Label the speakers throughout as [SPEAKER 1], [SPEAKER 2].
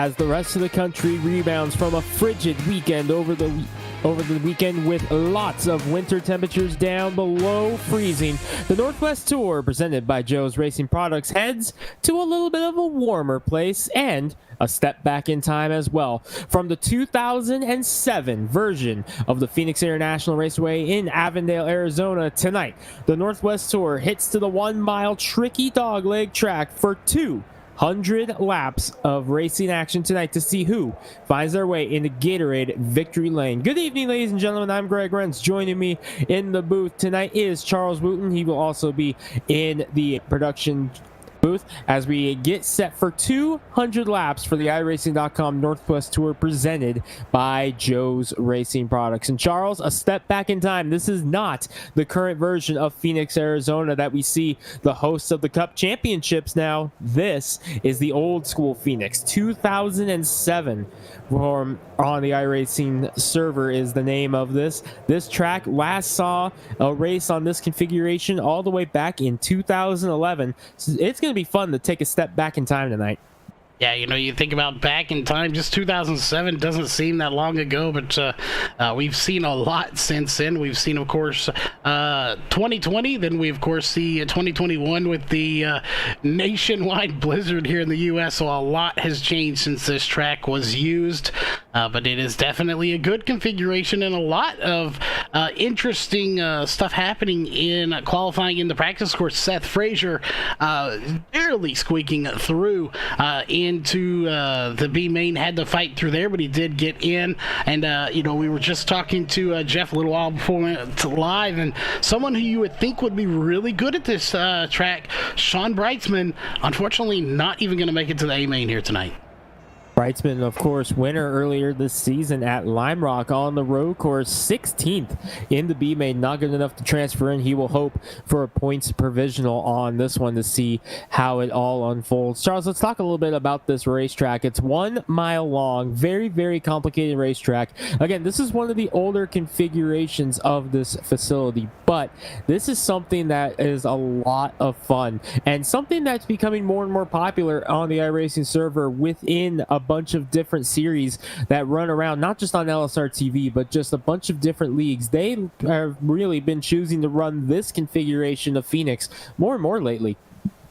[SPEAKER 1] as the rest of the country rebounds from a frigid weekend over the weekend with lots of winter temperatures down below freezing. The Northwest Tour, presented by Joe's Racing Products, heads to a little bit of a warmer place and a step back in time as well. From the 2007 version of the Phoenix International Raceway in Avondale, Arizona, tonight, the Northwest Tour hits to the 1 mile tricky dogleg track for 200 laps of racing action tonight to see who finds their way into Gatorade Victory Lane. Good evening, ladies and gentlemen. I'm Greg Renz. Joining me in the booth tonight is Charles Wooten. He will also be in the production booth as we get set for 200 laps for the iRacing.com Northwest Tour presented by Joe's Racing Products. And Charles, a step back in time. This is not the current version of Phoenix, Arizona that we see the hosts of the Cup Championships now. This is the old school Phoenix. 2007 on the iRacing server is the name of this. This track last saw a race on this configuration all the way back in 2011. So it's going to be fun to take a step back in time tonight.
[SPEAKER 2] Yeah, you know, you think about back in time, just 2007 doesn't seem that long ago, but we've seen a lot since then. We've seen, of course, 2020, then we, of course, see 2021 with the nationwide blizzard here in the U.S., so a lot has changed since this track was used, but it is definitely a good configuration and a lot of interesting stuff happening in qualifying in the practice course. Seth Frazier barely squeaking through into the B main, had to fight through there, but he did get in. And you know, we were just talking to Jeff a little while before we went to live, and someone who you would think would be really good at this track, Sean Brightsman, unfortunately not even going to make it to the A main here tonight.
[SPEAKER 1] Brightsman, of course, winner earlier this season at Lime Rock on the road course, 16th in the B main, not good enough to transfer in. He will hope for a points provisional on this one to see how it all unfolds. Charles, let's talk a little bit about this racetrack. It's 1 mile long, very, very complicated racetrack. Again, this is one of the older configurations of this facility, but this is something that is a lot of fun and something that's becoming more and more popular on the iRacing server within a bunch of different series that run around, not just on LSR TV, but just a bunch of different leagues. They have really been choosing to run this configuration of Phoenix more and more lately.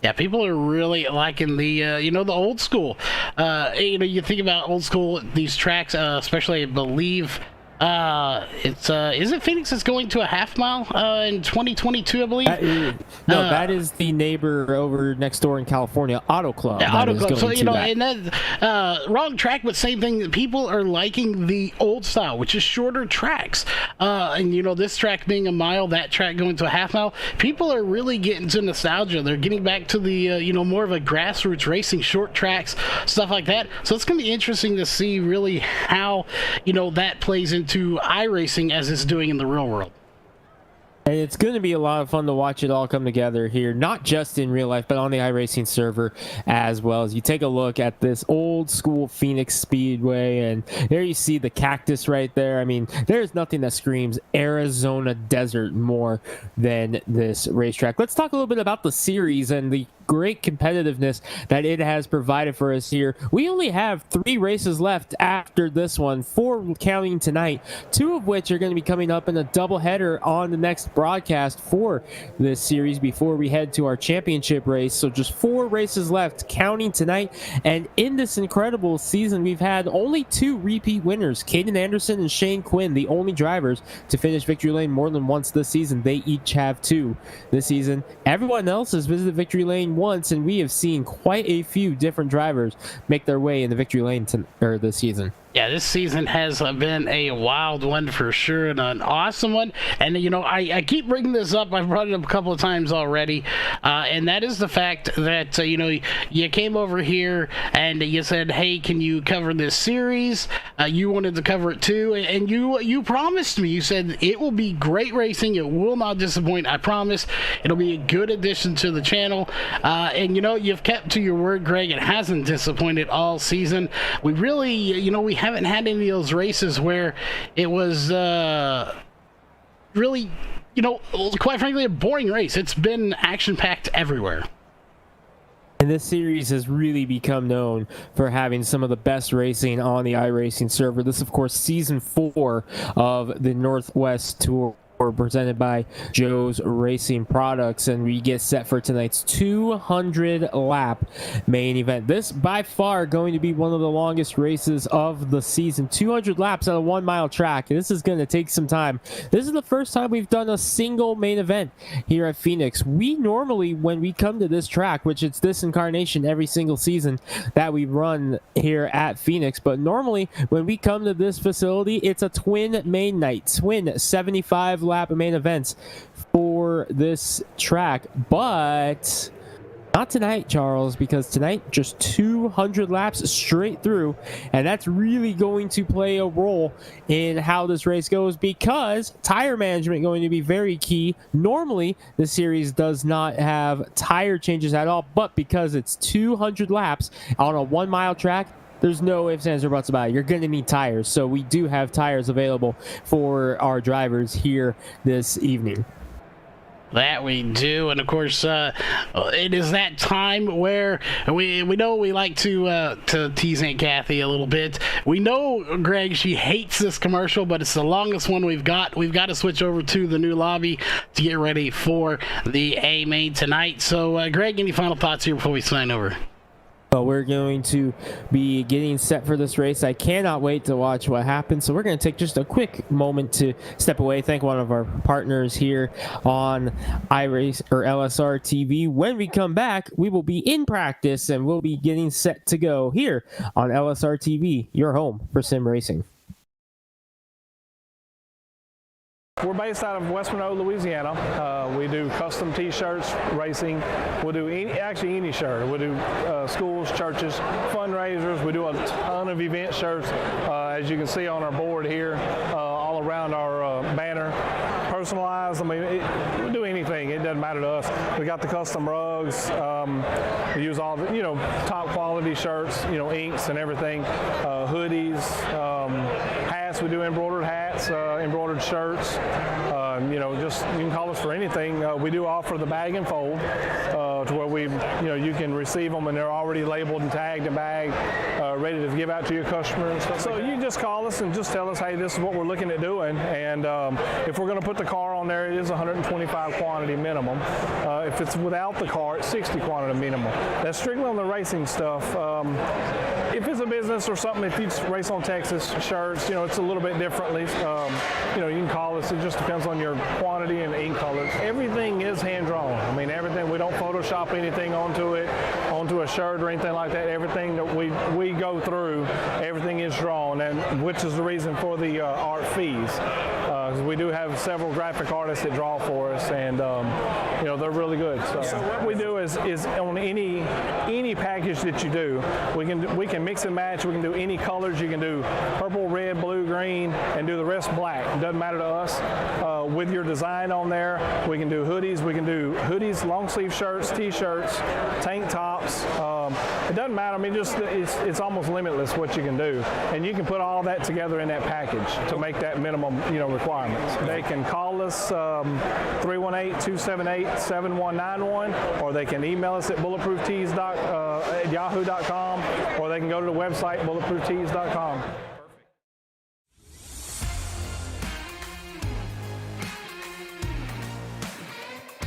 [SPEAKER 2] Yeah, people are really liking the, you know, the old school. You know, you think about old school, these tracks, especially, I believe, it's is it Phoenix that's going to a half mile in 2022, I believe?
[SPEAKER 1] That is the neighbor over next door in California, Auto Club.
[SPEAKER 2] Yeah, Auto Club. So, you know, and that wrong track, but same thing. People are liking the old style, which is shorter tracks. And, you know, this track being a mile, that track going to a half mile, people are really getting to nostalgia. They're getting back to the, you know, more of a grassroots racing, short tracks, stuff like that. So it's going to be interesting to see really how, you know, that plays into iRacing as it's doing in the real world.
[SPEAKER 1] And it's going to be a lot of fun to watch it all come together here, not just in real life, but on the iRacing server as well. As you take a look at this old school Phoenix Speedway, and there you see the cactus right there. I mean, there's nothing that screams Arizona desert more than this racetrack. Let's talk a little bit about the series and the great competitiveness that it has provided for us here. We only have 3 races left after this one, 4 counting tonight, 2 of which are going to be coming up in a doubleheader on the next broadcast for this series before we head to our championship race. So just 4 races left counting tonight, and in this incredible season we've had only 2 repeat winners, Caden Anderson and Shane Quinn, the only drivers to finish Victory Lane more than once this season. They each have 2 this season. Everyone else has visited Victory Lane once, and we have seen quite a few different drivers make their way in the Victory Lane this season.
[SPEAKER 2] Yeah, this season has been a wild one for sure, and an awesome one. And, you know, I keep bringing this up. I've brought it up a couple of times already, and that is the fact that, you know, you came over here and you said, hey, can you cover this series? You wanted to cover it too, and you promised me. You said it will be great racing. It will not disappoint. I promise. It'll be a good addition to the channel. And, you know, you've kept to your word, Greg. It hasn't disappointed all season. We really, you know, we haven't had any of those races where it was really, you know, quite frankly, a boring race. It's been action-packed everywhere.
[SPEAKER 1] And this series has really become known for having some of the best racing on the iRacing server. This, of course, season 4 of the Northwest Tour, presented by Joe's Racing Products, and we get set for tonight's 200 lap main event. This by far going to be one of the longest races of the season. 200 laps on a 1 mile track. This is going to take some time. This is the first time we've done a single main event here at Phoenix. We normally, when we come to this track, which it's this incarnation every single season that we run here at Phoenix, but normally when we come to this facility, it's a twin main night, twin 75 lap main events for this track, but not tonight, Charles, because tonight just 200 laps straight through, and that's really going to play a role in how this race goes, because tire management going to be very key. Normally the series does not have tire changes at all, but because it's 200 laps on a 1 mile track, there's no ifs, ands, or buts about it. You're going to need tires. So we do have tires available for our drivers here this evening.
[SPEAKER 2] That we do, and of course, it is that time where we know we like to tease Aunt Kathy a little bit. We know, Greg, she hates this commercial, but it's the longest one we've got. We've got to switch over to the new lobby to get ready for the A main tonight. So, Greg, any final thoughts here before we sign over?
[SPEAKER 1] Well, we're going to be getting set for this race. I cannot wait to watch what happens. So we're going to take just a quick moment to step away. Thank one of our partners here on iRace or LSR TV. When we come back, we will be in practice and we'll be getting set to go here on LSR TV, your home for sim racing.
[SPEAKER 3] We're based out of West Monroe, Louisiana. We do custom T-shirts, racing. We'll do any shirt. We'll do schools, churches, fundraisers. We do a ton of event shirts, as you can see on our board here, all around our banner. Personalized. I mean, we'll do anything. It doesn't matter to us. We got the custom rugs. We use all the, top quality shirts, inks and everything. Hoodies, hats. We do embroidered hats, embroidered shirts. Just you can call us for anything. We do offer the bag and fold to where you can receive them and they're already labeled and tagged and bagged, ready to give out to your customer and stuff. So you can just call us and just tell us, hey, this is what we're looking at doing. And if we're going to put the car on there, it is 125 quantity minimum. If it's without the car, it's 60 quantity minimum. That's strictly on the racing stuff. If it's a business or something, if you race on Texas shirts, it's a little bit differently. You can call us. It just depends on your quantity and ink colors. Everything is hand drawn. I mean, everything. We don't Photoshop anything onto a shirt or anything like that. Everything that we go through, everything is drawn, and which is the reason for the art fees. We do have several graphic artists that draw for us, and they're really good. So what we do is on any package that you do, we can mix and match. We can do any colors. You can do purple, red, blue, green, and do the rest black. It doesn't matter to us. With your design on there, we can do hoodies. We can do hoodies, long sleeve shirts, t-shirts, tank tops. It doesn't matter. I mean, it's almost limitless what you can do, and you can put all that together in that package to make that minimum requirements. They can call us 318-278-7191, or they can email us at bulletprooftees.yahoo.com, or they can go to the website bulletprooftees.com.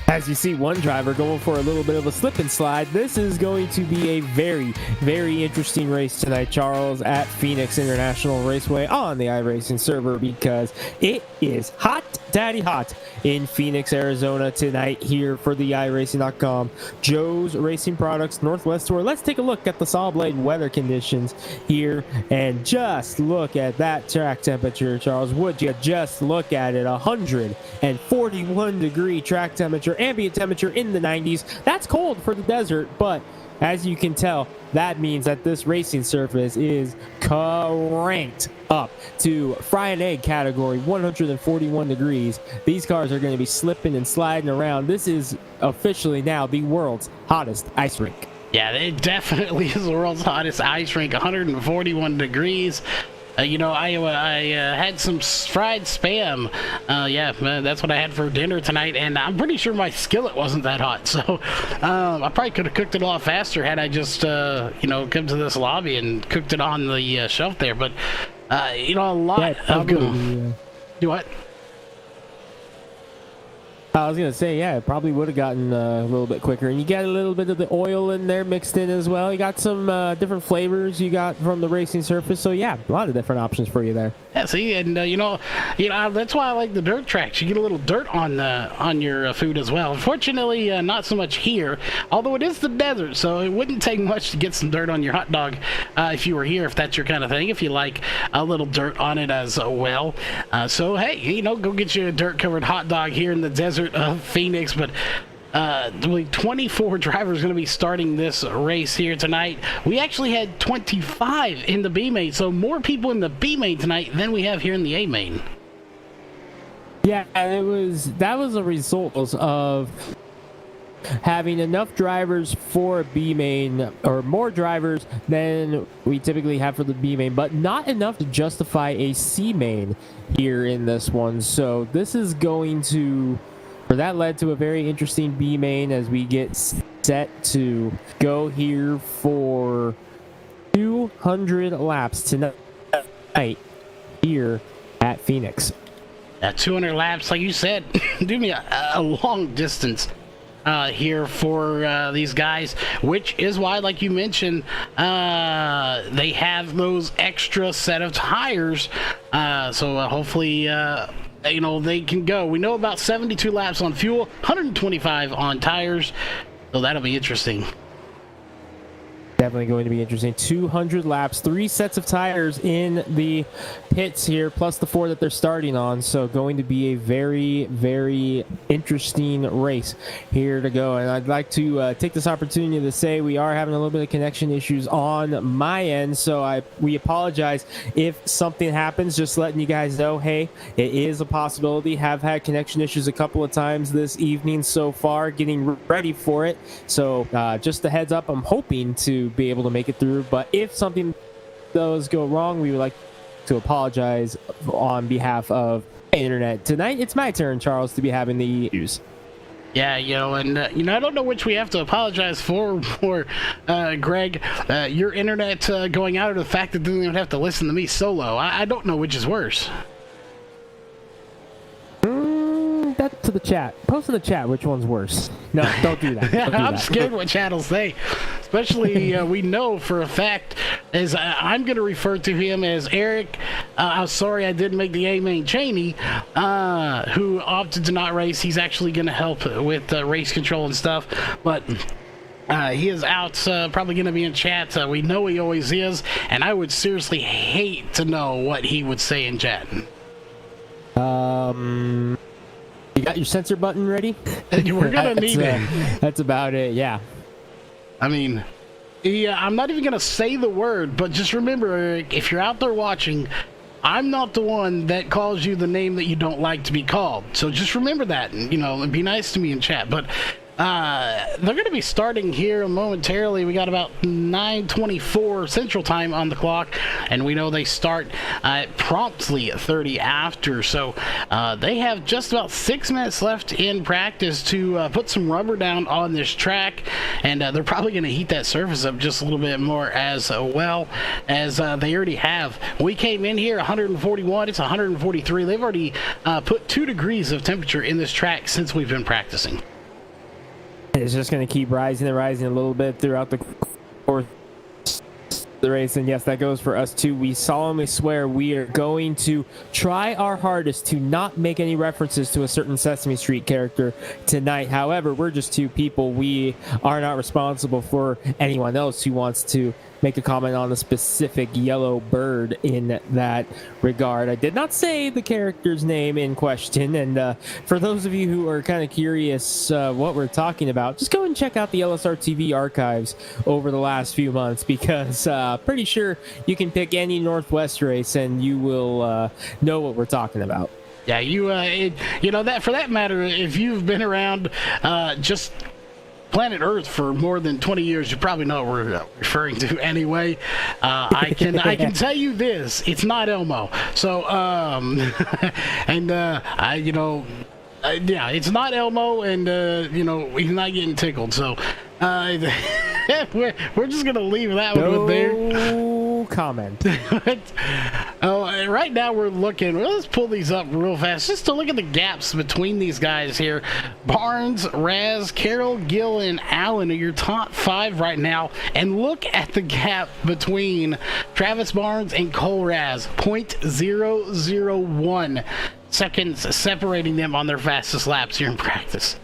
[SPEAKER 1] As you see one driver going for a little bit of a slip and slide, this is going to be a very, very interesting race tonight, Charles, at Phoenix International Raceway on the iRacing server, because it is hot, daddy hot in Phoenix, Arizona tonight here for the iRacing.com Joe's Racing Products Northwest Tour. Let's take a look at the saw blade weather conditions here and just look at that track temperature, Charles. Would you just look at it? 141 degree track temperature, ambient temperature in the 90s. That's cold for the desert, but as you can tell, that means that this racing surface is cranked up to fry and egg category, 141 degrees. These cars are going to be slipping and sliding around. This is officially now the world's hottest ice rink.
[SPEAKER 2] Yeah, it definitely is the world's hottest ice rink, 141 degrees. I had some fried spam. That's what I had for dinner tonight, and I'm pretty sure my skillet wasn't that hot. So I probably could have cooked it a lot faster had I just come to this lobby and cooked it on the shelf there. But a lot of good. Do what?
[SPEAKER 1] I was gonna say, yeah, it probably would have gotten a little bit quicker, and you got a little bit of the oil in there mixed in as well. You got some different flavors you got from the racing surface, so yeah, a lot of different options for you there.
[SPEAKER 2] Yeah, see, and that's why I like the dirt tracks. You get a little dirt on your food as well. Unfortunately, not so much here, although it is the desert, so it wouldn't take much to get some dirt on your hot dog if you were here, if that's your kind of thing. If you like a little dirt on it as well, so hey, go get you a dirt-covered hot dog here in the desert of Phoenix. But 24 drivers going to be starting this race here tonight. We actually had 25 in the B main, so more people in the B main tonight than we have here in the A main.
[SPEAKER 1] Yeah, and that was a result of having enough drivers for B main, or more drivers than we typically have for the B main, but not enough to justify a C main here in this one. So this is going to, or that led to a very interesting B main as we get set to go here for 200 laps tonight here at Phoenix.
[SPEAKER 2] 200 laps, like you said, do me a long distance here for these guys, which is why, like you mentioned, they have those extra set of tires. So hopefully, they can go. We know about 72 laps on fuel, 125 on tires, so that'll be interesting.
[SPEAKER 1] Definitely going to be interesting. 200 laps, 3 sets of tires in the pits here, plus the 4 that they're starting on. So going to be a very, very interesting race here to go. And I'd like to take this opportunity to say we are having a little bit of connection issues on my end. So we apologize if something happens. Just letting you guys know, hey, it is a possibility. Have had connection issues a couple of times this evening so far, getting ready for it. So just a heads up, I'm hoping to be able to make it through, but if something does go wrong, we would like to apologize on behalf of the internet. Tonight it's my turn, Charles, to be having the issues.
[SPEAKER 2] Yeah, and I don't know which we have to apologize for, Greg, your internet going out, or the fact that they don't even have to listen to me solo. I don't know which is worse.
[SPEAKER 1] That to the chat. Post in the chat which one's worse. No, don't do that. Don't do
[SPEAKER 2] I'm
[SPEAKER 1] that.
[SPEAKER 2] scared what chat'll say. Especially, we know for a fact, as I'm going to refer to him as Eric. I'm sorry I didn't make the A main Cheney, who opted to not race. He's actually going to help with race control and stuff, but he is out, probably going to be in chat. We know he always is, and I would seriously hate to know what he would say in chat.
[SPEAKER 1] You got your censor button ready?
[SPEAKER 2] We're going to need it.
[SPEAKER 1] That's about it, yeah.
[SPEAKER 2] I mean, I'm not even going to say the word, but just remember, Eric, if you're out there watching, I'm not the one that calls you the name that you don't like to be called. So just remember that, and be nice to me in chat. But they're going to be starting here momentarily. We got about 9:24 Central Time on the clock, and we know they start promptly at 30 after. So they have just about 6 minutes left in practice to put some rubber down on this track, and they're probably going to heat that surface up just a little bit more as well as they already have. We came in here 141. It's 143. They've already put 2 degrees of temperature in this track since we've been practicing.
[SPEAKER 1] It's just going to keep rising and rising a little bit throughout the course of the race. And yes, that goes for us too. We solemnly swear we are going to try our hardest to not make any references to a certain Sesame Street character tonight. However, we're just 2 people. We are not responsible for anyone else who wants to make a comment on a specific yellow bird in that regard. I did not say the character's name in question, and for those of you who are kind of curious what we're talking about, just go and check out the LSR TV archives over the last few months, because pretty sure you can pick any Northwest race and you will know what we're talking about.
[SPEAKER 2] Yeah, that for that matter, if you've been around just planet Earth for more than 20 years, you probably know what we're referring to anyway. I can tell you this: it's not Elmo. So, yeah, it's not Elmo, and he's not getting tickled. So, we're just gonna leave that one with there.
[SPEAKER 1] No comment.
[SPEAKER 2] Right now we're looking. Let's pull these up real fast just to look at the gaps between these guys here. Barnes, Raz, Carroll, Gill, and Allen are your top 5 right now. And look at the gap between Travis Barnes and Cole Raz. 0.001 seconds separating them on their fastest laps here in practice.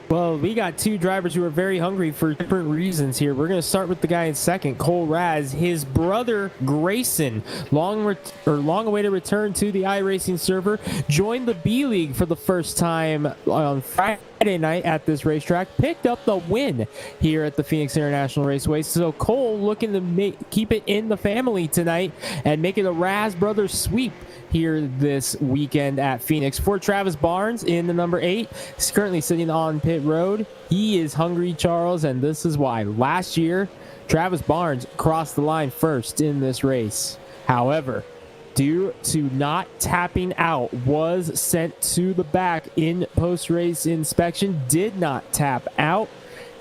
[SPEAKER 1] Well, we got 2 drivers who are very hungry for different reasons here. We're going to start with the guy in second, Cole Raz. His brother, Grayson, long-awaited return to the iRacing server, joined the B League for the first time on Friday night at this racetrack, picked up the win here at the Phoenix International Raceway. So Cole looking to keep it in the family tonight and make it a Raz Brothers sweep here this weekend at Phoenix. For Travis Barnes in the number 8, he's currently sitting on pit road. He is hungry, Charles, and this is why. Last year, Travis Barnes crossed the line first in this race. However, due to not tapping out, was sent to the back in post-race inspection, did not tap out.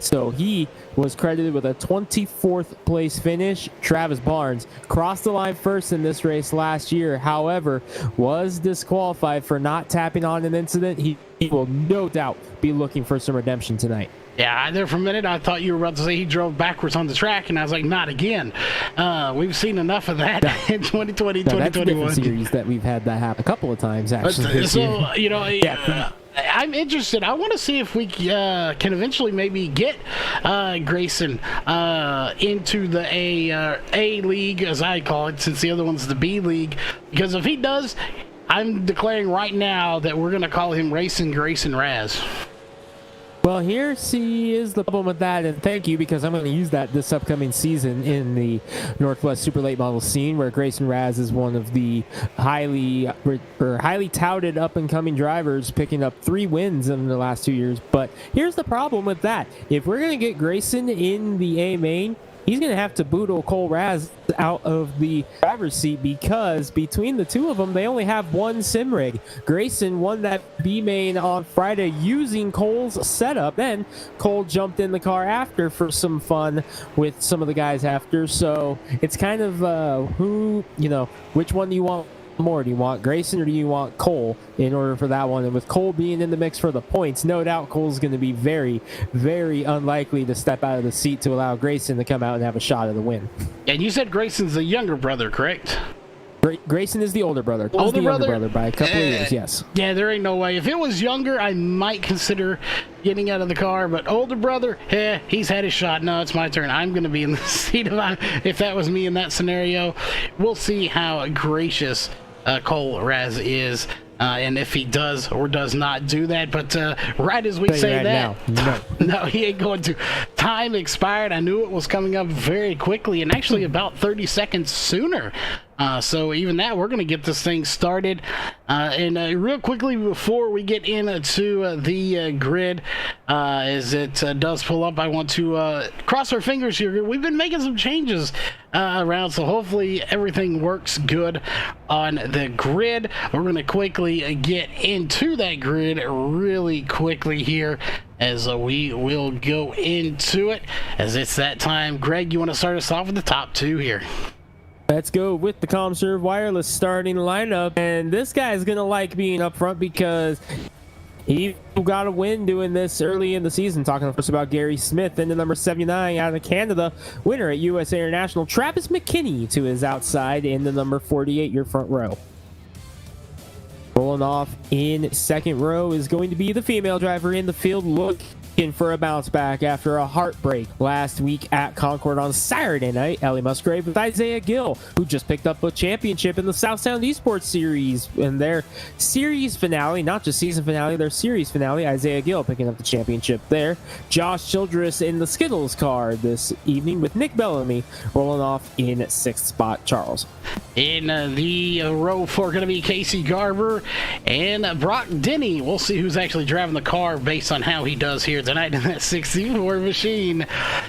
[SPEAKER 1] So he was credited with a 24th place finish. Travis Barnes crossed the line first in this race last year. However, was disqualified for not tapping on an incident. He will no doubt be looking for some redemption tonight.
[SPEAKER 2] Yeah, there for a minute I thought you were about to say he drove backwards on the track, and I was like, not again. We've seen enough of that in 2020, 2021.
[SPEAKER 1] That's a different series that we've had that happen a couple of times, actually.
[SPEAKER 2] I'm interested. I want to see if we can eventually maybe get Grayson into the A League, as I call it, since the other one's the B League. Because if he does, I'm declaring right now that we're going to call him Racing Grayson Raz.
[SPEAKER 1] Well, here is the problem with that, and thank you, because I'm going to use that this upcoming season in the Northwest Super Late Model scene, where Grayson Raz is one of the highly touted up-and-coming drivers, picking up 3 wins in the last 2 years. But here's the problem with that. If we're going to get Grayson in the A main, he's going to have to boot Cole Raz out of the driver's seat, because between the 2 of them, they only have 1 sim rig. Grayson won that B main on Friday using Cole's setup. Then Cole jumped in the car after for some fun with some of the guys after. So it's kind of which one do you want more? Do you want Grayson or do you want Cole in order for that one? And with Cole being in the mix for the points, no doubt Cole's going to be very, very unlikely to step out of the seat to allow Grayson to come out and have a shot at the win.
[SPEAKER 2] And you said Grayson's the younger brother, correct?
[SPEAKER 1] Grayson is the older brother.
[SPEAKER 2] Older
[SPEAKER 1] brother by a couple of years, yes.
[SPEAKER 2] Yeah, there ain't no way. If it was younger, I might consider getting out of the car, but older brother, he's had his shot. No, it's my turn. I'm going to be in the seat if that was me in that scenario. We'll see how gracious Cole Raz is, and if he does or does not do that. But right as we say that, no, he ain't going to. Time expired. I knew it was coming up very quickly, and actually about 30 seconds sooner. So even that, we're going to get this thing started. And real quickly before we get into the grid, as it does pull up, I want to cross our fingers here. We've been making some changes around, so hopefully everything works good on the grid. We're going to quickly get into that grid really quickly here, as we will go into it, as it's that time. Greg, you want to start us off with the top 2 here?
[SPEAKER 1] Let's go with the ComServe Wireless starting lineup, and this guy is going to like being up front because he got a win doing this early in the season. Talking first about Gary Smith, and the number 79 out of Canada, winner at USA International, Travis McKinney to his outside in the number 48, your front row. Rolling off in second row is going to be the female driver in the field, looking for a bounce back after a heartbreak last week at Concord on Saturday night. Ellie Musgrave with Isaiah Gill, who just picked up a championship in the South Sound Esports Series in their series finale, not just season finale, their series finale. Isaiah Gill picking up the championship there. Josh Childress in the Skittles car this evening with Nick Bellamy rolling off in 6th spot. Charles.
[SPEAKER 2] In the row 4, going to be Casey Garber and Brock Denny. We'll see who's actually driving the car based on how he does here tonight in that 64 machine.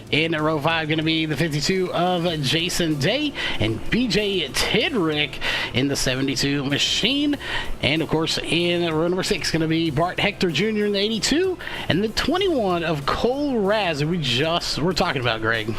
[SPEAKER 2] In row 5, going to be the 52 of Jason Day and BJ Tidrick in the 72 machine. And of course, in row number 6, going to be Bart Hector Jr. in the 82 and the 21 of Cole Raz, who we're talking about, Greg.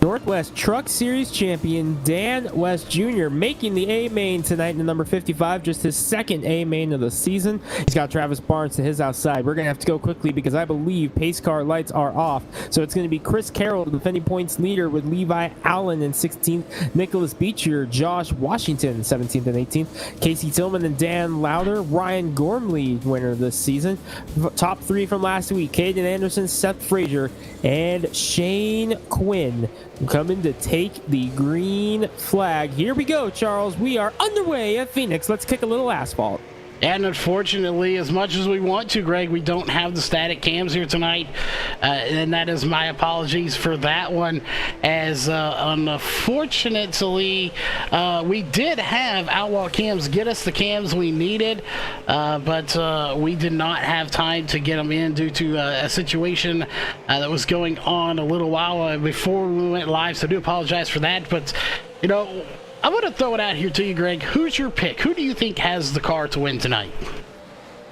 [SPEAKER 1] Northwest Truck Series champion Dan West Jr. making the A main tonight in the number 55, just his second A main of the season. He's got Travis Barnes to his outside. We're going to have to go quickly because I believe pace car lights are off. So it's going to be Chris Carroll, the defending points leader, with Levi Allen in 16th, Nicholas Beecher, Josh Washington 17th and 18th, Casey Tillman and Dan Lowder, Ryan Gormley winner this season. Top 3 from last week, Caden Anderson, Seth Frazier, and Shane Quinn coming to take the green flag. Here we go, Charles. We are underway at Phoenix. Let's kick a little asphalt.
[SPEAKER 2] And unfortunately, as much as we want to, Greg, we don't have the static cams here tonight. And that is my apologies for that one. As unfortunately, we did have Outlaw Cams get us the cams we needed, but we did not have time to get them in due to a situation that was going on a little while before we went live. So I do apologize for that. But, you know, I want to throw it out here to you, Greg. Who's your pick? Who do you think has the car to win tonight?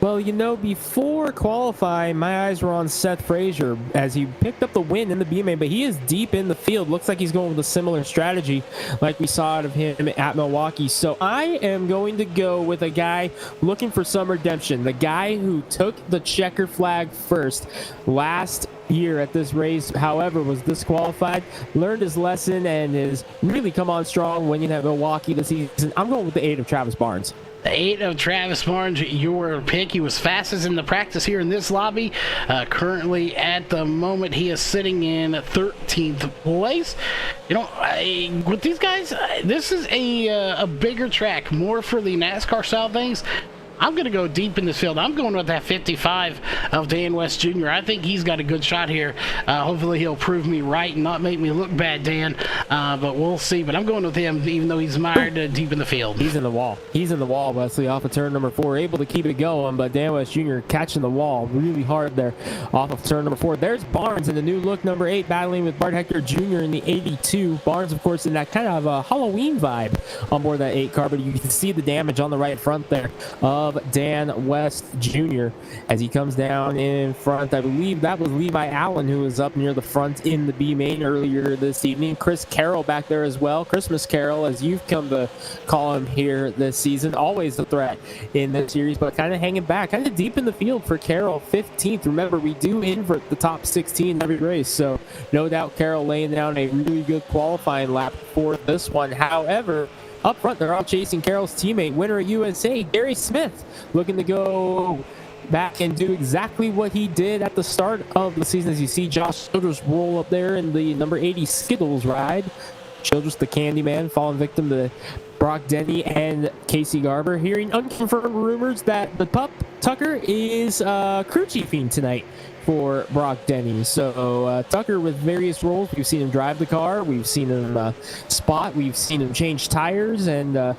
[SPEAKER 1] Well, you know, before qualifying, my eyes were on Seth Frazier as he picked up the win in the B-Main, but he is deep in the field. Looks like he's going with a similar strategy like we saw out of him at Milwaukee. So I am going to go with a guy looking for some redemption. The guy who took the checker flag first last year at this race, however, was disqualified, learned his lesson, and has really come on strong winning at Milwaukee this season. I'm going with the 8 of Travis Barnes.
[SPEAKER 2] The 8 of Travis Barnes, your pick. He was fastest in the practice here in this lobby. Currently, at the moment, he is sitting in 13th place. You know, with these guys, this is a bigger track, more for the NASCAR style things. I'm going to go deep in this field. I'm going with that 55 of Dan West Jr. I think he's got a good shot here. Hopefully he'll prove me right and not make me look bad, Dan. But we'll see. But I'm going with him, even though he's mired deep in the field.
[SPEAKER 1] He's in the wall. He's in the wall, Wesley, off of turn number 4. Able to keep it going, but Dan West Jr. catching the wall really hard there off of turn number 4. There's Barnes in the new look, number 8, battling with Bart Hector Jr. in the 82. Barnes, of course, in that kind of a Halloween vibe on board that 8 car, but you can see the damage on the right front there of Dan West Jr. as he comes down in front. I believe that was Levi Allen who was up near the front in the B main earlier this evening. Chris Carroll back there as well. Christmas Carroll, as you've come to call him here this season. Always a threat in this series, but kind of hanging back, kind of deep in the field for Carroll. 15th. Remember, we do invert the top 16 every race, so no doubt Carroll laying down a really good qualifying lap for this one. However, up front, they're all chasing Carroll's teammate, winner of USA, Gary Smith, looking to go back and do exactly what he did at the start of the season. As you see Josh Childress roll up there in the number 80 Skittles ride. Childress, the Candyman, falling victim to Brock Denny and Casey Garber. Hearing unconfirmed rumors that the pup, Tucker, is crew chiefing tonight for Brock Denny. So Tucker with various roles. We've seen him drive the car. We've seen him spot. We've seen him change tires. And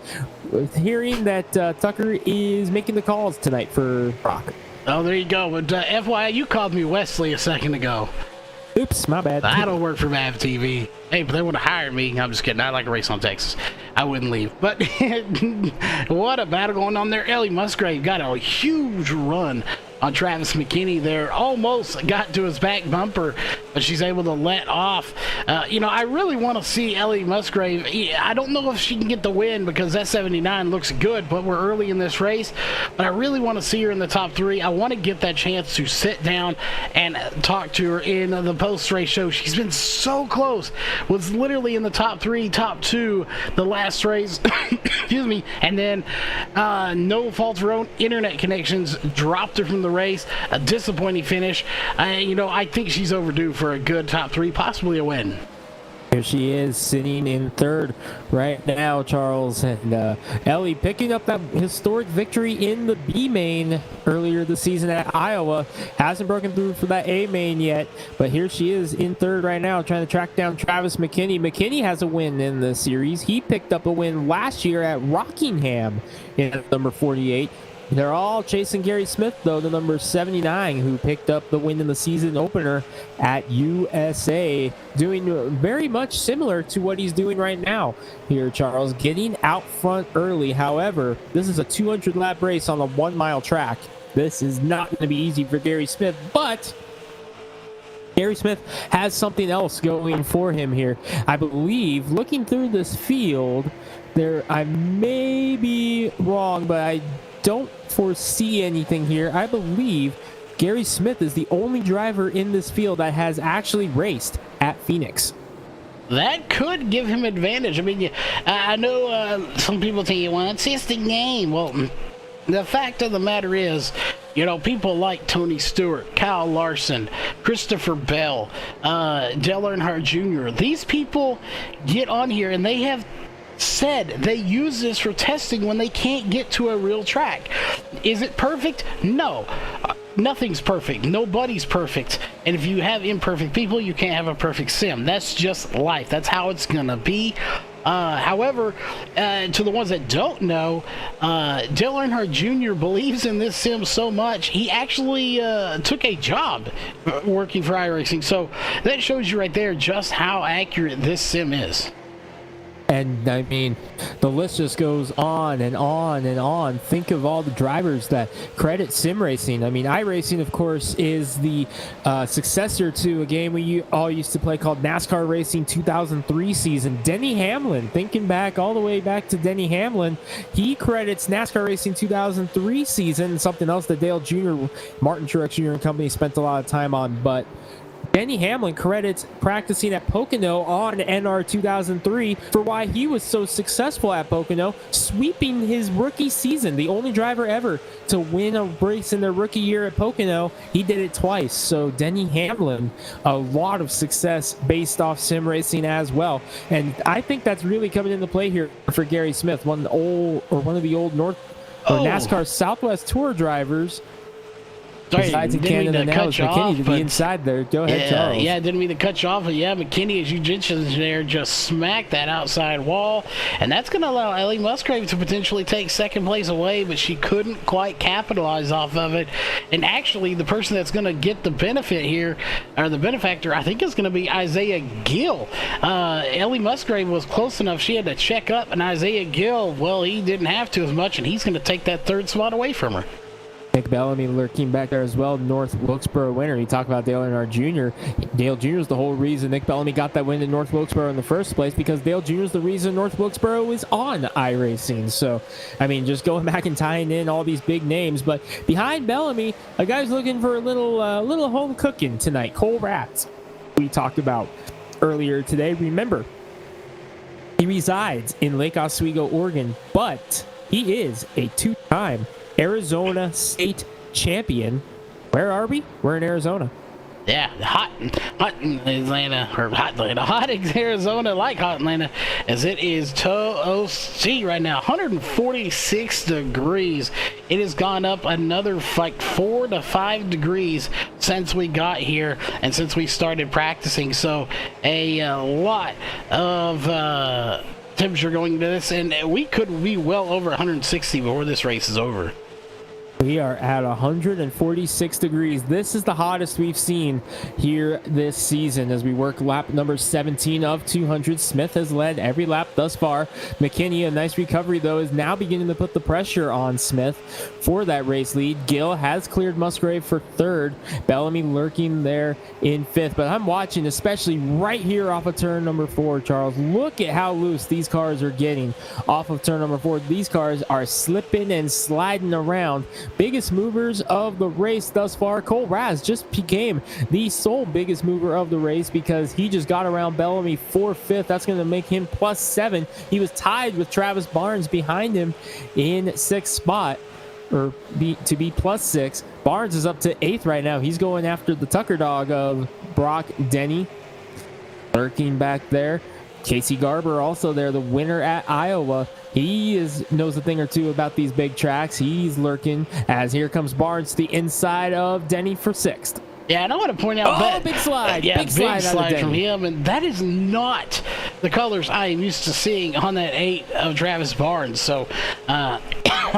[SPEAKER 1] hearing that Tucker is making the calls tonight for Brock.
[SPEAKER 2] Oh, there you go. But FYI, you called me Wesley a second ago.
[SPEAKER 1] Oops, my bad.
[SPEAKER 2] I don't work for MAV TV. Hey, but they would have hired me. I'm just kidding. I like a race on Texas. I wouldn't leave. But what a battle going on there. Ellie Musgrave got a huge run on Travis McKinney there. Almost got to his back bumper, but she's able to let off. You know, I really want to see Ellie Musgrave. I don't know if she can get the win because that 79 looks good, but we're early in this race. But I really want to see her in the top 3. I want to get that chance to sit down and talk to her in the post-race show. She's been so close. Was literally in the top 3, top 2 the last race. Excuse me. And then no fault of her own internet connections dropped her from the race. A disappointing finish. You know, I think she's overdue for a good top 3, possibly a win.
[SPEAKER 1] Here she is sitting in third right now, Charles. And Ellie picking up that historic victory in the B main earlier this season at Iowa. Hasn't broken through for that A main yet, but here she is in third right now, trying to track down Travis McKinney. McKinney has a win in the series. He picked up a win last year at Rockingham in number 48. They're all chasing Gary Smith, though, the number 79, who picked up the win in the season opener at USA, doing very much similar to what he's doing right now here, Charles, getting out front early. However, this is a 200-lap race on a 1-mile track. This is not going to be easy for Gary Smith, but Gary Smith has something else going for him here. I believe, looking through this field, I may be wrong, but I don't foresee anything here. I believe Gary Smith is the only driver in this field that has actually raced at Phoenix.
[SPEAKER 2] That could give him advantage. I mean, I know some people think, well, it's just a game. Well, the fact of the matter is, you know, people like Tony Stewart, Kyle Larson, Christopher Bell, Dale Earnhardt Jr., these people get on here and they have said they use this for testing when they can't get to a real track. Is it perfect? No. Nothing's perfect. Nobody's perfect. And if you have imperfect people, you can't have a perfect sim. That's just life. That's how it's gonna be. However, to the ones that don't know, Dale Earnhardt Jr. believes in this sim so much, he actually took a job working for iRacing. So that shows you right there just how accurate this sim is.
[SPEAKER 1] And I mean, the list just goes on and on and on. Think of all the drivers that credit sim racing. I mean, iRacing, of course, is the successor to a game we all used to play called NASCAR Racing 2003 season. Denny Hamlin, thinking back all the way back to Denny Hamlin, he credits NASCAR Racing 2003 season, something else that Dale Jr., Martin Truex Jr. and company spent a lot of time on, but Denny Hamlin credits practicing at Pocono on NR 2003 for why he was so successful at Pocono, sweeping his rookie season. The only driver ever to win a race in their rookie year at Pocono. He did it twice. So Denny Hamlin, a lot of success based off sim racing as well. And I think that's really coming into play here for Gary Smith, one of the old NASCAR Southwest Tour drivers.
[SPEAKER 2] Sorry,
[SPEAKER 1] besides in Canada now, it's McKinney to be inside there. Go ahead, Charles.
[SPEAKER 2] Yeah, didn't mean to cut you off, but yeah, McKinney, as you mentioned there, just smacked that outside wall, and that's going to allow Ellie Musgrave to potentially take second place away, but she couldn't quite capitalize off of it. And actually, the person that's going to get the benefit here, or the benefactor, I think is going to be Isaiah Gill. Ellie Musgrave was close enough; she had to check up, and Isaiah Gill, well, he didn't have to as much, and he's going to take that third spot away from her.
[SPEAKER 1] Nick Bellamy lurking back there as well, North Wilkesboro winner. You talk about Dale Earnhardt Jr. Dale Jr. is the whole reason Nick Bellamy got that win in North Wilkesboro in the first place, because Dale Jr. is the reason North Wilkesboro is on iRacing. So, I mean, just going back and tying in all these big names. But behind Bellamy, a guy's looking for a little home cooking tonight. Cole Ratz, we talked about earlier today. Remember, he resides in Lake Oswego, Oregon, but he is a two-time Arizona State champion. Where are we? We're in Arizona.
[SPEAKER 2] Yeah, hot in Atlanta, or hot in Arizona, like hot Atlanta, as it is toasty right now, 146 degrees. It has gone up another like 4 to 5 degrees since we got here and since we started practicing. So a lot of temperature going into this, and we could be well over 160 before this race is over.
[SPEAKER 1] We are at 146 degrees. This is the hottest we've seen here this season as we work lap number 17 of 200. Smith has led every lap thus far. McKinney, a nice recovery, though, is now beginning to put the pressure on Smith for that race lead. Gill has cleared Musgrave for third. Bellamy lurking there in fifth. But I'm watching, especially right here off of turn number 4, Charles. Look at how loose these cars are getting off of turn number 4. These cars are slipping and sliding around. Biggest movers of the race thus far. Cole Raz just became the sole biggest mover of the race because he just got around Bellamy for fifth. That's going to make him +7. He was tied with Travis Barnes behind him in sixth spot, or to be +6. Barnes is up to 8th right now. He's going after the Tucker dog of Brock Denny. lurking back there. Casey Garber also there, the winner at Iowa. He knows a thing or two about these big tracks. He's lurking as here comes Barnes to the inside of Denny for 6th.
[SPEAKER 2] Yeah, and I want to point out that
[SPEAKER 1] big slide.
[SPEAKER 2] Yeah,
[SPEAKER 1] big slide
[SPEAKER 2] from him, and that is not the colors I am used to seeing on that 8 of Travis Barnes. So I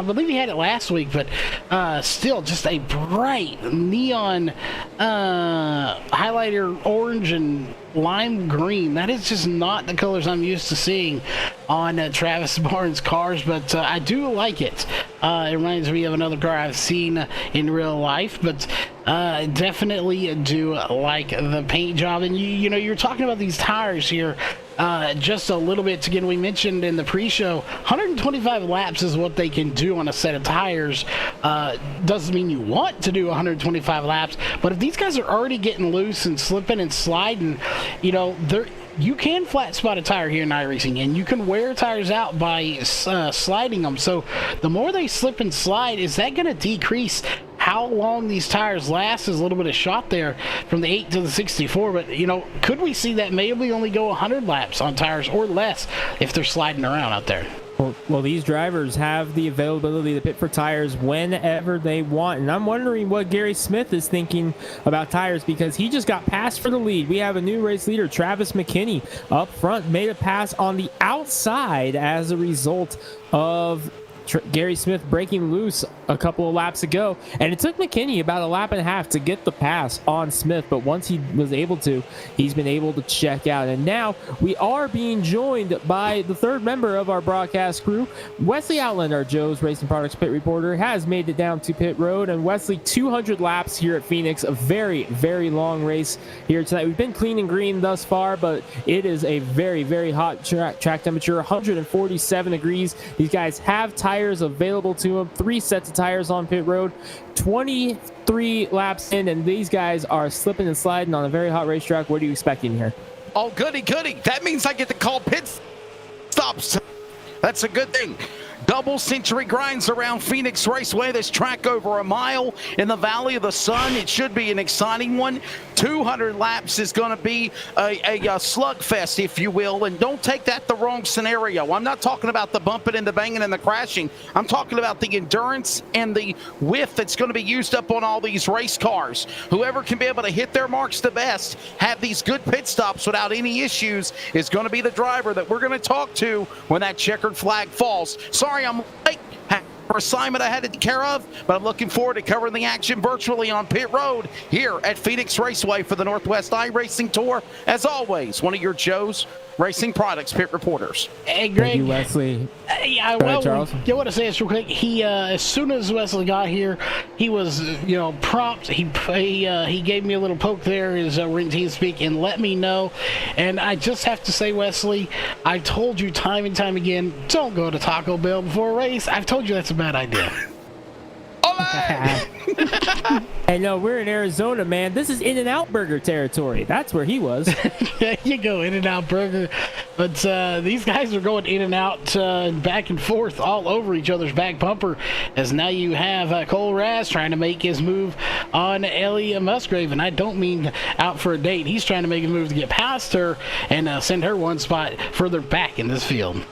[SPEAKER 2] believe he had it last week, but still just a bright neon highlighter orange and lime green. That is just not the colors I'm used to seeing on Travis Barnes cars, but I do like it. It reminds me of another car I've seen in real life, but definitely do like the paint job. And you know, you're talking about these tires here just a little bit. Again, we mentioned in the pre-show 125 laps is what they can do on a set of tires. Doesn't mean you want to do 125 laps, but if these guys are already getting loose and slipping and sliding, you know, you can flat spot a tire here in iRacing, and you can wear tires out by sliding them. So the more they slip and slide, is that going to decrease how long these tires last? Is a little bit of shot there from the 8 to the 64, but you know, could we see that maybe only go 100 laps on tires or less if they're sliding around out there?
[SPEAKER 1] Well, these drivers have the availability to pit for tires whenever they want. And I'm wondering what Gary Smith is thinking about tires, because he just got passed for the lead. We have a new race leader, Travis McKinney, up front, made a pass on the outside as a result of Gary Smith breaking loose a couple of laps ago, and it took McKinney about a lap and a half to get the pass on Smith, but once he was able to, he's been able to check out. And now we are being joined by the third member of our broadcast crew. Wesley Outland, our Joe's Racing Products pit reporter, has made it down to pit road. And Wesley, 200 laps here at Phoenix, a very, very long race here tonight. We've been clean and green thus far, but it is a very, very hot track temperature, 147 degrees. These guys have tires available to them, 3 sets of tires on pit road, 23 laps in, and these guys are slipping and sliding on a very hot racetrack. What are you expecting here?
[SPEAKER 4] Oh, goody. That means I get to call pit stops. That's a good thing. Double century grinds around Phoenix Raceway. This track over a mile in the Valley of the Sun. It should be an exciting one. 200 laps is going to be a slugfest, if you will. And don't take that the wrong scenario. I'm not talking about the bumping and the banging and the crashing. I'm talking about the endurance and the width that's going to be used up on all these race cars. Whoever can be able to hit their marks the best, have these good pit stops without any issues, is going to be the driver that we're going to talk to when that checkered flag falls. Sorry, I'm late for assignment I had to take care of, but I'm looking forward to covering the action virtually on pit road here at Phoenix Raceway for the Northwest iRacing Tour. As always, one of your Joe's Racing Products pit reporters.
[SPEAKER 2] Hey, Greg.
[SPEAKER 1] Thank you, Wesley.
[SPEAKER 2] Yeah, well, I want to say this real quick. He, as soon as Wesley got here, he was, prompt. He gave me a little poke there, his ring team speak, and let me know. And I just have to say, Wesley, I told you time and time again, don't go to Taco Bell before a race. I've told you that's a bad idea.
[SPEAKER 1] Hey, no, we're in Arizona, man. This is In-N-Out Burger territory. That's where he was.
[SPEAKER 2] There you go, In-N-Out Burger. But these guys are going in and out and back and forth all over each other's back bumper, as now you have Cole Raz trying to make his move on Ellie Musgrave. And I don't mean out for a date. He's trying to make a move to get past her and send her one spot further back in this field.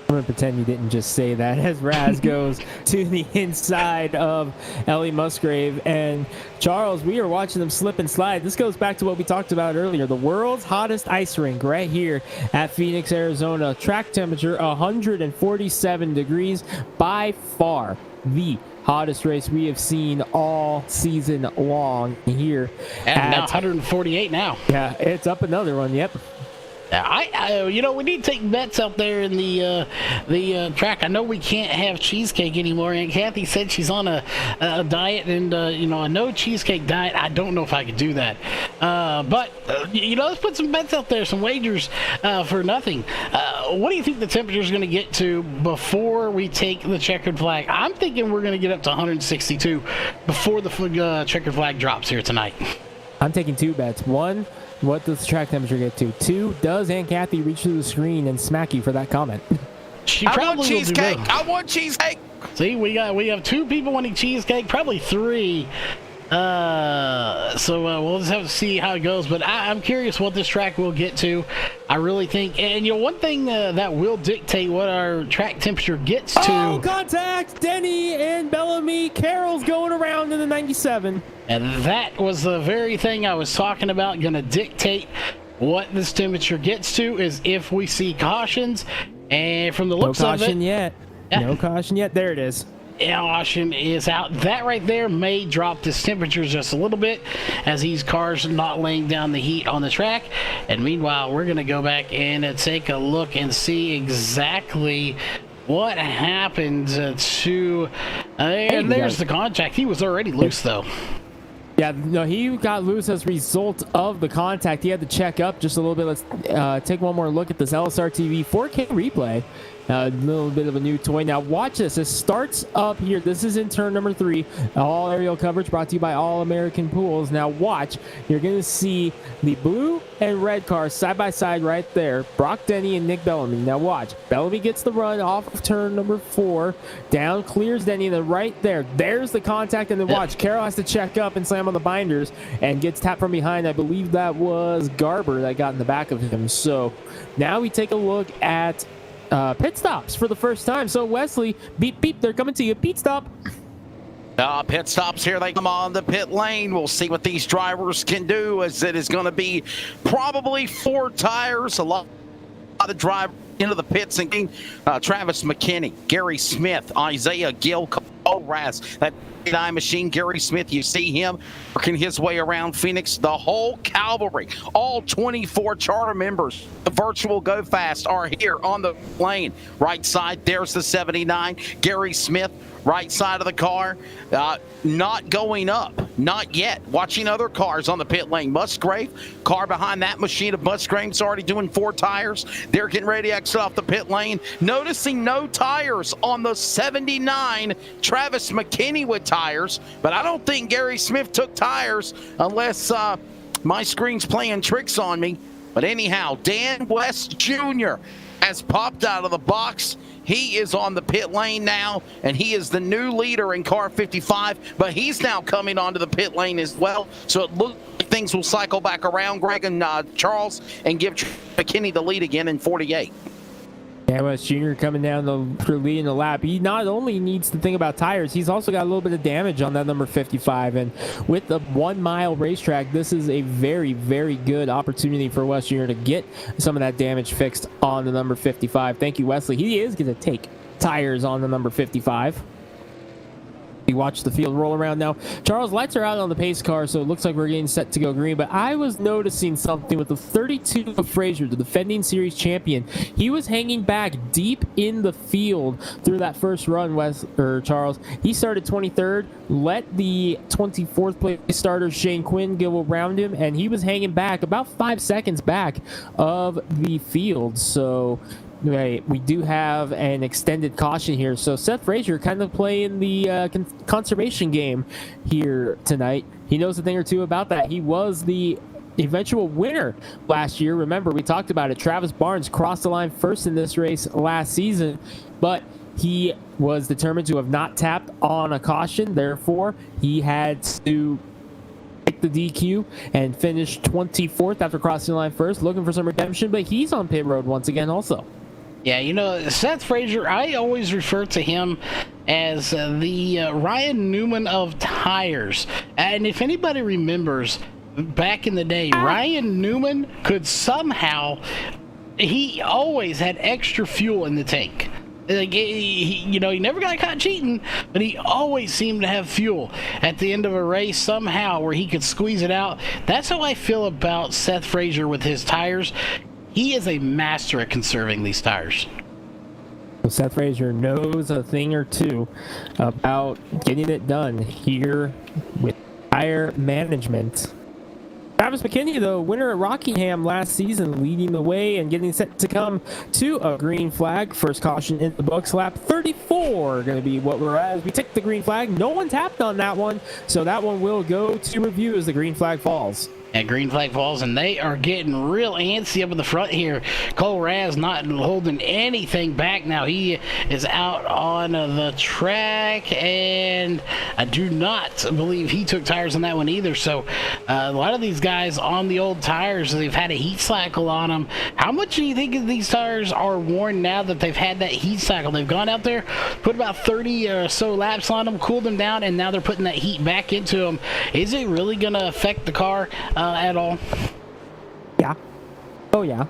[SPEAKER 1] I'm going to pretend you didn't just say that as Raz goes to the inside of Ellie Musgrave. And Charles, we are watching them slip and slide. This goes back to what we talked about earlier. The world's hottest ice rink right here at Phoenix, Arizona. Track temperature 147 degrees. By far the hottest race we have seen all season long here.
[SPEAKER 2] And now 148 now.
[SPEAKER 1] Yeah, it's up another one. Yep.
[SPEAKER 2] We need to take bets out there in the track. I know we can't have cheesecake anymore. Aunt Kathy said she's on a diet, and a no cheesecake diet. I don't know if I could do that. But let's put some bets out there, some wagers for nothing. What do you think the temperature is going to get to before we take the checkered flag? I'm thinking we're going to get up to 162 before the checkered flag drops here tonight.
[SPEAKER 1] I'm taking 2 bets. 1, what does the track temperature get to? 2, does Aunt Kathy reach through the screen and smack you for that comment?
[SPEAKER 4] I want cheesecake. I want cheesecake.
[SPEAKER 2] See, we have 2 people wanting cheesecake, probably 3. We'll just have to see how it goes. But I'm curious what this track will get to. I really think, and one thing that will dictate what our track temperature gets to.
[SPEAKER 1] Oh, contact! Denny and Bellamy. Carroll's going around in the 97.
[SPEAKER 2] And that was the very thing I was talking about. Going to dictate what this temperature gets to is if we see cautions. And from the looks of it,
[SPEAKER 1] no caution yet. No caution yet. There it is.
[SPEAKER 2] Caution is out. That right there may drop this temperature just a little bit as these cars are not laying down the heat on the track. And meanwhile, we're going to go back and take a look and see exactly what happened to... and there's the contact. He was already loose, though.
[SPEAKER 1] Yeah, no, he got loose as a result of the contact. He had to check up just a little bit. Let's take one more look at this LSR TV 4K replay. A little bit of a new toy. Now watch this. It starts up here. This is in turn number 3. All aerial coverage brought to you by All American Pools. Now watch. You're going to see the blue and red cars side by side right there. Brock Denny and Nick Bellamy. Now watch. Bellamy gets the run off of turn number 4. Down, clears Denny, and then right there. There's the contact, and then watch. Carroll has to check up and slam on the binders and gets tapped from behind. I believe that was Garber that got in the back of him. So now we take a look at pit stops for the first time. So Wesley, beep beep, they're coming to you. Pit stop.
[SPEAKER 4] Pit stops, here they come on the pit lane. We'll see what these drivers can do, as it is going to be probably 4 tires. A lot of drive into the pits, and Travis McKinney, Gary Smith, Isaiah Gill, Cole Raz, that machine. Gary Smith, you see him working his way around Phoenix. The whole cavalry, all 24 charter members, the virtual Go Fast, are here on the lane. Right side, there's the 79. Gary Smith, right side of the car, not going up, not yet. Watching other cars on the pit lane. Musgrave, car behind that machine of Musgrave's already doing 4 tires. They're getting ready to exit off the pit lane. Noticing no tires on the 79. Travis McKinney with tires, but I don't think Gary Smith took tires unless my screen's playing tricks on me. But anyhow, Dan West Jr. has popped out of the box. He is on the pit lane now, and he is the new leader in car 55, but he's now coming onto the pit lane as well. So it looks like things will cycle back around, Greg and Charles, and give McKinney the lead again in 48.
[SPEAKER 1] Dan West Jr. coming down leading the lap. He not only needs to think about tires, he's also got a little bit of damage on that number 55. And with the 1 mile racetrack, this is a very, very good opportunity for West Jr. to get some of that damage fixed on the number 55. Thank you, Wesley. He is going to take tires on the number 55. We watch the field roll around now. Charles, lights are out on the pace car, so it looks like we're getting set to go green. But I was noticing something with the 32 of Fraser, the defending series champion. He was hanging back deep in the field through that first run, Charles. He started 23rd, let the 24th place starter Shane Quinn go around him, and he was hanging back about 5 seconds back of the field. So right, we do have an extended caution here. So Seth Frazier kind of playing the conservation game here tonight. He knows a thing or two about that. He was the eventual winner last year. Remember, we talked about it. Travis Barnes crossed the line first in this race last season, but he was determined to have not tapped on a caution. Therefore, he had to take the DQ and finish 24th after crossing the line first, looking for some redemption, but he's on pit road once again also.
[SPEAKER 2] Yeah, you know, Seth Frazier, I always refer to him as the Ryan Newman of tires. And if anybody remembers, back in the day, Ryan Newman could somehow, he always had extra fuel in the tank. Like, he never got caught cheating, but he always seemed to have fuel at the end of a race somehow where he could squeeze it out. That's how I feel about Seth Frazier with his tires. He is a master at conserving these tires.
[SPEAKER 1] Seth Frazier knows a thing or two about getting it done here with tire management. Travis McKinney, though, winner at Rockingham last season, leading the way and getting set to come to a green flag. First caution in the books, lap 34 going to be what we're at as we take the green flag. No one tapped on that one, so that one will go to review as the green flag falls.
[SPEAKER 2] at Green Flag Falls, and they are getting real antsy up in the front here. Cole Raz not holding anything back now. He is out on the track, and I do not believe he took tires on that one either. So a lot of these guys on the old tires, they've had a heat cycle on them. How much do you think these tires are worn now that they've had that heat cycle? They've gone out there, put about 30 or so laps on them, cooled them down, and now they're putting that heat back into them. Is it really going to affect the car at all?
[SPEAKER 1] Yeah. Oh, yeah.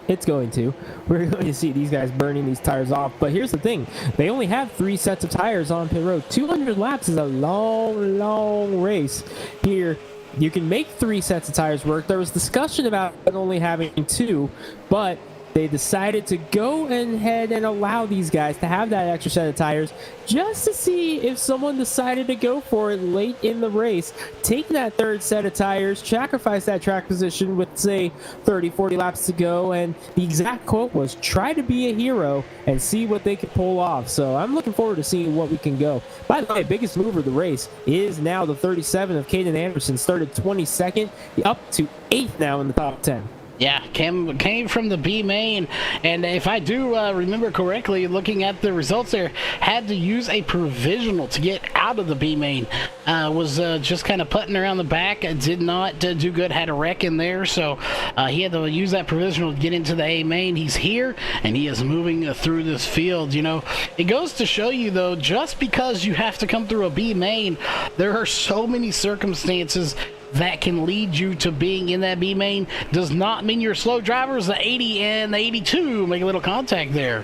[SPEAKER 1] It's going to. We're going to see these guys burning these tires off. But here's the thing. They only have 3 sets of tires on pit road. 200 laps is a long, long race. Here, you can make 3 sets of tires work. There was discussion about only having 2, but they decided to go ahead and allow these guys to have that extra set of tires just to see if someone decided to go for it late in the race. Take that 3rd set of tires, sacrifice that track position with, say, 30, 40 laps to go, and the exact quote was, try to be a hero and see what they can pull off. So I'm looking forward to seeing what we can go. By the way, biggest mover of the race is now the 37 of Caden Anderson, started 22nd, up to 8th now in the top 10.
[SPEAKER 2] Yeah, came from the B main, and if I do remember correctly, looking at the results there, had to use a provisional to get out of the B main. Was just kind of putting around the back, did not do good, had a wreck in there, so he had to use that provisional to get into the A main. He's here, and he is moving through this field. You know, it goes to show you, though, just because you have to come through a B main, there are so many circumstances that can lead you to being in that B main. Does not mean you're slow drivers. The 80 and the 82 make a little contact there.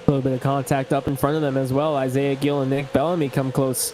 [SPEAKER 1] A little bit of contact up in front of them as well. Isaiah Gill and Nick Bellamy come close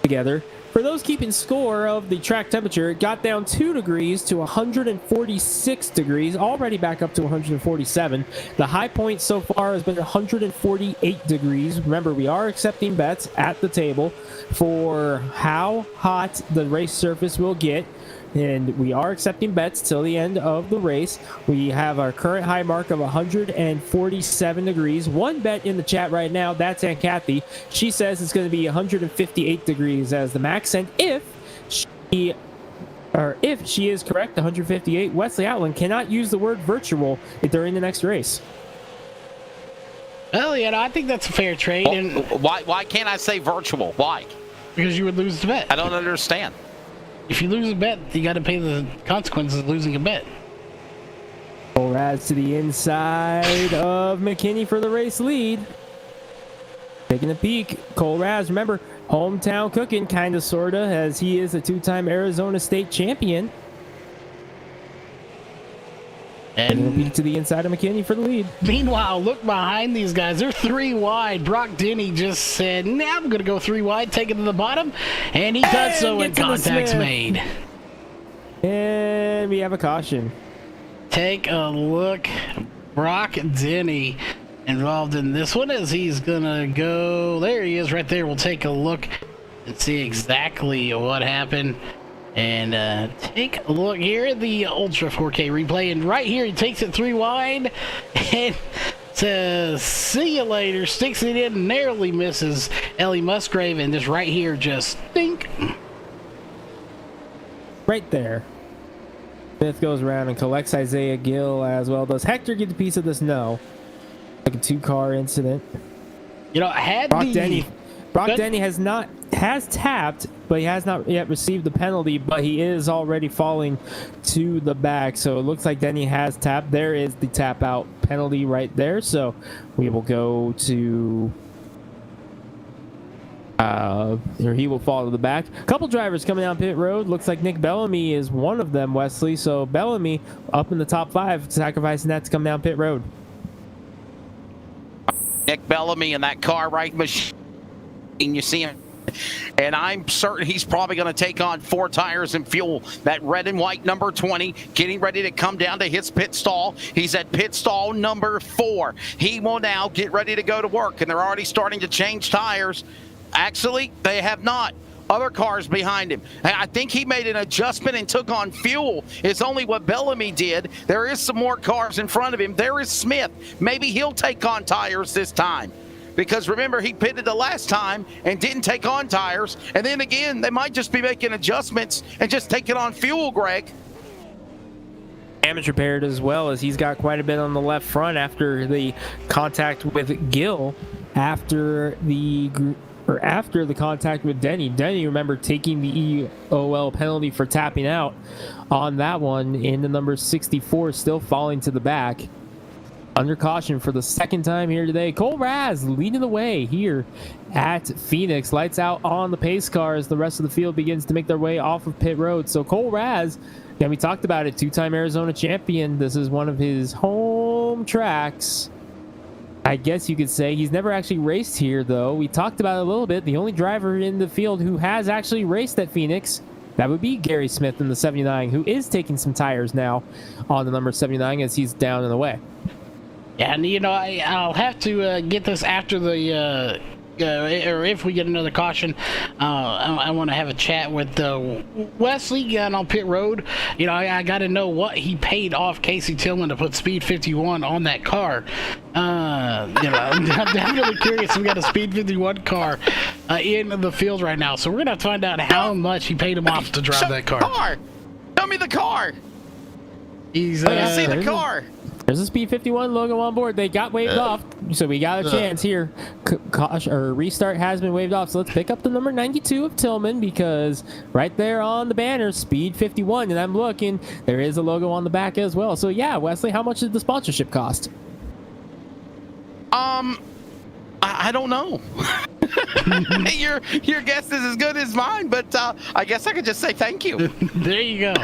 [SPEAKER 1] together. For those keeping score of the track temperature, it got down 2 degrees to 146 degrees, already back up to 147. The high point so far has been 148 degrees. Remember, we are accepting bets at the table for how hot the race surface will get, and we are accepting bets till the end of the race. We have our current high mark of 147 degrees. One bet in the chat right now, that's Aunt Kathy. She says it's going to be 158 degrees as the max, and if she is correct, 158, Wesley Outland cannot use the word virtual during the next race.
[SPEAKER 2] Well, yeah, I think that's a fair trade.
[SPEAKER 4] Well,
[SPEAKER 2] and
[SPEAKER 4] why can't I say virtual? Why?
[SPEAKER 2] Because you would lose the bet.
[SPEAKER 4] I don't understand.
[SPEAKER 2] If you lose a bet, you got to pay the consequences of losing a bet.
[SPEAKER 1] Cole Raz to the inside of McKinney for the race lead. Taking a peek. Cole Raz, remember, hometown cooking, kind of, sort of, as he is a 2-time Arizona State champion. Taking a peek to the inside of McKinney for the lead.
[SPEAKER 2] Meanwhile, look behind these guys. They're 3 wide. Brock Denny just said, nah, I'm going to go 3 wide, take it to the bottom. And he does so when contact's made.
[SPEAKER 1] And we have a caution.
[SPEAKER 2] Take a look. Brock Denny involved in this one as he's going to go. There he is right there. We'll take a look and see exactly what happened. And take a look here at the Ultra 4K replay. And right here, he takes it 3 wide. And says, see you later. Sticks it in, narrowly misses Ellie Musgrave. And just right here, just think.
[SPEAKER 1] Right there. Smith goes around and collects Isaiah Gill as well. Does Hector get a piece of this? No. Like a 2-car incident.
[SPEAKER 2] You know,
[SPEAKER 1] Brock Denny has tapped, but he has not yet received the penalty, but he is already falling to the back. So it looks like Denny has tapped. There is the tap out penalty right there. So we will go to or he will fall to the back. A couple drivers coming down pit road. Looks like Nick Bellamy is one of them, Wesley. So Bellamy up in the top 5, sacrificing that to come down pit road.
[SPEAKER 4] Nick Bellamy in that car right machine. You see him, and I'm certain he's probably going to take on 4 tires and fuel. That red and white number 20 getting ready to come down to his pit stall. He's at pit stall number 4. He will now get ready to go to work, and they're already starting to change tires. Actually, they have not. Other cars behind him. And I think he made an adjustment and took on fuel. It's only what Bellamy did. There is some more cars in front of him. There is Smith. Maybe he'll take on tires this time. because remember, he pitted the last time and didn't take on tires. And then again, they might just be making adjustments and just taking on fuel, Greg.
[SPEAKER 1] Damage repaired as well, as he's got quite a bit on the left front after the contact with Gill, after the contact with Denny. Denny, remember, taking the EOL penalty for tapping out on that one in the number 64, still falling to the back. Under caution for the second time here today. Cole Raz leading the way here at Phoenix. Lights out on the pace car as the rest of the field begins to make their way off of pit road. So Cole Raz, yeah, we talked about it, two-time Arizona champion. This is one of his home tracks, I guess you could say. He's never actually raced here, though. We talked about it a little bit. The only driver in the field who has actually raced at Phoenix, that would be Gary Smith in the 79, who is taking some tires now on the number 79 as he's down and away.
[SPEAKER 2] Yeah, and I'll have to get this after the or if we get another caution. I want to have a chat with Wesley on pit road. I got to know what he paid off Casey Tillman to put Speed 51 on that car. I'm definitely curious. We got a Speed 51 car in the field right now, so we're gonna have to find out how much he paid him off to drive that car.
[SPEAKER 4] Show me the car.
[SPEAKER 2] He's
[SPEAKER 4] I see the car.
[SPEAKER 1] There's a Speed 51 logo on board. They got waved off, so we got a chance here. Restart has been waved off, so let's pick up the number 92 of Tillman, because right there on the banner, Speed 51, and I'm looking, there is a logo on the back as well. So yeah, Wesley, how much did the sponsorship cost?
[SPEAKER 4] I don't know. Your guess is as good as mine, but I guess I could just say thank you.
[SPEAKER 2] There you go.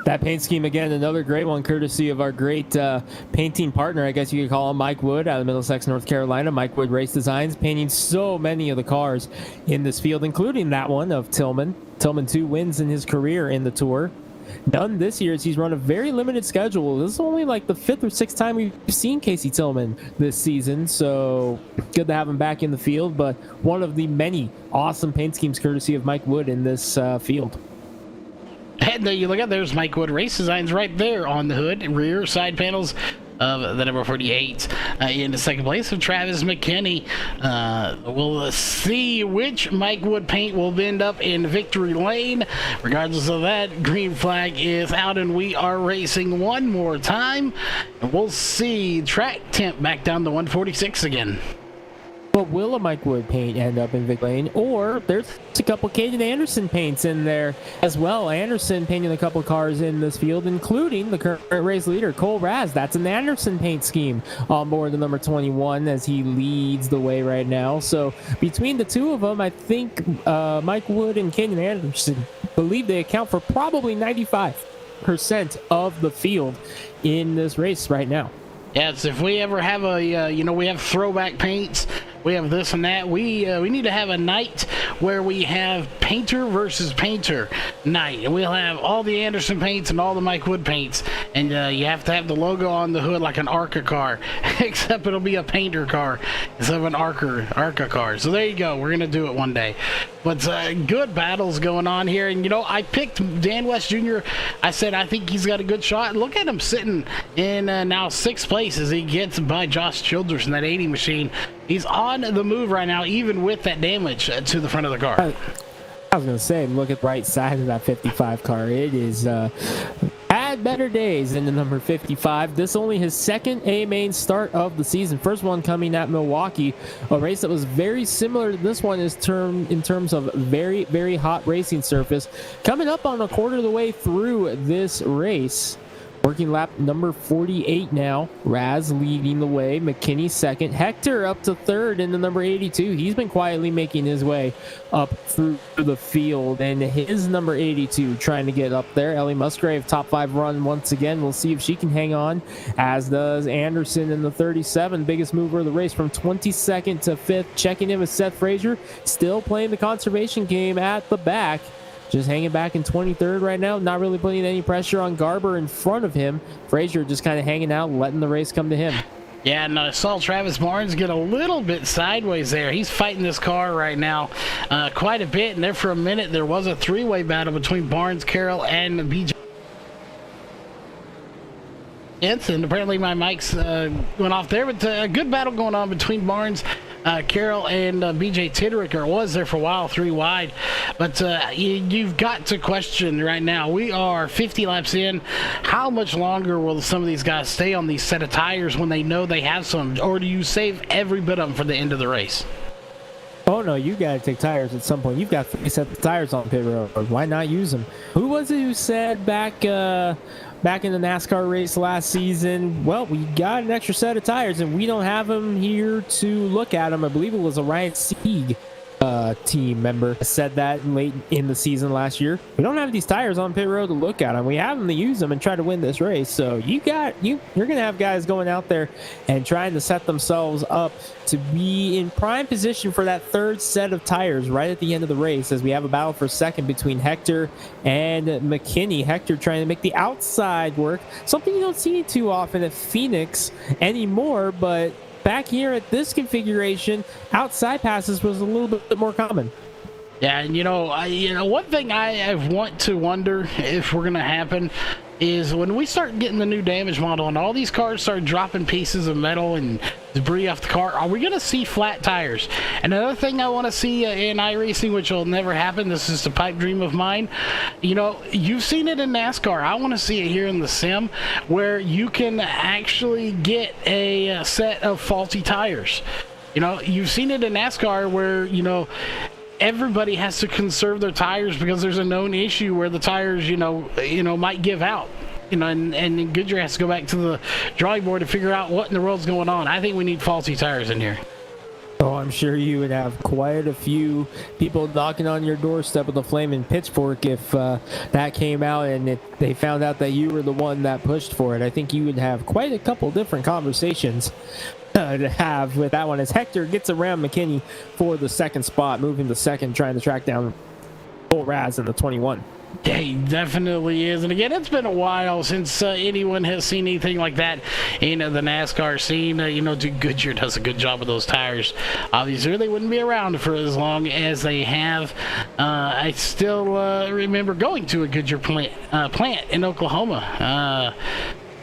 [SPEAKER 1] That paint scheme, again, another great one, courtesy of our great painting partner, I guess you could call him, Mike Wood, out of Middlesex, North Carolina. Mike Wood Race Designs, painting so many of the cars in this field, including that one of Tillman. Tillman, 2 wins in his career in the Tour. Done this year as he's run a very limited schedule. This is only like the 5th or 6th time we've seen Casey Tillman this season, so good to have him back in the field, but one of the many awesome paint schemes courtesy of Mike Wood in this field.
[SPEAKER 2] And there you look at, there's Mike Wood Race Designs right there on the hood, rear side panels of the number 48. In the second place of Travis McKinney. We'll see which Mike Wood paint will end up in victory lane. Regardless of that, green flag is out and we are racing one more time. And we'll see track temp back down to 146 again.
[SPEAKER 1] But will a Mike Wood paint end up in Vic Lane? Or there's a couple Caden Anderson paints in there as well. Anderson painting a couple cars in this field, including the current race leader, Cole Raz. That's an Anderson paint scheme on board the number 21 as he leads the way right now. So between the two of them, I think Mike Wood and Caden Anderson believe they account for probably 95% of the field in this race right now.
[SPEAKER 2] Yes, if we ever have we have throwback paints, we have this and that. We need to have a night where we have painter versus painter night. And we'll have all the Anderson paints and all the Mike Wood paints. And you have to have the logo on the hood like an ARCA car, except it'll be a painter car instead of an ARCA car. So there you go. We're going to do it one day. But good battles going on here. And, I picked Dan West Jr. I said I think he's got a good shot. Look at him sitting in now 6th place as he gets by Josh Childress in that 80 machine. He's on the move right now, even with that damage to the front of the car.
[SPEAKER 1] I was going to say, look at the right side of that 55 car. It is had better days than the number 55. This only his 2nd A-main start of the season. First one coming at Milwaukee, a race that was very similar to this one in terms of very, very hot racing surface. Coming up on a quarter of the way through this race. Working lap number 48 now. Raz leading the way. McKinney 2nd. Hector up to 3rd in the number 82. He's been quietly making his way up through the field. And his number 82 trying to get up there. Ellie Musgrave, top 5 run once again. We'll see if she can hang on, as does Anderson in the 37. Biggest mover of the race from 22nd to 5th. Checking in with Seth Frazier. Still playing the conservation game at the back. Just hanging back in 23rd right now, not really putting any pressure on Garber in front of him. Frazier just kind of hanging out, letting the race come to him.
[SPEAKER 2] Yeah, and I saw Travis Barnes get a little bit sideways there. He's fighting this car right now quite a bit, and there for a minute there was a 3-way battle between Barnes, Carroll, and BJ. And apparently my mic's went off there, but a good battle going on between Barnes, Carroll, and BJ Tidrick, or was there for a while, 3 wide. But you've got to question right now. We are 50 laps in. How much longer will some of these guys stay on these set of tires when they know they have some, or do you save every bit of them for the end of the race?
[SPEAKER 1] Oh no, you gotta take tires at some point. You've got 3 sets of tires on pit road. Why not use them? Who was it who said back in the NASCAR race last season, well, we got an extra set of tires and we don't have them here to look at them? I believe it was a Ryan Sieg team member said that late in the season last year. We don't have these tires on pit road to look at them. We have them to use them and try to win this race. So you're gonna have guys going out there and trying to set themselves up to be in prime position for that 3rd set of tires right at the end of the race, as we have a battle for second between Hector and McKinney. Hector trying to make the outside work, something you don't see too often at Phoenix anymore, but back here at this configuration, outside passes was a little bit more common.
[SPEAKER 2] Yeah, and one thing I want to wonder if we're going to happen is when we start getting the new damage model and all these cars start dropping pieces of metal and debris off the car, are we going to see flat tires? And another thing I want to see in iRacing, which will never happen, this is a pipe dream of mine, you've seen it in NASCAR. I want to see it here in the sim where you can actually get a set of faulty tires. You've seen it in NASCAR where, everybody has to conserve their tires because there's a known issue where the tires, might give out. And Goodyear has to go back to the drawing board to figure out what in the world's going on. I think we need faulty tires in here.
[SPEAKER 1] Oh, I'm sure you would have quite a few people knocking on your doorstep with a flaming pitchfork if that came out and they found out that you were the one that pushed for it. I think you would have quite a couple different conversations to have with that one, as Hector gets around McKinney for the 2nd spot, moving to 2nd, trying to track down Bull Raz in the 21.
[SPEAKER 2] Yeah, he definitely is. And again, it's been a while since anyone has seen anything like that in the NASCAR scene. Goodyear does a good job with those tires. Obviously, they wouldn't be around for as long as they have. I still remember going to a Goodyear plant in Oklahoma.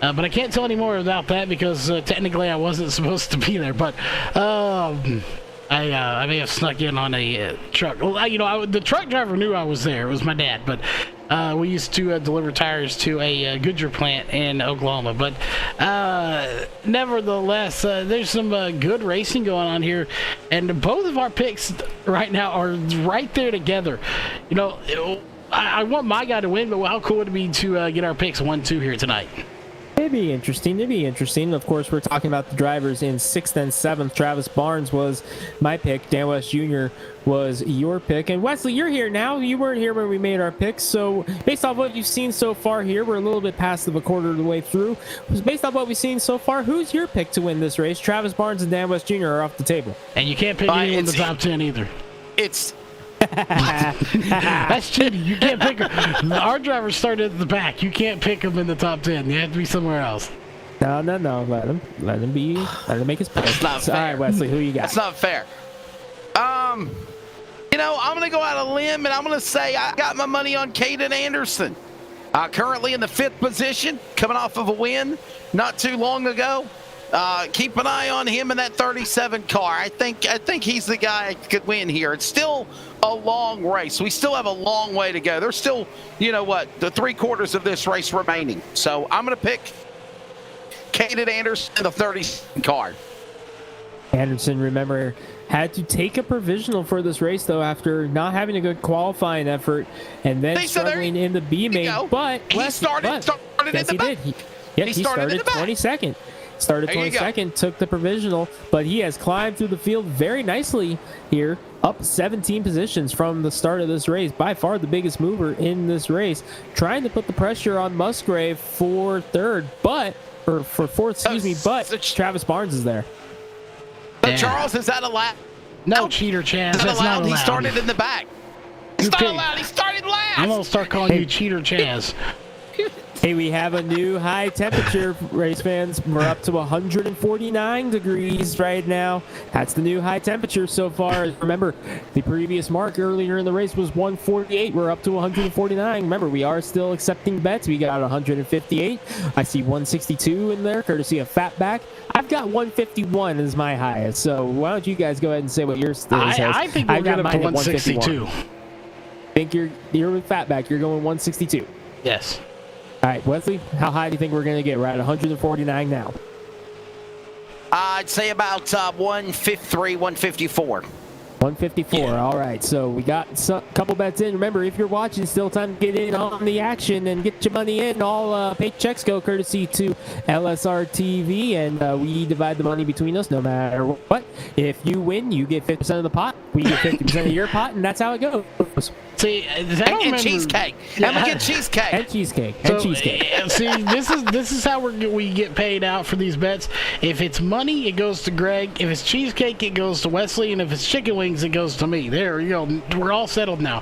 [SPEAKER 2] But I can't tell any more about that because technically I wasn't supposed to be there. But I may have snuck in on a truck. Well, the truck driver knew I was there. It was my dad. But we used to deliver tires to a Goodyear plant in Oklahoma. But nevertheless, there's some good racing going on here. And both of our picks right now are right there together. I want my guy to win, but how cool would it be to get our picks 1-2 here tonight?
[SPEAKER 1] It'd be interesting. Of course, we're talking about the drivers in 6th and 7th. Travis Barnes was my pick. Dan West Jr. was your pick. And Wesley, you're here now. You weren't here when we made our picks. So based off what you've seen so far here, we're a little bit past the quarter of the way through. Based off what we've seen so far, who's your pick to win this race? Travis Barnes and Dan West Jr. are off the table.
[SPEAKER 2] And you can't pick anyone in the top 10 either. That's cheating. You can't pick them. Our driver started at the back. You can't pick them in the top 10. You have to be somewhere else.
[SPEAKER 1] No. Let him make his pick.
[SPEAKER 4] That's not fair.
[SPEAKER 1] All right, Wesley, who you got?
[SPEAKER 4] That's not fair. I'm going to go out on a limb, and I'm going to say I got my money on Caden Anderson. Currently in the 5th position, coming off of a win not too long ago. Keep an eye on him in that 37 car. I think he's the guy that could win here. It's still a long race. We still have a long way to go. There's still, the 3/4 of this race remaining. So I'm going to pick Caden Anderson in the 37 car.
[SPEAKER 1] Anderson, remember, had to take a provisional for this race, though, after not having a good qualifying effort and then struggling in the B main. But
[SPEAKER 4] he started in the back.
[SPEAKER 1] He started 22nd. Started 22nd, took the provisional, but he has climbed through the field very nicely here, up 17 positions from the start of this race. By far the biggest mover in this race, trying to put the pressure on Musgrave for fourth, but Travis Barnes is there.
[SPEAKER 4] But Charles, is that allowed?
[SPEAKER 2] No, cheater, Chaz. That's not allowed.
[SPEAKER 4] He started in the back. It's not allowed. He started last.
[SPEAKER 2] I'm going to start calling you cheater, Chaz.
[SPEAKER 1] Hey, we have a new high temperature, race fans. We're up to 149 degrees right now. That's the new high temperature so far. Remember, the previous mark earlier in the race was 148. We're up to 149. Remember, we are still accepting bets. We got 158. I see 162 in there, courtesy of Fatback. I've got 151 as my highest. So why don't you guys go ahead and say what yours is?
[SPEAKER 2] I think we'll get up to
[SPEAKER 1] mine at
[SPEAKER 2] 162.
[SPEAKER 1] Think you're with Fatback. You're going 162.
[SPEAKER 2] Yes.
[SPEAKER 1] All right, Wesley, how high do you think we're going to get? We're at 149 now.
[SPEAKER 4] I'd say about 153, 154.
[SPEAKER 1] 154.
[SPEAKER 2] Yeah.
[SPEAKER 1] All right, so we got a couple bets in. Remember, if you're watching, still time to get in on the action and get your money in. All paychecks go courtesy to LSR TV, and we divide the money between us no matter what. If you win, you get 50% of the pot. We get 50% of your pot, and that's how it goes.
[SPEAKER 2] See,
[SPEAKER 4] And cheesecake. And we get cheesecake.
[SPEAKER 1] And cheesecake. And cheesecake.
[SPEAKER 2] See, this is how we get paid out for these bets. If it's money, it goes to Greg. If it's cheesecake, it goes to Wesley. And if it's chicken wings, it goes to me. There you go. We're all settled now.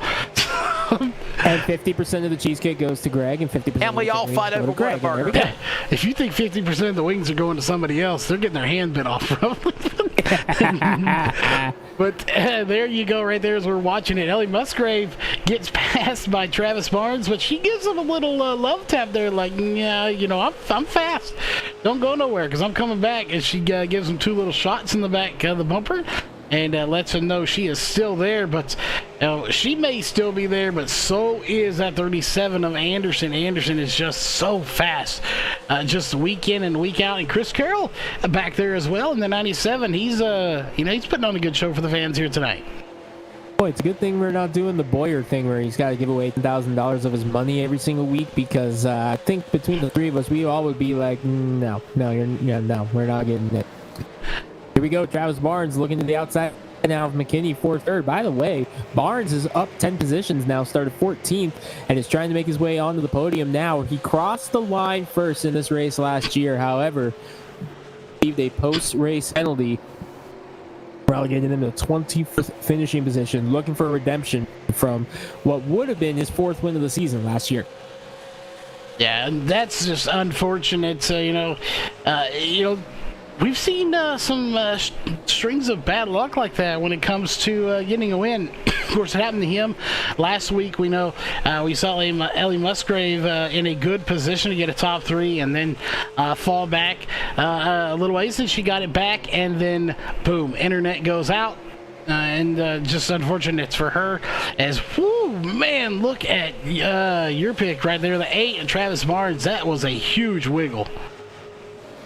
[SPEAKER 1] And 50% of the cheesecake goes to Greg, and 50%.
[SPEAKER 4] And we all fight over
[SPEAKER 1] Greg.
[SPEAKER 4] Whataburger.
[SPEAKER 1] There we go.
[SPEAKER 2] If you think 50% of the wings are going to somebody else, they're getting their hand bit off. But there you go, right there as we're watching it. Ellie Musgrave gets passed by Travis Barnes, but she gives him a little love tap there, like, yeah, you know, I'm fast. Don't go nowhere because I'm coming back. And she gives him two little shots in the back of the bumper and lets him know she is still there. But she may still be there, but so is that 37 of Anderson. Anderson is just so fast, just week in and week out. And Chris Carroll back there as well in the 97. He's he's putting on a good show for the fans here tonight.
[SPEAKER 1] Boy, it's a good thing we're not doing the Boyer thing where he's got to give away $10,000 of his money every single week, because I think between the three of us, we all would be like, no, we're not getting it. Here we go. Travis Barnes looking to the outside now of McKinney for third. By the way, Barnes is up 10 positions now, started 14th, and is trying to make his way onto the podium now. He crossed the line first in this race last year. However, received a post-race penalty, relegated him to 20th finishing position, looking for a redemption from what would have been his fourth win of the season last year.
[SPEAKER 2] Yeah, and that's just unfortunate. We've seen some strings of bad luck like that when it comes to getting a win. Of course, it happened to him last week. We know we saw Ellie Musgrave in a good position to get a top three and then fall back a little ways, and she got it back, and then boom, internet goes out. And just unfortunate for her as, whoo, man, look at your pick right there, the 8 and Travis Barnes. That was a huge wiggle.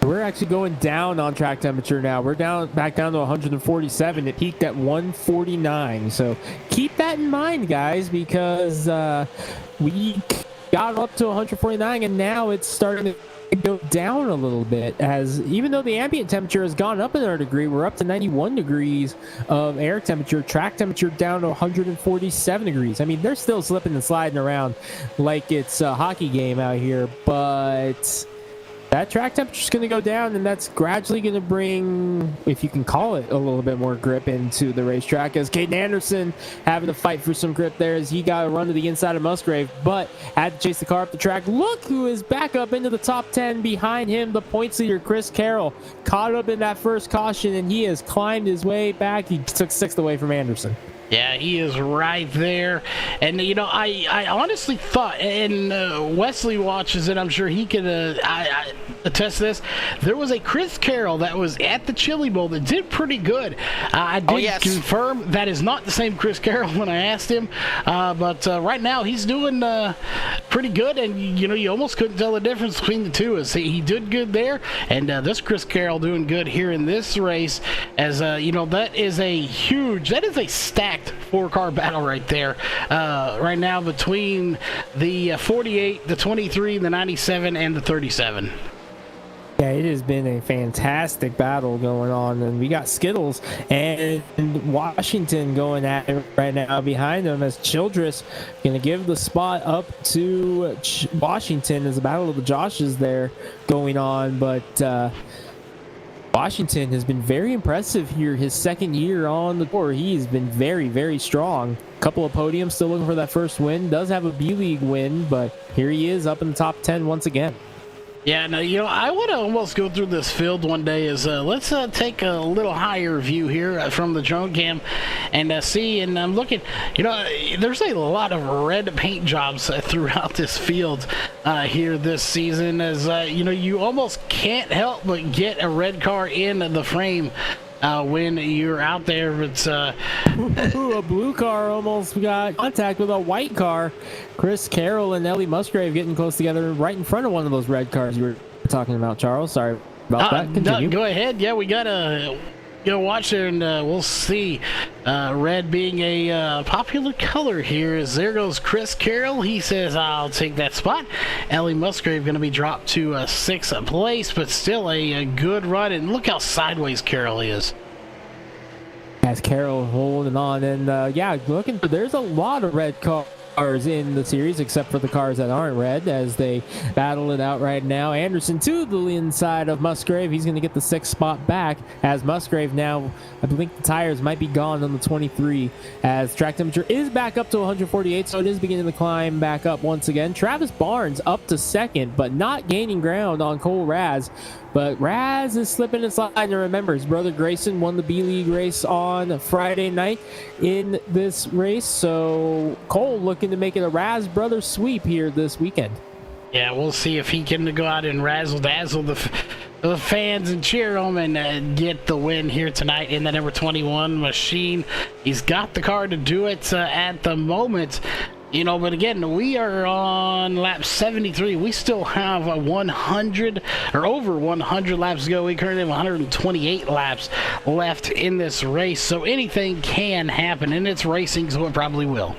[SPEAKER 1] We're actually going down on track temperature now. We're back down to 147. It peaked at 149. So keep that in mind, guys, because we got up to 149, and now it's starting to go down a little bit, as even though the ambient temperature has gone up another degree, we're up to 91 degrees of air temperature. Track temperature down to 147 degrees. I mean, they're still slipping and sliding around like it's a hockey game out here, but that track temperature is going to go down, and that's gradually going to bring, if you can call it, a little bit more grip into the racetrack, as Caden Anderson having to fight for some grip there as he got a run to the inside of Musgrave, but had to chase the car up the track. Look who is back up into the top 10 behind him. The points leader, Chris Carroll, caught up in that first caution, and he has climbed his way back. He took 6th away from Anderson.
[SPEAKER 2] Yeah, he is right there. And, I honestly thought, and Wesley watches it, I'm sure he could attest to this, there was a Chris Carroll that was at the Chili Bowl that did pretty good. I did confirm that is not the same Chris Carroll when I asked him, but right now he's doing pretty good, and, you almost couldn't tell the difference between the two. As he did good there, and this Chris Carroll doing good here in this race, as, that is a stacked 4-car battle right there right now between the 48, the 23, the 97, and the 37.
[SPEAKER 1] Yeah, it has been a fantastic battle going on, and we got Skittles and Washington going at it right now behind them, as Childress going to give the spot up to Washington as the battle of the Joshes there going on, but Washington has been very impressive here. His second year on the tour, he's been very, very strong. Couple of podiums, still looking for that first win. Does have a B-League win, but here he is up in the top 10 once again.
[SPEAKER 2] Yeah, no, I want to almost go through this field one day. Let's take a little higher view here from the drone cam and see. And I'm looking, there's a lot of red paint jobs throughout this field here this season. As you almost can't help but get a red car in the frame when you're out there. It's
[SPEAKER 1] a blue car almost got contact with a white car. Chris Carroll and Ellie Musgrave getting close together right in front of one of those red cars you were talking about, Charles. Sorry about that. Continue.
[SPEAKER 2] Go ahead. Yeah, we gotta watch there, and we'll see. Red being a popular color here. As there goes Chris Carroll. He says, I'll take that spot. Ellie Musgrave going to be dropped to 6th place, but still a good run. And look how sideways Carroll is.
[SPEAKER 1] As Carroll holding on. And looking, there's a lot of red cars in the series, except for the cars that aren't red, as they battle it out right now. Anderson to the inside of Musgrave. He's going to get the 6th spot back, as Musgrave now, I think the tires might be gone on the 23, as track temperature is back up to 148, so it is beginning to climb back up once again. Travis Barnes up to 2nd, but not gaining ground on Cole Raz. But Raz is slipping and sliding. And remember, his brother Grayson won the B-League race on Friday night in this race. So Cole looking to make it a Raz brother sweep here this weekend.
[SPEAKER 2] Yeah, we'll see if he can go out and razzle-dazzle the fans and cheer them and get the win here tonight in the number 21 machine. He's got the car to do it at the moment. But again, we are on lap 73. We still have 100 or over 100 laps to go. We currently have 128 laps left in this race. So anything can happen, and it's racing, so it probably will.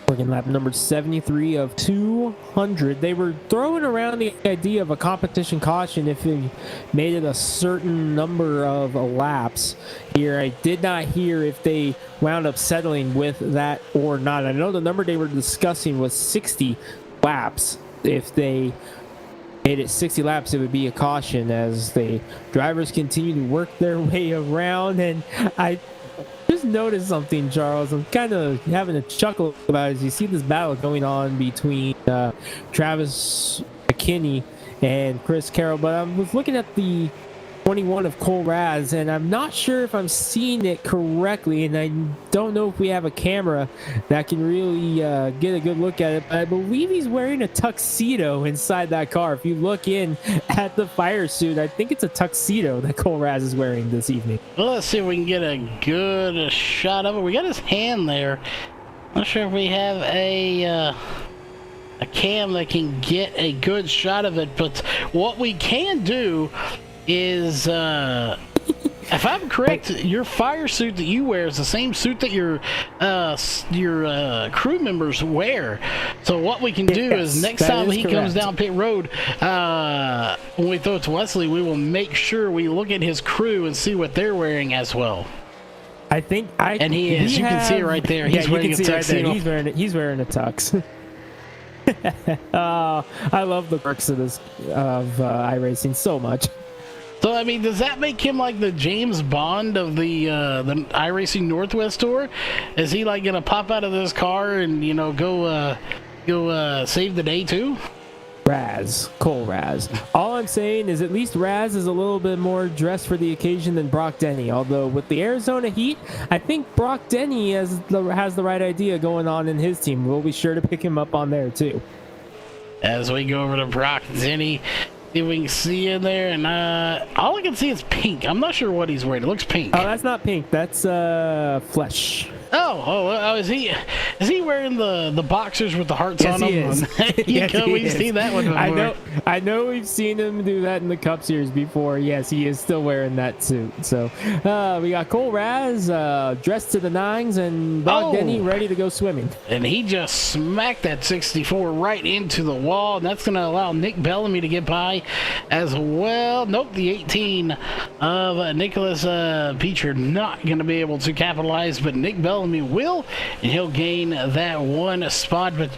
[SPEAKER 1] Working lap number 73 of 200. They were throwing around the idea of a competition caution if they made it a certain number of laps here. I did not hear if they wound up settling with that or not. I know the number they were discussing was 60 laps. If they made it 60 laps, it would be a caution, as the drivers continue to work their way around. And I just noticed something, Charles. I'm kind of having a chuckle about it, as you see this battle going on between Travis McKinney and Chris Carroll. But I was looking at the 21 of Cole Raz, and I'm not sure if I'm seeing it correctly, and I don't know if we have a camera that can really get a good look at it, but I believe he's wearing a tuxedo inside that car. If you look in at the fire suit, I think it's a tuxedo that Cole Raz is wearing this evening.
[SPEAKER 2] Well, let's see if we can get a good shot of it. We got his hand there. Not sure if we have a cam that can get a good shot of it, but what we can do is, if I'm correct, your fire suit that you wear is the same suit that your crew members wear. So what we can do is next time he comes down pit road, when we throw it to Wesley, we will make sure we look at his crew and see what they're wearing as well.
[SPEAKER 1] I think
[SPEAKER 2] and he is. You can see it right there. He's wearing a tuxedo.
[SPEAKER 1] Right there. He's wearing a tux. I love the perks of iRacing so much.
[SPEAKER 2] So, I mean, does that make him like the James Bond of the iRacing Northwest Tour? Is he like gonna pop out of this car and go save the day too?
[SPEAKER 1] Cole Raz. All I'm saying is at least Raz is a little bit more dressed for the occasion than Brock Denny. Although with the Arizona heat, I think Brock Denny has the right idea going on in his team. We'll be sure to pick him up on there too.
[SPEAKER 2] As we go over to Brock Denny, see if we can see in there, and all I can see is pink. I'm not sure what he's wearing. It looks pink.
[SPEAKER 1] Oh, that's not pink. That's flesh.
[SPEAKER 2] Oh, is he wearing the boxers with the hearts on them?
[SPEAKER 1] Yes, he is.
[SPEAKER 2] We've seen that one before.
[SPEAKER 1] I know we've seen him do that in the Cup Series before. Yes, he is still wearing that suit. So we got Cole Raz dressed to the nines, and Brock Denny ready to go swimming.
[SPEAKER 2] And he just smacked that 64 right into the wall, and that's going to allow Nick Bellamy to get by as well. Nope, the 18 of Nicholas Peacher not going to be able to capitalize, but Nick Bellamy will, and he'll gain that one spot. But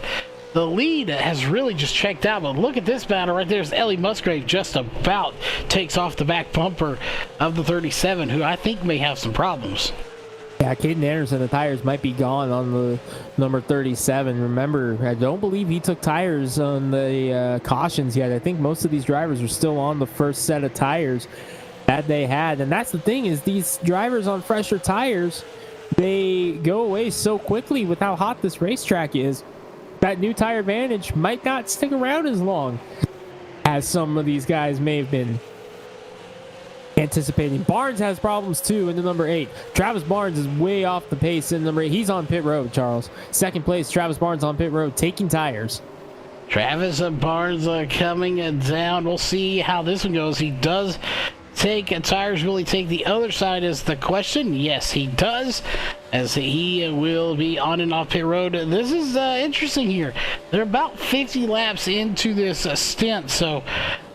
[SPEAKER 2] the lead has really just checked out. But look at this battle right there. As Ellie Musgrave just about takes off the back bumper of the 37, who I think may have some problems.
[SPEAKER 1] Yeah, Caden Anderson, the tires might be gone on the number 37. Remember, I don't believe he took tires on the cautions yet. I think most of these drivers are still on the first set of tires that they had. And that's the thing, is these drivers on fresher tires, they go away so quickly with how hot this racetrack is. That new tire advantage might not stick around as long as some of these guys may have been anticipating. Barnes has problems too in the number 8. Travis Barnes is way off the pace in the number 8. He's on pit road, Charles. Second place, Travis Barnes on pit road, taking tires.
[SPEAKER 2] Travis Barnes coming down. We'll see how this one goes. He does take tires. Will he take the other side is the question. Yes, he does, as he will be on and off pit road. This is interesting here. They're about 50 laps into this stint, so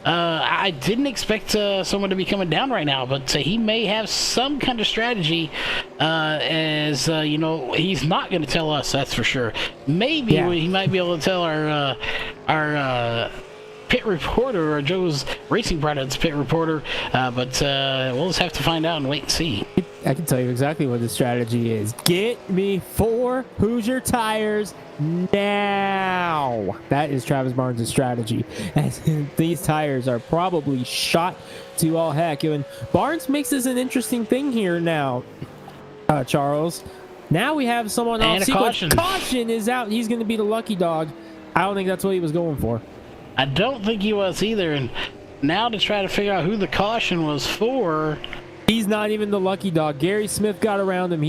[SPEAKER 2] I didn't expect someone to be coming down right now, but he may have some kind of strategy, as you know, he's not going to tell us, that's for sure. Maybe he might be able to tell our pit reporter, or Joe's Racing Products pit reporter, but we'll just have to find out and wait and see.
[SPEAKER 1] I can tell you exactly what the strategy is. Get me 4 Hoosier tires now. That is Travis Barnes' strategy. And these tires are probably shot to all heck. And Barnes makes this an interesting thing here now, Charles. Now we have someone
[SPEAKER 2] and
[SPEAKER 1] off sequence. Caution is out. He's going to be the lucky dog. I don't think that's what he was going for.
[SPEAKER 2] I don't think he was either. And now to try to figure out who the caution was for.
[SPEAKER 1] He's not even the lucky dog. Gary Smith got around him.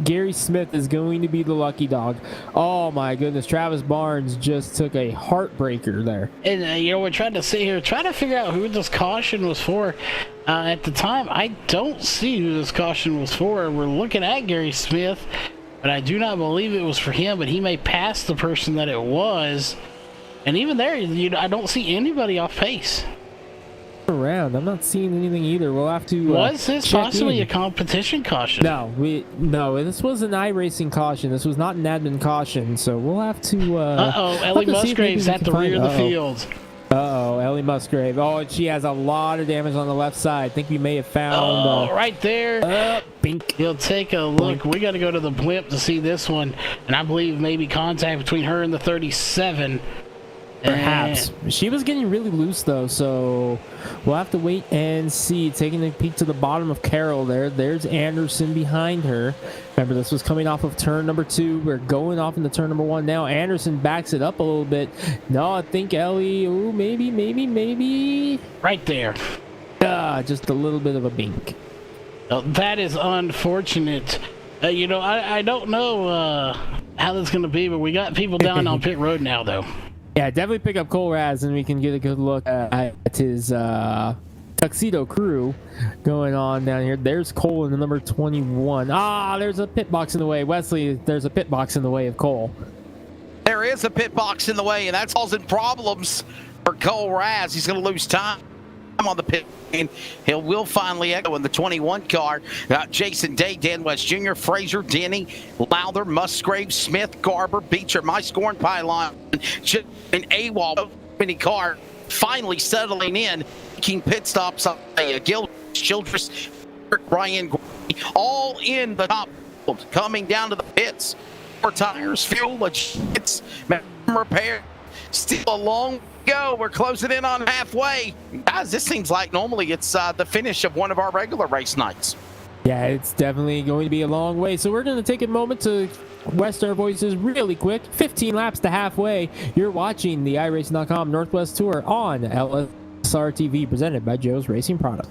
[SPEAKER 1] Gary Smith is going to be the lucky dog. Oh my goodness. Travis Barnes just took a heartbreaker there.
[SPEAKER 2] And you know, we're trying to sit here, trying to figure out who this caution was for. At the time, I don't see who this caution was for. We're looking at Gary Smith, but I do not believe it was for him, but he may pass the person that it was. And even there, I don't see anybody off pace.
[SPEAKER 1] Around, I'm not seeing anything either. We'll have to.
[SPEAKER 2] Was this possibly a competition caution?
[SPEAKER 1] No, this was an iRacing caution. This was not an admin caution. So we'll have to.
[SPEAKER 2] Ellie Musgrave's at the rear of the field.
[SPEAKER 1] Ellie Musgrave. Oh, and she has a lot of damage on the left side. I think we may have found.
[SPEAKER 2] Right there.
[SPEAKER 1] Bink.
[SPEAKER 2] He'll take a look. We got to go to the blimp to see this one, and I believe maybe contact between her and the 37.
[SPEAKER 1] Perhaps. She was getting really loose, though, so we'll have to wait and see. Taking a peek to the bottom of Carroll there. There's Anderson behind her. Remember, this was coming off of turn number 2. We're going off into turn number 1 now. Anderson backs it up a little bit. No, I think Ellie, maybe.
[SPEAKER 2] Right there.
[SPEAKER 1] Just a little bit of a bink.
[SPEAKER 2] That is unfortunate. I don't know how that's going to be, but we got people down on pit road now, though.
[SPEAKER 1] Yeah, definitely pick up Cole Raz, and we can get a good look at his tuxedo crew going on down here. There's Cole in the number 21. There's a pit box in the way. Wesley, there's a pit box in the way of Cole.
[SPEAKER 4] There is a pit box in the way, and that's causing problems for Cole Raz. He's going to lose time on the pit. He will finally echo in the 21 car. Jason Day, Dan West Jr., Fraser, Denny, Lowther, Musgrave, Smith, Garber, Beecher, My Scorn Pylon, and AWOL mini car finally settling in, making pit stops on Gil Childress, Ryan, all in the top, coming down to the pits. More tires, fuel, it's repair. Still a long go. We're closing in on halfway. Guys, this seems like normally it's the finish of one of our regular race nights.
[SPEAKER 1] Yeah, it's definitely going to be a long way. So we're going to take a moment to rest our voices really quick. 15 laps to halfway. You're watching the iRacing.com Northwest Tour on LSR TV, presented by Joe's Racing Products.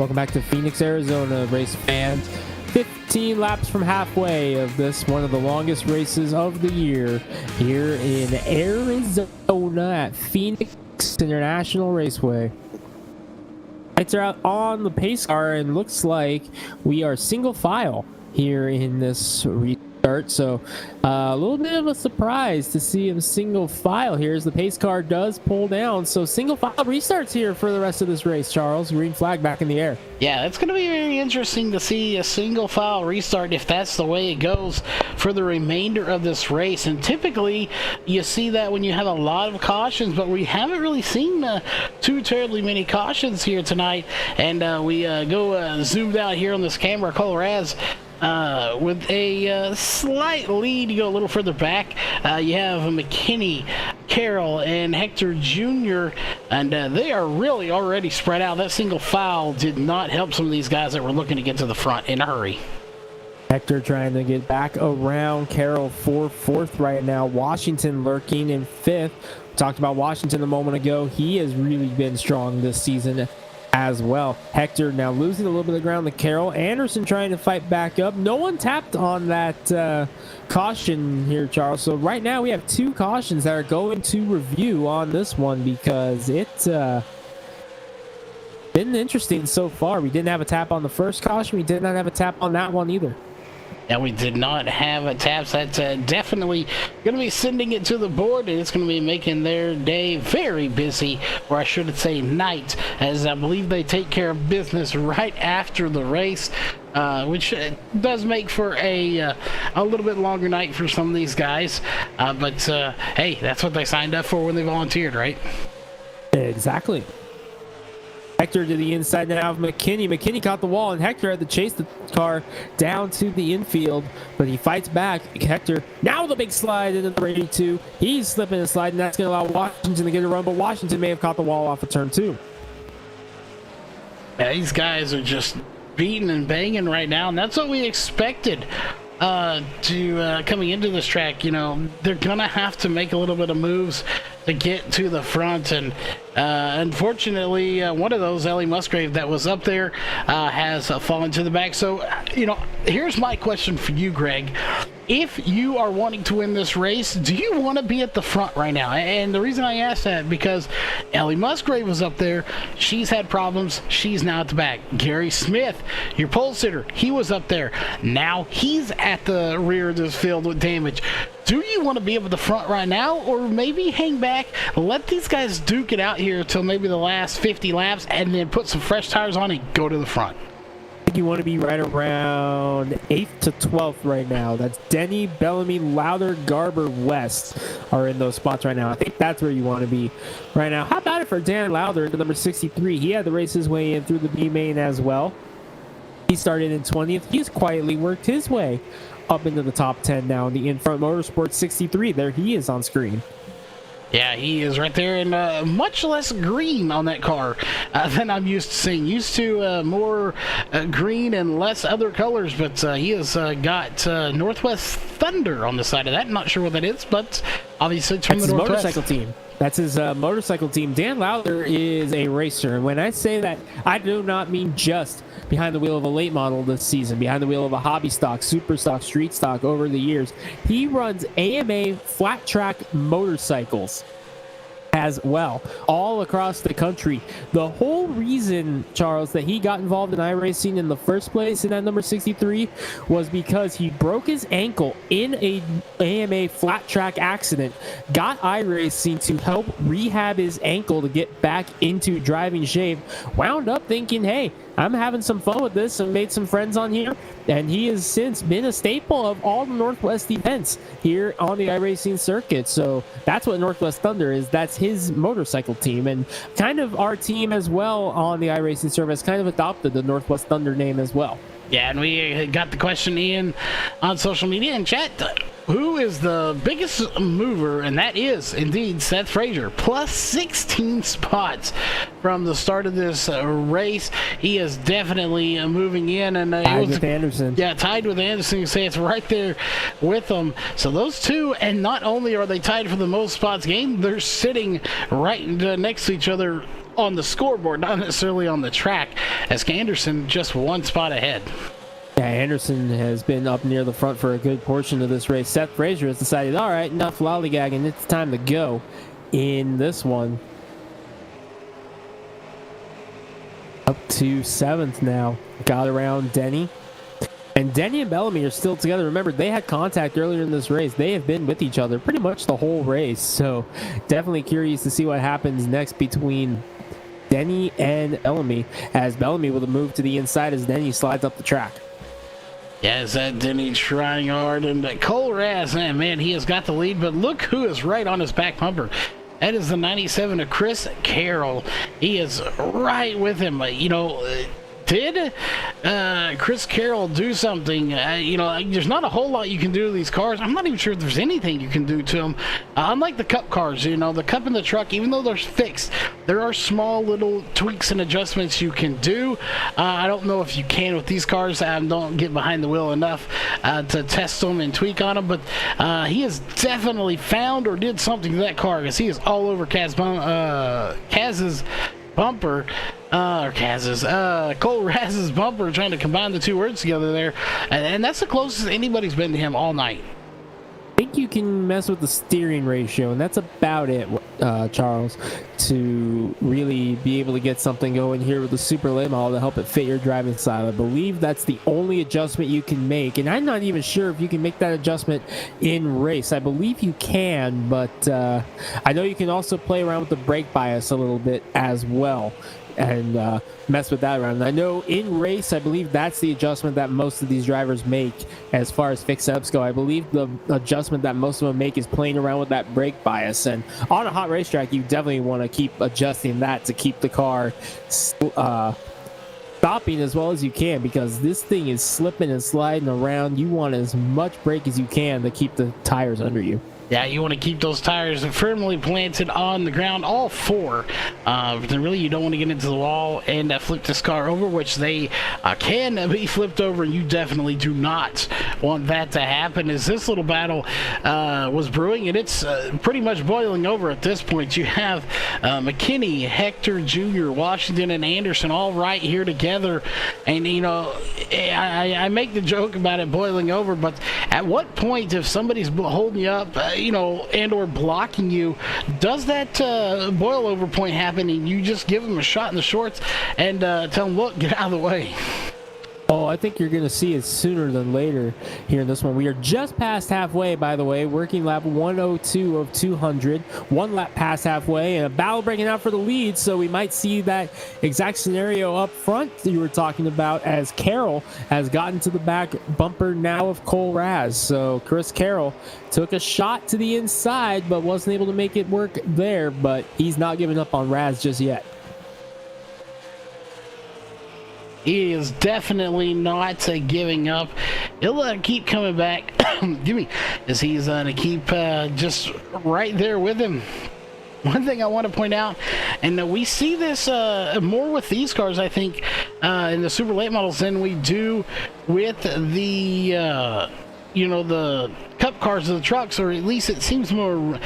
[SPEAKER 1] Welcome back to Phoenix, Arizona, race fans. 15 laps from halfway of this, one of the longest races of the year here in Arizona at Phoenix International Raceway. Lights are out on the pace car, and looks like we are single file here in this restart. So a little bit of a surprise to see him single file here as the pace car does pull down. So single file restarts here for the rest of this race, Charles. Green flag back in the air.
[SPEAKER 2] Yeah, it's going to be very interesting to see a single file restart if that's the way it goes for the remainder of this race. And typically you see that when you have a lot of cautions, but we haven't really seen too terribly many cautions here tonight. And we go zoomed out here on this camera, Coloraz. With a slight lead. You go a little further back, you have McKinney, Carroll, and Hector Jr., and they are really already spread out. That single file did not help some of these guys that were looking to get to the front in a hurry.
[SPEAKER 1] Hector trying to get back around Carroll for fourth right now. Washington lurking in fifth. We talked about Washington a moment ago. He has really been strong this season as well. Hector now losing a little bit of ground to Carroll. Anderson trying to fight back up. No one tapped on that caution here, Charles. So right now we have two cautions that are going to review on this one because it's been interesting so far. We didn't have a tap on the first caution. We did not have a tap on that one either.
[SPEAKER 2] And we did not have a taps. That's definitely going to be sending it to the board, and it's going to be making their day very busy, or I should say night, as I believe they take care of business right after the race, which does make for a little bit longer night for some of these guys. But hey, that's what they signed up for when they volunteered, right?
[SPEAKER 1] Exactly. Hector to the inside now of McKinney. McKinney caught the wall, and Hector had to chase the car down to the infield, but he fights back. Hector, now the big slide into the 82. He's slipping and sliding. That's going to allow Washington to get a run, but Washington may have caught the wall off of turn 2.
[SPEAKER 2] Yeah, these guys are just beating and banging right now, and that's what we expected. Coming into this track, you know, they're gonna have to make a little bit of moves to get to the front, and unfortunately one of those, Ellie Musgrave, that was up there has fallen to the back. So you know, here's my question for you, Greg. If you are wanting to win this race, do you want to be at the front right now? And the reason I ask that, because Ellie Musgrave was up there. She's had problems. She's now at the back. Gary Smith, your pole sitter, he was up there. Now he's at the rear of this field with damage. Do you want to be up at the front right now, or maybe hang back, let these guys duke it out here till maybe the last 50 laps, and then put some fresh tires on and go to the front?
[SPEAKER 1] You want to be right around 8th to 12th right now. That's Denny, Bellamy, Lowther, Garber, West are in those spots right now. I think that's where you want to be right now. How about it for Dan Lowther into number 63? He had to race his way in through the B main as well. He started in 20th. He's quietly worked his way up into the top 10 now in the In-Front Motorsports 63. There he is on screen.
[SPEAKER 2] Yeah, he is right there, and much less green on that car than I'm used to seeing. Used to more green and less other colors, but he has got Northwest Thunder on the side of that. I'm not sure what that is, but obviously it's from the Northwest.
[SPEAKER 1] Motorcycle team. That's his motorcycle team. Dan Lowther is a racer, and when I say that, I do not mean just behind the wheel of a late model this season, behind the wheel of a hobby stock, super stock, street stock over the years. He runs AMA flat track motorcycles as well, all across the country. The whole reason, Charles, that he got involved in iRacing in the first place in that number 63 was because he broke his ankle in a AMA flat track accident, got iRacing to help rehab his ankle to get back into driving shape, wound up thinking, hey, I'm having some fun with this and made some friends on here, and he has since been a staple of all the Northwest events here on the iRacing circuit. So that's what Northwest Thunder is. That's his motorcycle team, and kind of our team as well on the iRacing service kind of adopted the Northwest Thunder name as well.
[SPEAKER 2] Yeah, and we got the question, Ian, on social media and chat. who is the biggest mover, and that is indeed Seth Frazier, plus 16 spots from the start of this race. He is definitely moving in, and
[SPEAKER 1] tied with Anderson.
[SPEAKER 2] Yeah, tied with Anderson. You say it's right there with them. So those two, and not only are they tied for the most spots gained, they're sitting right next to each other on the scoreboard, not necessarily on the track, as Anderson just one spot ahead.
[SPEAKER 1] Yeah, Anderson has been up near the front for a good portion of this race. Seth Frazier has decided, all right, enough lollygagging. It's time to go in this one. Up to 7th now. Got around Denny. And Denny and Bellamy are still together. Remember, they had contact earlier in this race. They have been with each other pretty much the whole race. So definitely curious to see what happens next between Denny and Bellamy, as Bellamy will move to the inside as Denny slides up the track.
[SPEAKER 2] Yes, that Denny trying hard, and Cole Raz, man, he has got the lead, but look who is right on his back bumper. That is the 97 of Chris Carroll. He is right with him. Did Chris Carroll do something? There's not a whole lot you can do to these cars. I'm not even sure if there's anything you can do to them. Unlike the Cup cars, the Cup and the truck, even though they're fixed, there are small little tweaks and adjustments you can do. I don't know if you can with these cars. I don't get behind the wheel enough to test them and tweak on them, but he has definitely found or did something to that car, because he is all over Kaz's bumper, Cole Raz's bumper, trying to combine the two words together there, and that's the closest anybody's been to him all night.
[SPEAKER 1] I think you can mess with the steering ratio, and that's about it, Charles, to really be able to get something going here with the Super Late Model to help it fit your driving style. I believe that's the only adjustment you can make, and I'm not even sure if you can make that adjustment in race. I believe you can, but I know you can also play around with the brake bias a little bit as well and mess with that around. And I know in race, I believe that's the adjustment that most of these drivers make as far as fix ups go. I believe the adjustment that most of them make is playing around with that brake bias. And on a hot racetrack, you definitely want to keep adjusting that to keep the car stopping as well as you can, because this thing is slipping and sliding around. You want as much brake as you can to keep the tires under you.
[SPEAKER 2] Yeah, you want to keep those tires firmly planted on the ground, all four. Then really, you don't want to get into the wall and flip this car over, which they can be flipped over. You definitely do not want that to happen, as this little battle was brewing, and it's pretty much boiling over at this point. You have McKinney, Hector Jr., Washington, and Anderson all right here together. And, I make the joke about it boiling over, but at what point, if somebody's holding you up, and or blocking you, does that boil over point happen, and you just give them a shot in the shorts and tell them, look, get out of the way?
[SPEAKER 1] Oh, I think you're going to see it sooner than later here in this one. We are just past halfway, by the way. Working lap 102 of 200. One lap past halfway, and a battle breaking out for the lead. So we might see that exact scenario up front that you were talking about, as Carroll has gotten to the back bumper now of Cole Raz. So Chris Carroll took a shot to the inside, but wasn't able to make it work there. But he's not giving up on Raz just yet.
[SPEAKER 2] He is definitely not giving up. He'll keep coming back. As he's going to keep just right there with him. One thing I want to point out, and we see this more with these cars, I think, in the super late models than we do with the, the Cup cars or the trucks, or at least it seems more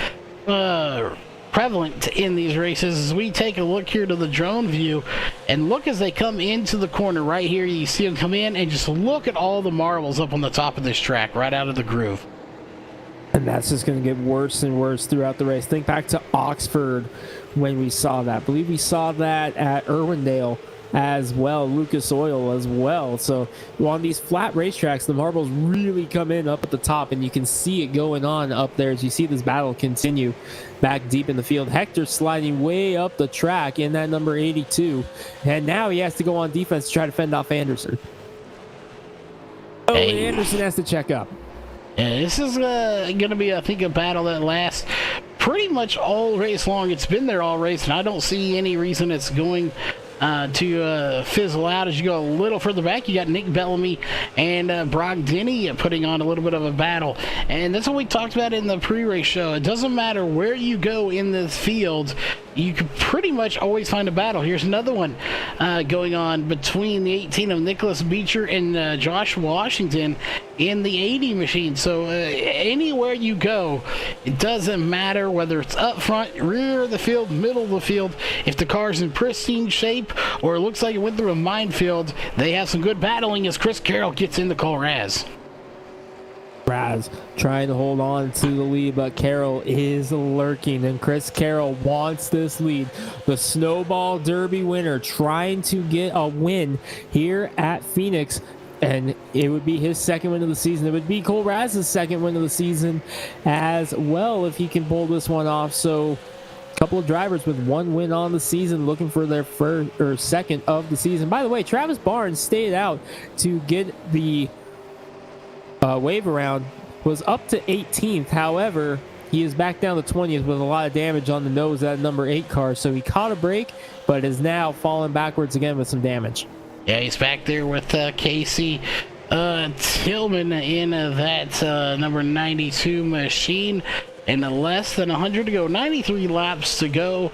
[SPEAKER 2] prevalent in these races. As we take a look here to the drone view and look as they come into the corner right here, you see them come in, and just look at all the marbles up on the top of this track right out of the groove.
[SPEAKER 1] And that's just going to get worse and worse throughout the race. Think back to Oxford when we saw that. I believe we saw that at Irwindale as well, Lucas Oil as well. So on these flat racetracks, the marbles really come in up at the top, and you can see it going on up there as you see this battle continue back deep in the field. Hector sliding way up the track in that number 82, and now he has to go on defense to try to fend off Anderson.
[SPEAKER 2] Hey.
[SPEAKER 1] Anderson has to check up.
[SPEAKER 2] Yeah, this is going to be, I think, a battle that lasts pretty much all race long. It's been there all race, and I don't see any reason it's going to fizzle out. As you go a little further back, you got Nick Bellamy and Brock Denny putting on a little bit of a battle. And that's what we talked about in the pre-race show. It doesn't matter where you go in this field, you can pretty much always find a battle. Here's another one going on between the 18 of Nicholas Beecher and Josh Washington in the 80 machine. So anywhere you go, it doesn't matter whether it's up front, rear of the field, middle of the field. If the car's in pristine shape or it looks like it went through a minefield, they have some good battling as Chris Carroll gets into Cole Raz.
[SPEAKER 1] Raz trying to hold on to the lead, but Carroll is lurking, and Chris Carroll wants this lead. The Snowball Derby winner trying to get a win here at Phoenix, and it would be his second win of the season. It would be Cole Raz's second win of the season as well if he can pull this one off. So a couple of drivers with one win on the season looking for their first or second of the season. By the way, Travis Barnes stayed out to get the wave around, was up to 18th. However, he is back down to 20th with a lot of damage on the nose of that number 8 car. So he caught a break, but is now falling backwards again with some damage.
[SPEAKER 2] Yeah, he's back there with Casey Tillman in that number 92 machine. And less than 100 to go, 93 laps to go,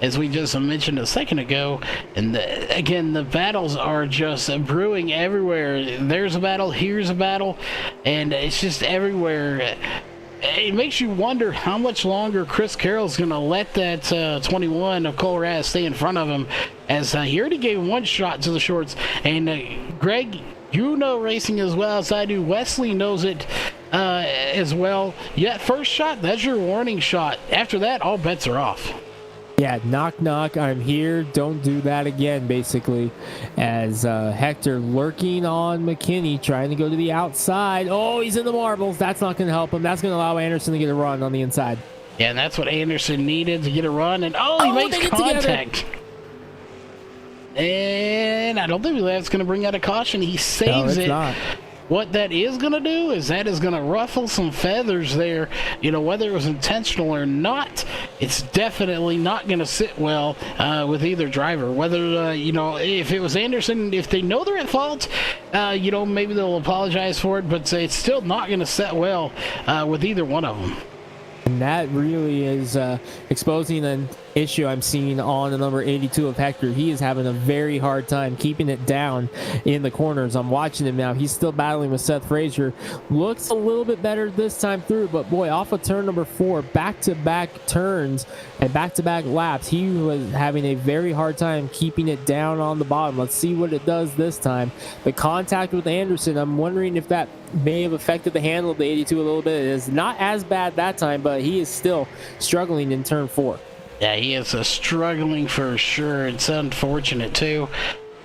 [SPEAKER 2] as we just mentioned a second ago. And again, the battles are just brewing everywhere. There's a battle, here's a battle, and it's just everywhere. It makes you wonder how much longer Chris Carroll's going to let that 21 of Cole Raz stay in front of him, as he already gave one shot to the shorts. And Greg, you know racing as well as I do. Wesley knows it as well. Yeah, first shot, that's your warning shot. After that, all bets are off.
[SPEAKER 1] Yeah, knock, knock, I'm here. Don't do that again, basically. As Hector lurking on McKinney, trying to go to the outside. Oh, he's in the marbles. That's not going to help him. That's going to allow Anderson to get a run on the inside.
[SPEAKER 2] Yeah, and that's what Anderson needed to get a run. And he makes contact. And I don't think that's going to bring out a caution. He saves it.
[SPEAKER 1] Not.
[SPEAKER 2] What that is going to do is that is going to ruffle some feathers there. You know, whether it was intentional or not, it's definitely not going to sit well with either driver. Whether, if it was Anderson, if they know they're at fault, maybe they'll apologize for it, but it's still not going to set well with either one of them.
[SPEAKER 1] And that really is exposing an issue I'm seeing on the number 82 of Hector. He is having a very hard time keeping it down in the corners. I'm watching him now. He's still battling with Seth Frazier. Looks a little bit better this time through, but boy, off of turn number 4, back-to-back turns and back-to-back laps, he was having a very hard time keeping it down on the bottom. Let's see what it does this time. The contact with Anderson, I'm wondering if that may have affected the handle of the 82 a little bit. It is not as bad that time, but he is still struggling in turn 4.
[SPEAKER 2] Yeah, he is struggling for sure. It's unfortunate too.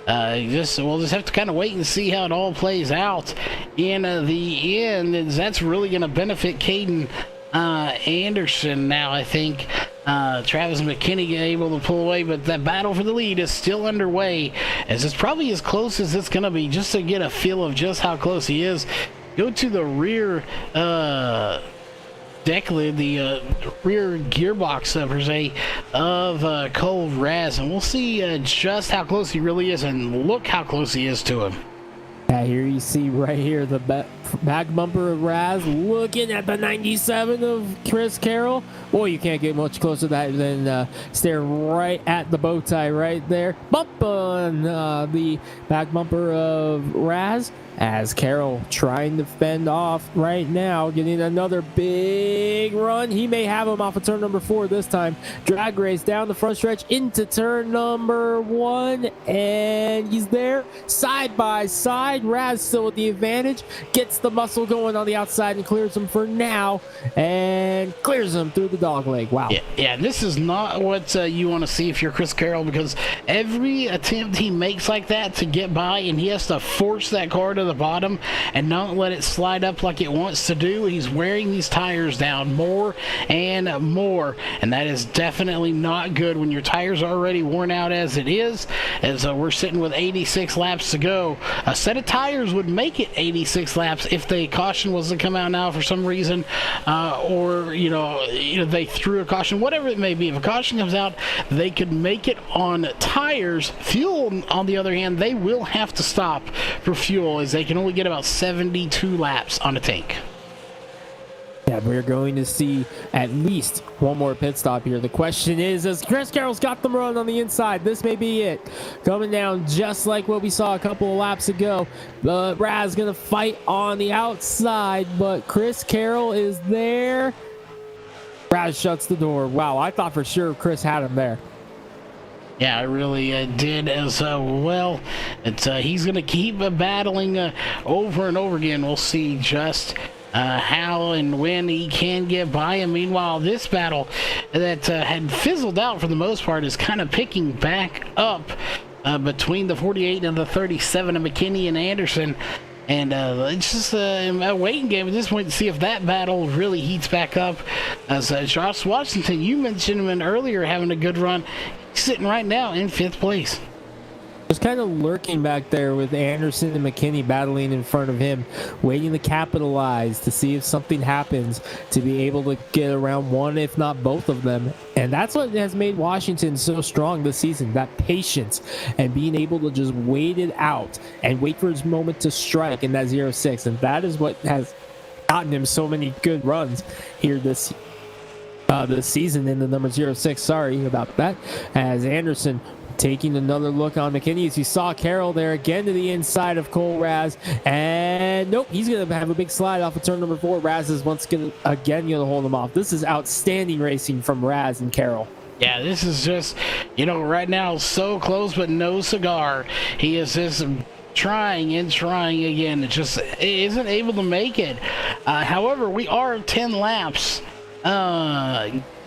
[SPEAKER 2] We'll just have to kind of wait and see how it all plays out in the end. That's really going to benefit Caden Anderson now, I think. Travis McKinney able to pull away, but that battle for the lead is still underway, as it's probably as close as it's going to be. Just to get a feel of just how close he is, go to the rear deck lid, the rear gearbox per se of Cole Raz, and we'll see just how close he really is, and look how close he is to him.
[SPEAKER 1] Yeah, here you see right here the back bumper of Raz looking at the 97 of Chris Carroll. Boy, you can't get much closer to that than staring right at the bow tie right there. Bump on the back bumper of Raz, as Carroll trying to fend off right now, getting another big run. He may have him off of turn number 4 this time. Drag race down the front stretch into turn number 1, and he's there side by side. Raz still with the advantage, gets the muscle going on the outside and clears him for now, and clears him through the dog leg. Wow.
[SPEAKER 2] Yeah, this is not what you want to see if you're Chris Carroll, because every attempt he makes like that to get by, and he has to force that car to to the bottom and don't let it slide up like it wants to do. He's wearing these tires down more and more, and that is definitely not good when your tires are already worn out as it is. As we're sitting with 86 laps to go, a set of tires would make it 86 laps if the caution was to come out now for some reason, or they threw a caution, whatever it may be. If a caution comes out, they could make it on tires. Fuel, on the other hand, they will have to stop for fuel, as they can only get about 72 laps on a tank.
[SPEAKER 1] Yeah, we're going to see at least one more pit stop here. The question is, as Chris Carroll's got them run on the inside, this may be it. Coming down just like what we saw a couple of laps ago. But Raz going to fight on the outside, but Chris Carroll is there. Raz shuts the door. Wow, I thought for sure Chris had him there.
[SPEAKER 2] Yeah, I really did as well. He's going to keep battling over and over again. We'll see just how and when he can get by him. Meanwhile, this battle that had fizzled out for the most part is kind of picking back up between the 48 and the 37 of McKinney and Anderson. And it's just a waiting game at this point to see if that battle really heats back up. As Josh Washington, you mentioned him earlier, having a good run. He's sitting right now in 5th place.
[SPEAKER 1] Just kind of lurking back there with Anderson and McKinney battling in front of him, waiting to capitalize to see if something happens to be able to get around one, if not both of them. And that's what has made Washington so strong this season, that patience and being able to just wait it out and wait for his moment to strike in that 0-6. And that is what has gotten him so many good runs here this season in the number 0-6. Sorry about that. As Anderson taking another look on McKinney, as you saw Carroll there again to the inside of Cole Raz, and nope, he's going to have a big slide off of turn number 4. Raz is once again going to hold him off. This is outstanding racing from Raz and Carroll.
[SPEAKER 2] Yeah, this is just, right now so close but no cigar. He is just trying and trying again. It just isn't able to make it. However, we are 10 laps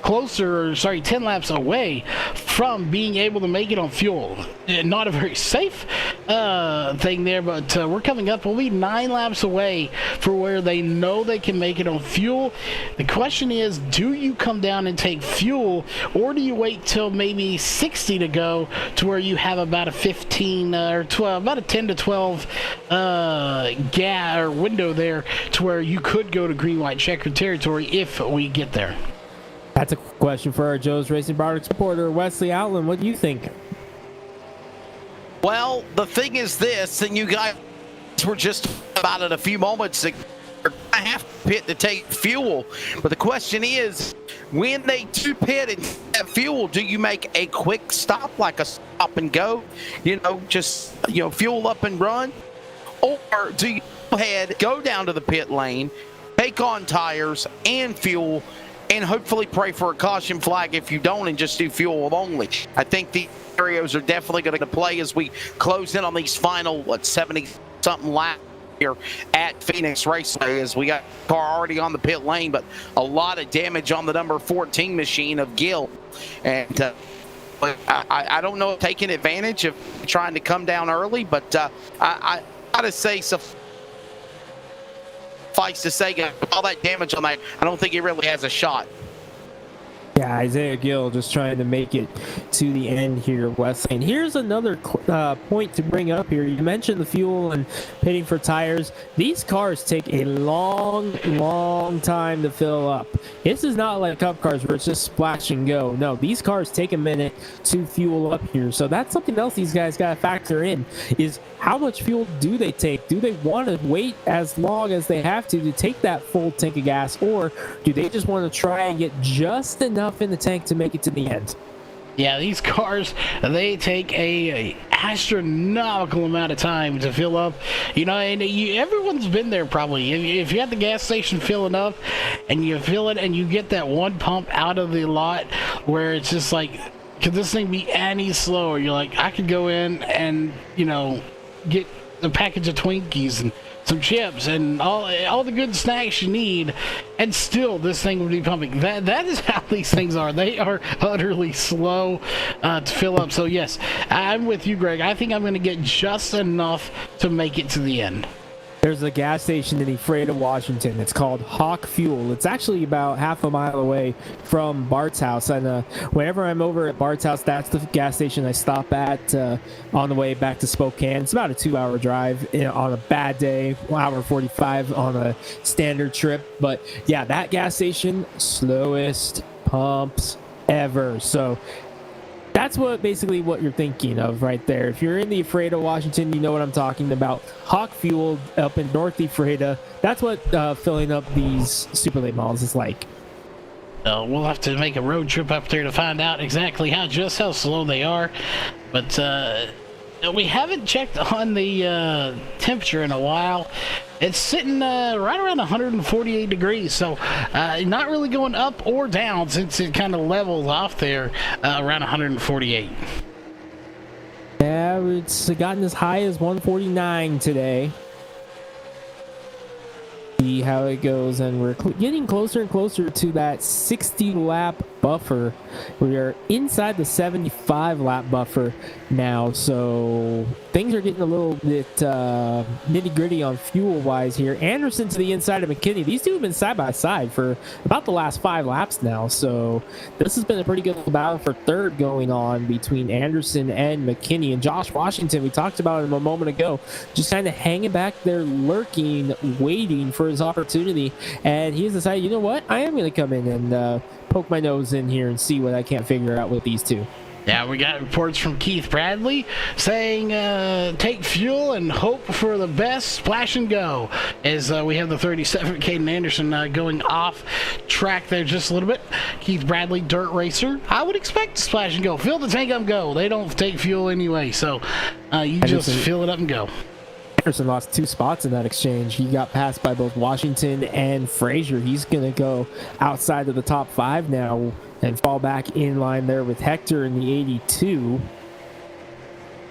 [SPEAKER 2] 10 laps away from being able to make it on fuel. Not a very safe thing there, but we're coming up. We'll be 9 laps away for where they know they can make it on fuel. The question is, do you come down and take fuel, or do you wait till maybe 60 to go to where you have about a 15 or 12, about a 10 to 12 or window there to where you could go to green, white, checkered territory if we get there?
[SPEAKER 1] That's a question for our Joe's Racing Products reporter, Wesley Outland. What do you think?
[SPEAKER 4] Well, the thing is this, and you guys were just about it a few moments ago, I have to pit to take fuel. But the question is, when they do pit and have fuel, do you make a quick stop, like a stop and go? Just fuel up and run? Or do you go ahead, go down to the pit lane, take on tires and fuel, and hopefully pray for a caution flag if you don't, and just do fuel only? I think the scenarios are definitely going to play as we close in on these final 70-something laps here at Phoenix Raceway, as we got a car already on the pit lane, but a lot of damage on the number 14 machine of Gill. And I don't know if taking advantage of trying to come down early, but I gotta say, suffice to say, all that damage on that, I don't think he really has a shot.
[SPEAKER 1] Yeah, Isaiah Gill just trying to make it to the end here, Wesley. And here's another point to bring up here. You mentioned the fuel and pitting for tires. These cars take a long time to fill up. This is not like Cup cars where it's just splash and go. No, these cars take a minute to fuel up here. So that's something else these guys got to factor in, is how much fuel do they take? Do they want to wait as long as they have to take that full tank of gas, or do they just want to try and get just enough in the tank to make it to the end?
[SPEAKER 2] Yeah, these cars, they take a astronomical amount of time to fill up. And everyone's been there probably. If you at the gas station filling up and you fill it and you get that one pump out of the lot where it's just like, could this thing be any slower? You're like, I could go in and, get a package of Twinkies and some chips and all the good snacks you need, and still this thing would be pumping. That is how these things are. They are utterly slow to fill up. So yes, I'm with you, Greg. I think I'm going to get just enough to make it to the end.
[SPEAKER 1] There's a gas station in Ephrata, Washington. It's called Hawk Fuel. It's actually about half a mile away from Bart's house. And whenever I'm over at Bart's house, that's the gas station I stop at on the way back to Spokane. It's about a 2-hour drive on a bad day, 1 hour 45 on a standard trip. But yeah, that gas station, slowest pumps ever. So that's basically what you're thinking of right there. If you're in the Ephrata, Washington, you know what I'm talking about. Hawk Fuel up in North Ephrata. That's what filling up these super late models is like.
[SPEAKER 2] We'll have to make a road trip up there to find out exactly just how slow they are. But we haven't checked on the temperature in a while. It's sitting right around 148 degrees, so not really going up or down since it kind of leveled off there around 148.
[SPEAKER 1] Yeah, it's gotten as high as 149 today. See how it goes, and we're getting closer and closer to that 60 lap buffer. We are inside the 75 lap buffer now, so things are getting a little bit nitty gritty on fuel wise here. Anderson to the inside of McKinney. These two have been side by side for about the last 5 laps now, so this has been a pretty good battle for third going on between Anderson and McKinney. And Josh Washington, we talked about him a moment ago, just kind of hanging back there, lurking, waiting for his opportunity, and he has decided, you know what, I am going to come in and poke my nose in here and see what I can't figure out with these two.
[SPEAKER 2] Yeah, we got reports from Keith Bradley saying take fuel and hope for the best, splash and go, as we have the 37 Caden Anderson going off track there just a little bit. Keith Bradley, dirt racer. I would expect to splash and go. Fill the tank up and go. They don't take fuel anyway, so you just fill it up and go.
[SPEAKER 1] Anderson lost 2 spots in that exchange. He got passed by both Washington and Frazier. He's going to go outside of the top 5 now and fall back in line there with Hector in the 82.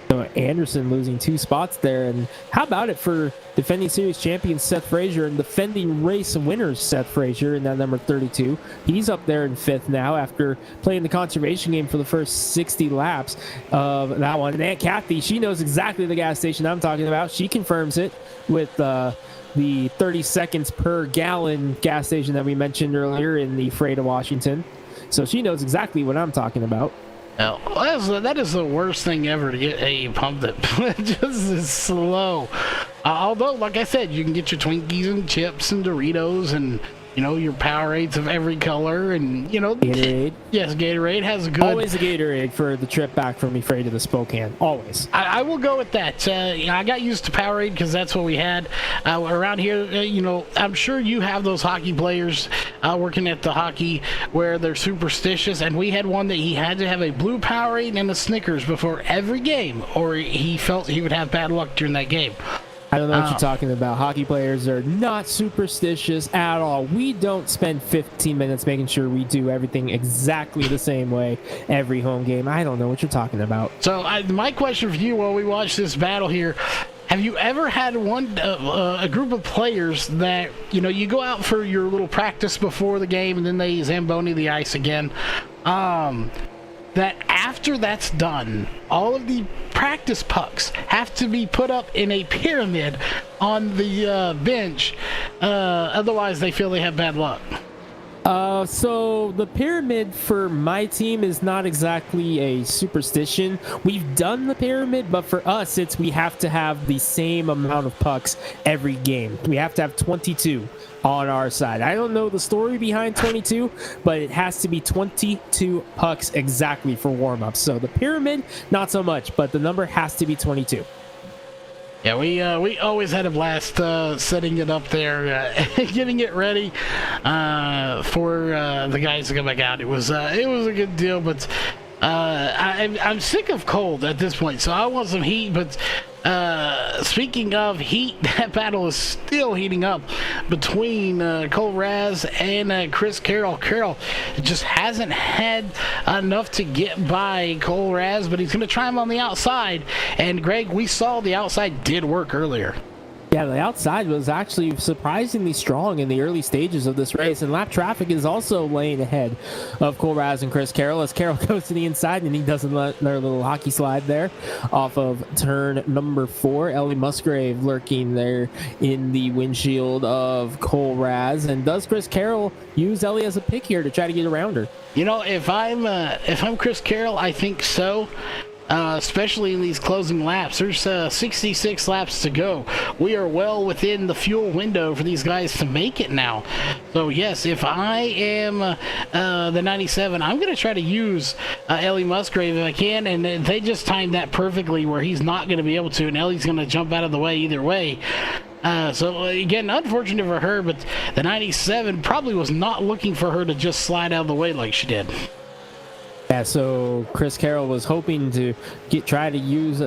[SPEAKER 1] So Anderson losing 2 spots there. And how about it for defending series champion Seth Frazier and defending race winners Seth Frazier in that number 32. He's up there in 5th now after playing the conservation game for the first 60 laps of that one. And Aunt Kathy, she knows exactly the gas station I'm talking about. She confirms it with the 30 seconds per gallon gas station that we mentioned earlier in the Ephrata, Washington. So she knows exactly what I'm talking about.
[SPEAKER 2] Well, that is the worst thing ever, to get a pump that just is slow. Although, like I said, you can get your Twinkies and chips and Doritos and, you know, your Powerades of every color and, you know.
[SPEAKER 1] Gatorade.
[SPEAKER 2] Yes, Gatorade has a good...
[SPEAKER 1] Always a Gatorade for the trip back from Ephrata to Spokane. Always.
[SPEAKER 2] I will go with that. I got used to Powerade because that's what we had. Around here, you know, I'm sure you have those hockey players working at the hockey where they're superstitious, and we had one that he had to have a blue Powerade and a Snickers before every game, or he felt he would have bad luck during that game.
[SPEAKER 1] I don't know what you're talking about. Hockey players are not superstitious at all. We don't spend 15 minutes making sure we do everything exactly the same way every home game. I don't know what you're talking about.
[SPEAKER 2] So my question for you while we watch this battle here, have you ever had a group of players that, you know, you go out for your little practice before the game and then they Zamboni the ice again, that after that's done, all of the practice pucks have to be put up in a pyramid on the bench, otherwise they feel they have bad luck?
[SPEAKER 1] So the pyramid for my team is not exactly a superstition. We've done the pyramid, but for us, we have to have the same amount of pucks every game. We have to have 22 on our side. I don't know the story behind 22, but it has to be 22 pucks exactly for warm-ups. So the pyramid, not so much, but the number has to be 22.
[SPEAKER 2] Yeah, we always had a blast setting it up there, getting it ready for the guys to come back out. It was a good deal, but I'm sick of cold at this point, so I want some heat. But speaking of heat, that battle is still heating up between Cole Raz and Chris Carroll. Carroll just hasn't had enough to get by Cole Raz, but he's going to try him on the outside. And Greg, we saw the outside did work earlier.
[SPEAKER 1] Yeah, the outside was actually surprisingly strong in the early stages of this race, and lap traffic is also laying ahead of Cole Raz and Chris Carroll as Carroll goes to the inside and he doesn't let their little hockey slide there off of turn number 4. Ellie Musgrave lurking there in the windshield of Cole Raz, and does Chris Carroll use Ellie as a pick here to try to get around her?
[SPEAKER 2] You know, if I'm Chris Carroll, I think so. Especially in these closing laps. There's 66 laps to go. We are well within the fuel window for these guys to make it now. So yes, if I am the 97, I'm going to try to use Ellie Musgrave if I can, and they just timed that perfectly where he's not going to be able to, and Ellie's going to jump out of the way either way. So again, unfortunate for her, but the 97 probably was not looking for her to just slide out of the way like she did.
[SPEAKER 1] Yeah, so Chris Carroll was hoping to try to use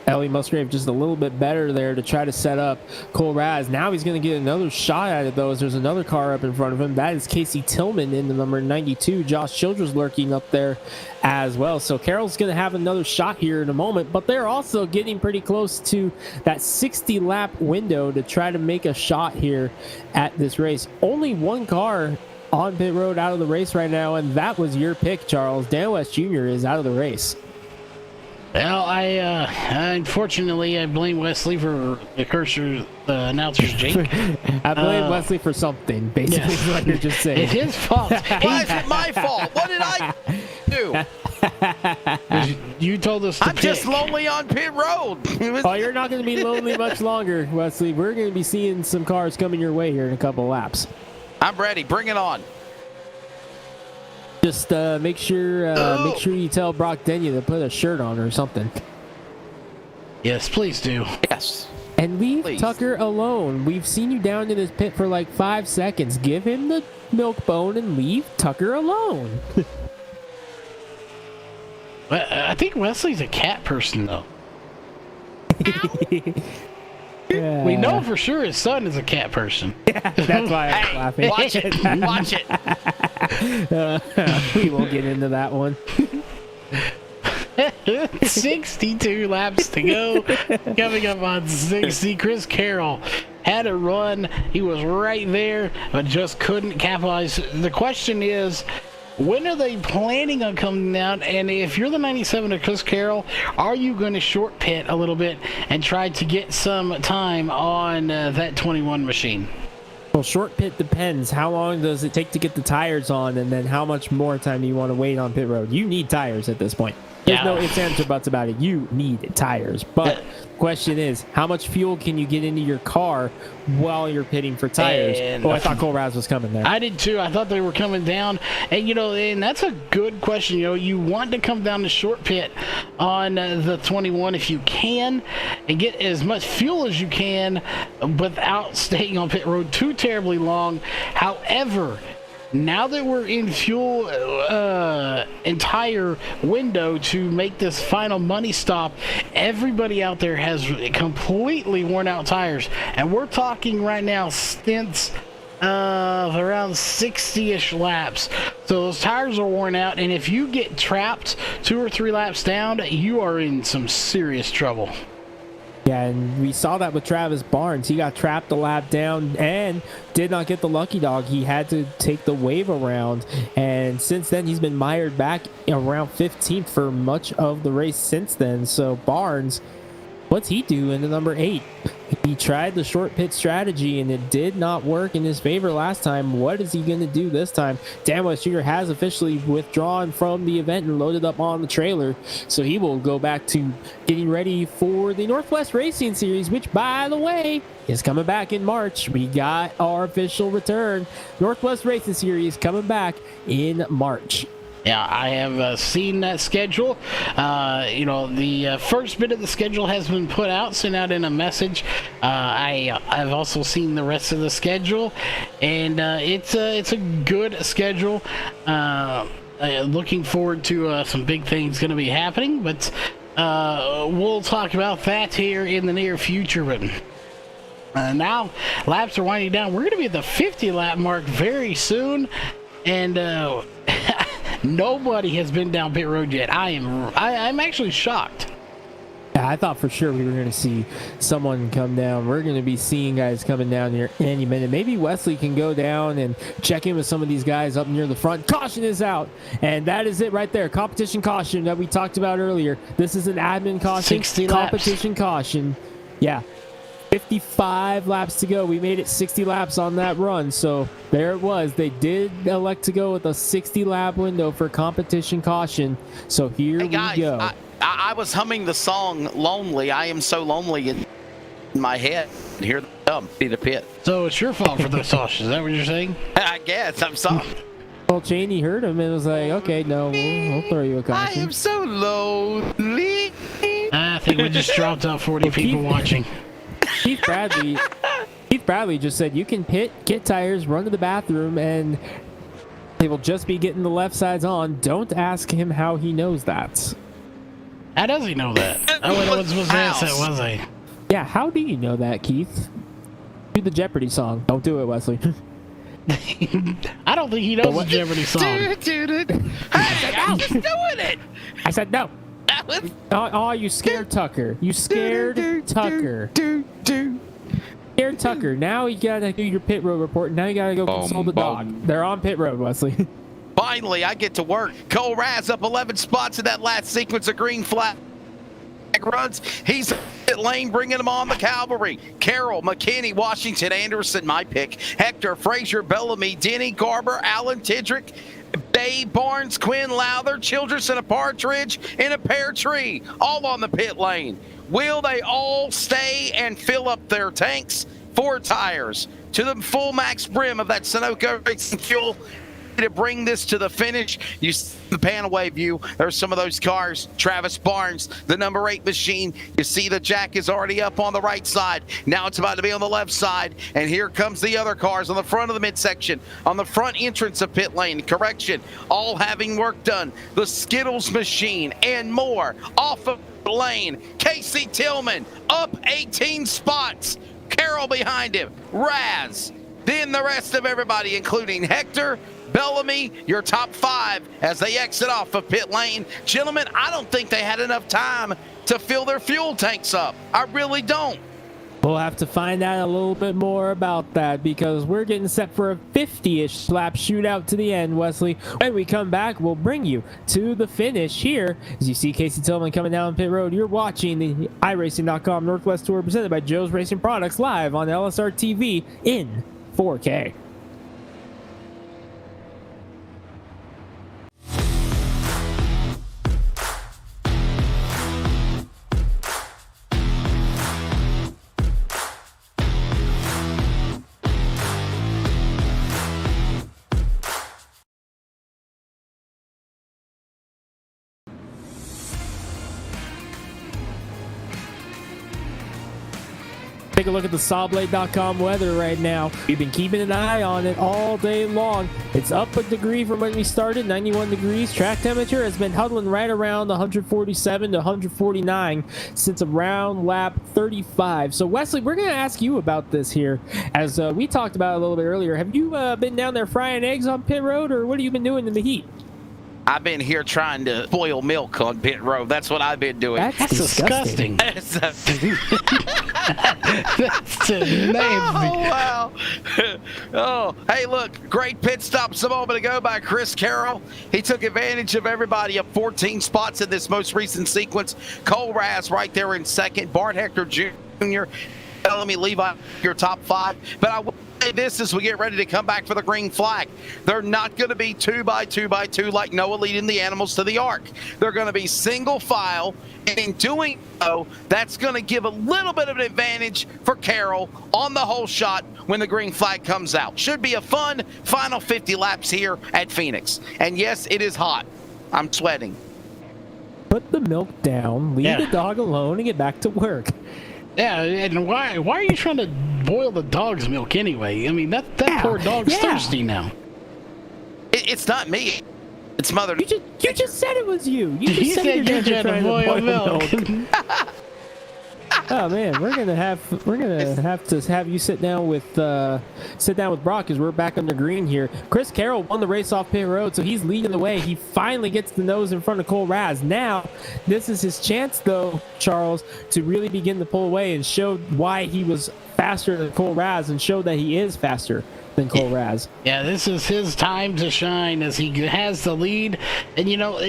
[SPEAKER 1] Ellie Musgrave just a little bit better there to try to set up Cole Raz. Now he's going to get another shot at it, though, as there's another car up in front of him. That is Casey Tillman in the number 92. Josh Childress lurking up there as well. So Carroll's going to have another shot here in a moment, but they're also getting pretty close to that 60-lap window to try to make a shot here at this race. Only one car on pit road out of the race right now, and that was your pick, Charles. Dan West Jr. is out of the race.
[SPEAKER 2] Well, unfortunately, I blame Wesley for the cursor, the announcer's Jake.
[SPEAKER 1] I blame Wesley for something, basically,
[SPEAKER 2] yes.
[SPEAKER 1] is what you're just saying.
[SPEAKER 2] It's his fault.
[SPEAKER 4] Why is it my fault? What did I do?
[SPEAKER 2] You told us to
[SPEAKER 4] I'm
[SPEAKER 2] pick.
[SPEAKER 4] just lonely on pit road.
[SPEAKER 1] Oh, you're not going to be lonely much longer, Wesley. We're going to be seeing some cars coming your way here in a couple of laps.
[SPEAKER 4] I'm ready. Bring it on.
[SPEAKER 1] Just make sure you tell Brock Denny to put a shirt on or something.
[SPEAKER 2] Yes, please do.
[SPEAKER 4] Yes.
[SPEAKER 1] And leave
[SPEAKER 4] Please.
[SPEAKER 1] Tucker alone. We've seen you down in his pit for like 5 seconds. Give him the milk bone and leave Tucker alone.
[SPEAKER 2] I think Wesley's a cat person, though.
[SPEAKER 1] Yeah.
[SPEAKER 2] We know for sure his son is a cat person.
[SPEAKER 1] That's why I was
[SPEAKER 4] Hey,
[SPEAKER 1] laughing.
[SPEAKER 4] watch it. Watch it.
[SPEAKER 1] We won't get into that one.
[SPEAKER 2] 62 laps to go. Coming up on 60, Chris Carroll had a run. He was right there, but just couldn't capitalize. The question is, when are they planning on coming out? And if you're the 97 of Chris Carroll, are you going to short pit a little bit and try to get some time on that 21 machine?
[SPEAKER 1] Well, short pit depends. How long does it take to get the tires on, and then how much more time do you want to wait on pit road? You need tires at this point. There's no ifs, ands, or buts about it. You need tires. But the question is, how much fuel can you get into your car while you're pitting for tires?
[SPEAKER 2] And
[SPEAKER 1] I thought Cole Raz was coming there.
[SPEAKER 2] I did too. I thought they were coming down. And, and that's a good question. You want to come down to short pit on the 21 if you can and get as much fuel as you can without staying on pit road too terribly long. However, now that we're in fuel entire window to make this final money stop, everybody out there has completely worn out tires, and we're talking right now stints of around 60-ish laps. So those tires are worn out, and if you get trapped 2 or 3 laps down, you are in some serious trouble.
[SPEAKER 1] Yeah, and we saw that with Travis Barnes. He got trapped a lap down and did not get the lucky dog. He had to take the wave around, and since then he's been mired back around 15th for much of the race since then. So Barnes, what's he do in the number 8? He tried the short pit strategy and it did not work in his favor last time. What is he going to do this time? Dan West Jr. has officially withdrawn from the event and loaded up on the trailer, so he will go back to getting ready for the Northwest Racing Series, which, by the way, is coming back in March. We got our official return. Northwest Racing Series coming back in March.
[SPEAKER 2] Yeah, I have seen that schedule. The first bit of the schedule has been put out, sent out in a message. I've also seen the rest of the schedule, and it's a good schedule. Looking forward to some big things going to be happening, but we'll talk about that here in the near future. But now laps are winding down. We're going to be at the 50 lap mark very soon, and nobody has been down pit road yet. I'm actually shocked.
[SPEAKER 1] Yeah, I thought for sure we were going to see someone come down. We're going to be seeing guys coming down here any minute. Maybe Wesley can go down and check in with some of these guys up near the front. Caution is out. And that is it right there. Competition caution that we talked about earlier. This is an admin caution.
[SPEAKER 2] 60
[SPEAKER 1] competition
[SPEAKER 2] laps.
[SPEAKER 1] caution. Yeah. 55 laps to go. We made it 60 laps on that run. So there it was. They did elect to go with a 60 lap window for competition caution. So here
[SPEAKER 4] Hey guys,
[SPEAKER 1] we go.
[SPEAKER 4] I was humming the song "Lonely." I am so lonely in my head. Here they come, see the pit.
[SPEAKER 2] So it's your fault for the sauce. Is that what you're saying?
[SPEAKER 4] I guess I'm sorry.
[SPEAKER 1] Well, Cheney heard him and was like, okay, no, we'll throw you a
[SPEAKER 4] I
[SPEAKER 1] caution.
[SPEAKER 4] am so lonely.
[SPEAKER 2] I think we just dropped out 40 people watching.
[SPEAKER 1] Keith Bradley just said you can pit, get tires, run to the bathroom, and they will just be getting the left sides on. Don't ask him how he knows that.
[SPEAKER 2] How does he know that? I wasn't supposed to ask that, was I?
[SPEAKER 1] Yeah, how do you know that, Keith? Do the Jeopardy song. Don't do it, Wesley.
[SPEAKER 2] I don't think he knows the Jeopardy song.
[SPEAKER 4] Hey, I was doing it.
[SPEAKER 1] I said no.
[SPEAKER 4] That was
[SPEAKER 1] Oh, you scared Tucker. You scared Tucker. Scared Tucker. Now you gotta do your pit road report. Now you gotta go console the dog. They're on pit road, Wesley.
[SPEAKER 4] Finally, I get to work. Cole Raz up 11 spots in that last sequence of green flag runs. He's in pit lane, bringing them on the cavalry. Carroll, McKinney, Washington, Anderson, my pick. Hector, Frazier, Bellamy, Denny, Garber, Allen, Tidrick, Bay, Barnes, Quinn, Lowther, Childress, and a Partridge in a pear tree, all on the pit lane. Will they all stay and fill up their tanks? 4 tires to the full max brim of that Sunoco Racing Fuel to bring this to the finish. You see the panel view. There's some of those cars. Travis Barnes, the number 8 machine. You see the jack is already up on the right side. Now it's about to be on the left side. And here comes the other cars on the front of the midsection, on the front entrance of pit lane. Correction, all having work done. The Skittles machine and more off of the lane. Casey Tillman up 18 spots. Carroll behind him. Raz. Then the rest of everybody, including Hector, Bellamy, your top 5 as they exit off of pit lane. Gentlemen, I don't think they had enough time to fill their fuel tanks up. I really don't.
[SPEAKER 1] We'll have to find out a little bit more about that because we're getting set for a 50-ish lap shootout to the end, Wesley. When we come back, we'll bring you to the finish here. As you see Casey Tillman coming down pit road, you're watching the iRacing.com Northwest Tour presented by Joe's Racing Products live on LSR TV in 4K. Take a look at the Sawblade.com weather right now. We've been keeping an eye on it all day long. It's up a degree from when we started, 91 degrees. Track temperature has been huddling right around 147 to 149 since around lap 35. So Wesley, we're going to ask you about this here. As we talked about a little bit earlier, have you been down there frying eggs on pit road, or what have you been doing in the heat?
[SPEAKER 4] I've been here trying to boil milk on pit road. That's what I've been doing.
[SPEAKER 1] That's disgusting.
[SPEAKER 2] That's nasty.
[SPEAKER 4] Oh, wow. Oh, hey, look. Great pit stops a moment ago by Chris Carroll. He took advantage of everybody up 14 spots in this most recent sequence. Cole Raz right there in second. Bart Hector Jr., Bellamy, Levi, your top 5. But I will say this as we get ready to come back for the green flag. They're not going to be 2x2x2 like Noah leading the animals to the arc. They're going to be single file. And in doing so, that's going to give a little bit of an advantage for Carroll on the whole shot when the green flag comes out. Should be a fun final 50 laps here at Phoenix. And yes, it is hot. I'm sweating.
[SPEAKER 1] Put the milk down, leave the dog alone, and get back to work.
[SPEAKER 2] Yeah, and why are you trying to boil the dog's milk anyway? I mean, that poor dog's thirsty now.
[SPEAKER 4] It's not me. It's Mother.
[SPEAKER 1] You just said it was you. You just
[SPEAKER 2] He said
[SPEAKER 1] you're
[SPEAKER 2] you tried to boil milk.
[SPEAKER 1] Oh man, we're gonna have to have you sit down with Brock because we're back on the green here. Chris Carroll won the race off pit road, so he's leading the way. He finally gets the nose in front of Cole Raz. Now, this is his chance, though, Charles, to really begin to pull away and show why he was faster than Cole Raz and show that he is faster than Cole Raz.
[SPEAKER 2] Yeah, this is his time to shine as he has the lead, and you know.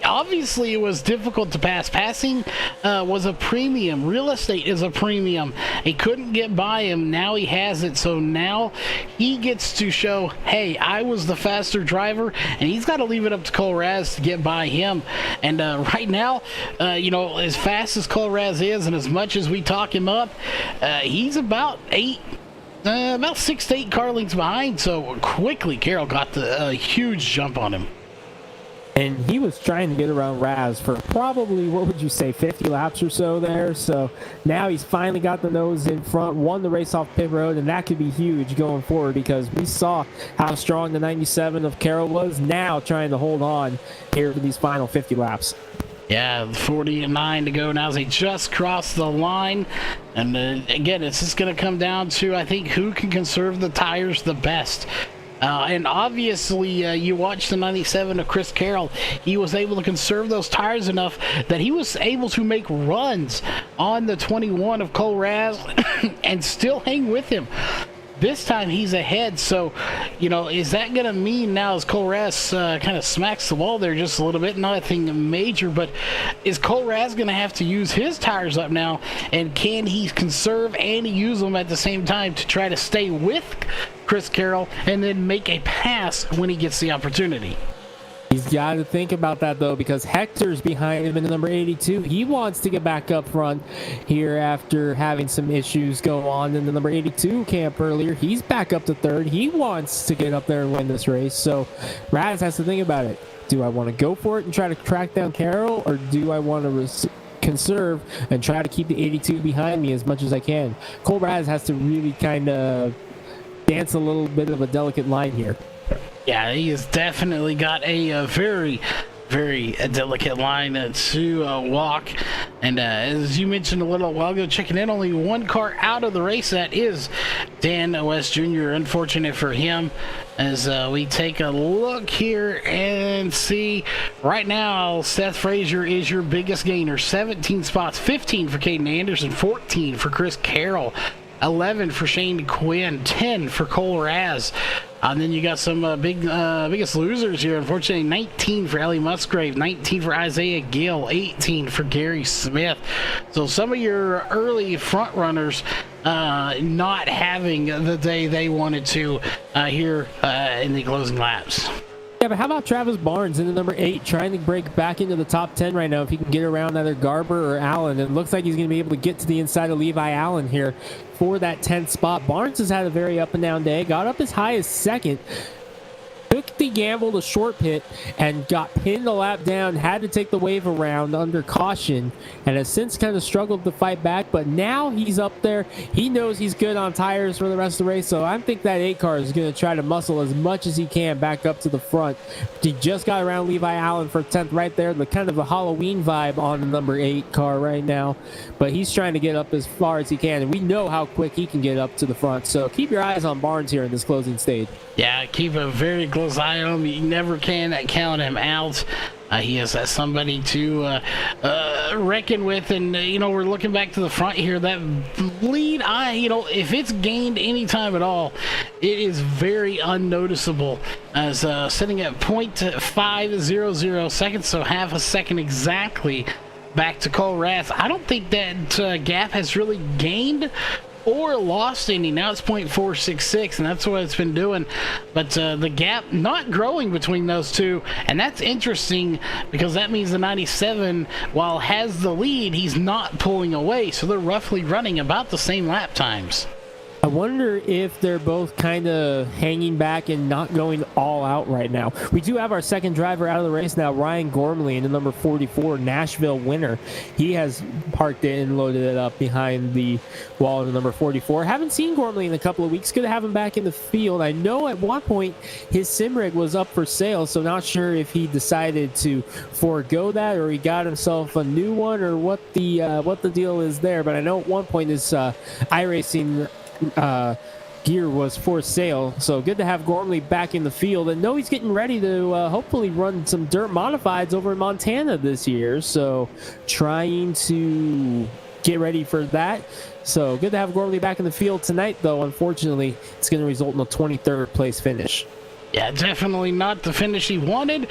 [SPEAKER 2] Obviously, it was difficult to pass. Passing was a premium. Real estate is a premium. He couldn't get by him. Now he has it. So now he gets to show, hey, I was the faster driver, and he's got to leave it up to Cole Raz to get by him. And right now, you know, as fast as Cole Raz is, and as much as we talk him up, he's about 6 to 8 car lengths behind. So quickly, Carroll got the huge jump on him.
[SPEAKER 1] And he was trying to get around Raz for probably, what would you say, 50 laps or so there. So now he's finally got the nose in front, won the race off pit road, and that could be huge going forward because we saw how strong the 97 of Carroll was, now trying to hold on here for these final 50 laps.
[SPEAKER 2] Yeah, 49 to go now as they just crossed the line. And again, it's just going to come down to, I think, who can conserve the tires the best. And obviously, you watch the 97 of Chris Carroll. He was able to conserve those tires enough that he was able to make runs on the 21 of Cole Raz and still hang with him. This time he's ahead, so, you know, is that going to mean now as Cole Raz kind of smacks the wall there just a little bit? Nothing major, but is Cole Raz going to have to use his tires up now, and can he conserve and use them at the same time to try to stay with Chris Carroll and then make a pass when he gets the opportunity?
[SPEAKER 1] He's got to think about that, though, because Hector's behind him in the number 82. He wants to get back up front here after having some issues go on in the number 82 camp earlier. He's back up to third. He wants to get up there and win this race. So Raz has to think about it. Do I want to go for it and try to track down Carroll, or do I want to conserve and try to keep the 82 behind me as much as I can? Cole Raz has to really kind of dance a little bit of a delicate line here.
[SPEAKER 2] Yeah, he has definitely got a very, very delicate line to walk. And as you mentioned a little while ago, checking in, only one car out of the race. That is Dan West Jr. Unfortunate for him. As we take a look here and see right now, Seth Frazier is your biggest gainer. 17 spots, 15 for Caden Anderson, 14 for Chris Carroll, 11 for Shane Quinn, 10 for Cole Raz. And then you got some biggest losers here. Unfortunately, 19 for Ellie Musgrave, 19 for Isaiah Gill, 18 for Gary Smith. So some of your early front runners not having the day they wanted to here in the closing laps.
[SPEAKER 1] Yeah, but how about Travis Barnes in the number 8 trying to break back into the top 10 right now if he can get around either Garber or Allen? It looks like he's going to be able to get to the inside of Levi Allen here for that 10th spot. Barnes has had a very up and down day, got up as high as second, took the gamble to short pit and got pinned a lap down, had to take the wave around under caution, and has since kind of struggled to fight back, but now he's up there. He knows he's good on tires for the rest of the race, so I think that 8 car is going to try to muscle as much as he can back up to the front. He just got around Levi Allen for 10th right there, the kind of a Halloween vibe on the number 8 car right now, but he's trying to get up as far as he can, and we know how quick he can get up to the front, so keep your eyes on Barnes here in this closing stage.
[SPEAKER 2] Yeah, keep a very close eye on him. You never can count him out. He is somebody to reckon with, and you know, we're looking back to the front here. That lead, you know, if it's gained any time at all, it is very unnoticeable. As sitting at 0.500 seconds, so half a second exactly, back to Cole Raz. I don't think that gap has really gained or lost any. Now it's 0.466, and that's what it's been doing. But the gap not growing between those two, and that's interesting because that means the 97, while has the lead, he's not pulling away. So they're roughly running about the same lap times.
[SPEAKER 1] I wonder if they're both kind of hanging back and not going all out right now. We do have our second driver out of the race now, Ryan Gormley, in the number 44 Nashville winner. He has parked it and loaded it up behind the wall in the number 44. Haven't seen Gormley in a couple of weeks. Good to have him back in the field. I know at one point his sim rig was up for sale, so not sure if he decided to forego that or he got himself a new one or what the deal is there. But I know at one point his iRacing gear was for sale, so good to have Gormley back in the field, and know he's getting ready to hopefully run some dirt modifieds over in Montana this year, so trying to get ready for that. So good to have Gormley back in the field tonight, though unfortunately it's going to result in a 23rd place finish.
[SPEAKER 2] Yeah, definitely not the finish he wanted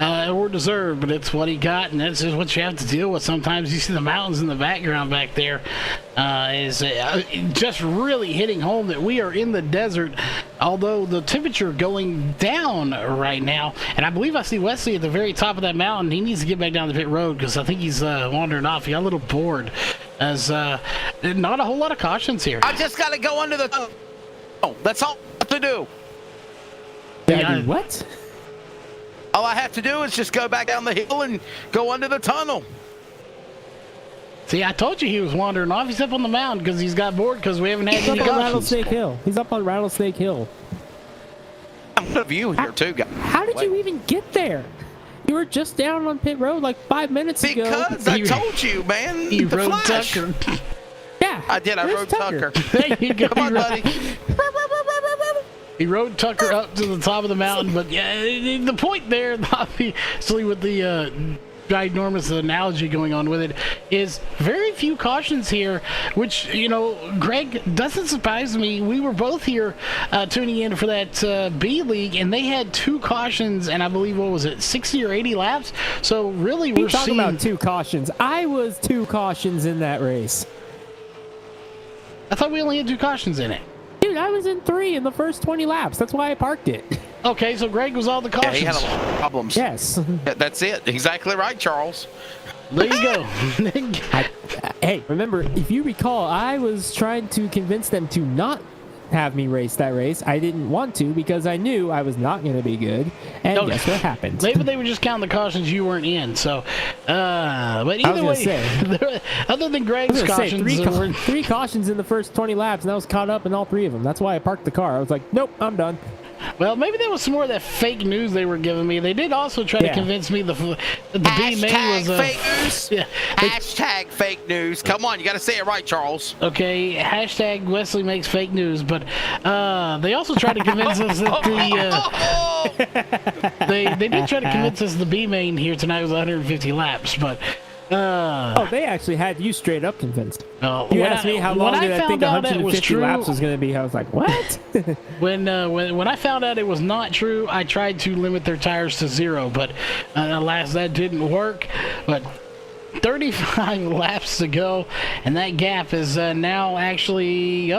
[SPEAKER 2] or deserved, but it's what he got, and that's just what you have to deal with. Sometimes you see the mountains in the background back there is just really hitting home that we are in the desert, although the temperature going down right now. And I believe I see Wesley at the very top of that mountain. He needs to get back down the pit road because I think he's wandering off. He got a little bored as not a whole lot of cautions here.
[SPEAKER 4] I just got to go under the... Oh, that's all I have to do.
[SPEAKER 1] Yeah, what?
[SPEAKER 4] All I have to do is just go back down the hill and go under the tunnel.
[SPEAKER 2] See, I told you he was wandering off. He's up on the mountain because he's got bored because we haven't had
[SPEAKER 1] He's
[SPEAKER 2] any
[SPEAKER 1] up on
[SPEAKER 2] cautions.
[SPEAKER 1] Rattlesnake Hill. He's up on Rattlesnake Hill.
[SPEAKER 4] I'm a view here too, guys.
[SPEAKER 1] How did you even get there? You were just down on pit road like 5 minutes ago.
[SPEAKER 4] Because I told you, man.
[SPEAKER 2] He
[SPEAKER 4] the
[SPEAKER 2] rode
[SPEAKER 4] Flash.
[SPEAKER 2] Tucker.
[SPEAKER 1] Yeah,
[SPEAKER 4] I did. I
[SPEAKER 1] where's
[SPEAKER 4] rode Tucker.
[SPEAKER 2] There you go.
[SPEAKER 4] Come on, buddy.
[SPEAKER 2] He rode Tucker up to the top of the mountain, but yeah, the point there, obviously with the ginormous analogy going on with it, is very few cautions here, which, you know, Greg, doesn't surprise me. We were both here tuning in for that B League, and they had 2 cautions, and I believe, what was it, 60 or 80 laps? So really, we're
[SPEAKER 1] talking
[SPEAKER 2] seeing...
[SPEAKER 1] about 2 cautions. I was 2 cautions in that race.
[SPEAKER 2] I thought we only had 2 cautions in it.
[SPEAKER 1] Dude, I was in 3 in the first 20 laps. That's why I parked it.
[SPEAKER 2] Okay, so Greg was all the
[SPEAKER 4] Yeah,
[SPEAKER 2] cautions.
[SPEAKER 4] he had a lot of problems.
[SPEAKER 1] Yes.
[SPEAKER 4] Yeah, that's it. Exactly right, Charles.
[SPEAKER 2] There you go.
[SPEAKER 1] Hey, remember, if you recall, I was trying to convince them to not have me race that race. I didn't want to because I knew I was not going to be good. And
[SPEAKER 2] No,
[SPEAKER 1] guess what happened?
[SPEAKER 2] Maybe they were just counting the cautions you weren't in. So, but either way, other than Greg's cautions,
[SPEAKER 1] 3 cautions in the first 20 laps, and I was caught up in all 3 of them. That's why I parked the car. I was like, nope, I'm done.
[SPEAKER 2] well, maybe there was some more of that fake news they were giving me. They did also try to convince me that the B main was
[SPEAKER 4] fake news.
[SPEAKER 2] Yeah,
[SPEAKER 4] Hashtag fake news. Come on, you got to say it right, Charles.
[SPEAKER 2] okay. Hashtag Wesley makes fake news, but they also tried to convince us that they did try to convince us the B main here tonight was 150 laps, but.
[SPEAKER 1] They actually had you straight up convinced.
[SPEAKER 2] Oh,
[SPEAKER 1] You asked me how long did I think 150
[SPEAKER 2] true,
[SPEAKER 1] laps was going to be. I was like, what?
[SPEAKER 2] When I found out it was not true, I tried to limit their tires to 0, but alas, that didn't work. But 35 laps to go, and that gap is now actually,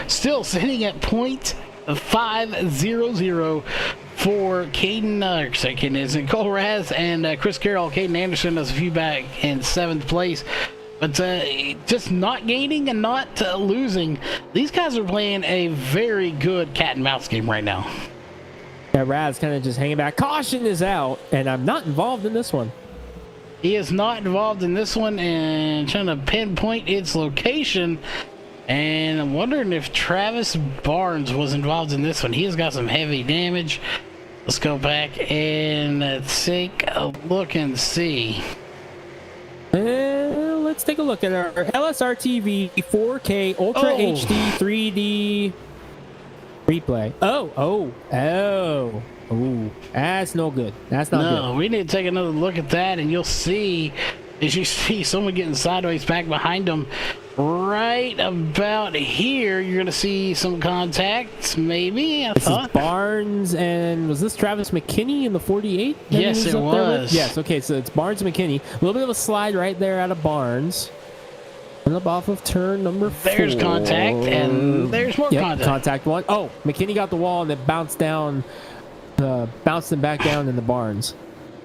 [SPEAKER 2] still sitting at .500 for Caden, isn't Cole Raz and Chris Carroll. Caden Anderson is a few back in 7th place. But just not gaining and not losing. These guys are playing a very good cat and mouse game right now.
[SPEAKER 1] Yeah, Raz kind of just hanging back. Caution is out, and I'm not involved in this one.
[SPEAKER 2] He is not involved in this one, and trying to pinpoint its location. And I'm wondering if Travis Barnes was involved in this one. He has got some heavy damage. Let's go back and take a look and see.
[SPEAKER 1] Let's take a look at our LSR TV 4K Ultra HD 3D replay. Oh. That's no good. That's not good.
[SPEAKER 2] No, we need to take another look at that, and you'll see, as you see someone getting sideways back behind them. Right about here, you're going to see some contacts, maybe.
[SPEAKER 1] This is Barnes, and was this Travis McKinney in the 48?
[SPEAKER 2] Yes, it was.
[SPEAKER 1] Yes, okay, so it's Barnes and McKinney. A little bit of a slide right there out of Barnes. And up off of turn number 4.
[SPEAKER 2] There's contact, and there's more contact.
[SPEAKER 1] Contact 1. Oh, McKinney got the wall, and it bounced him back down in the Barnes.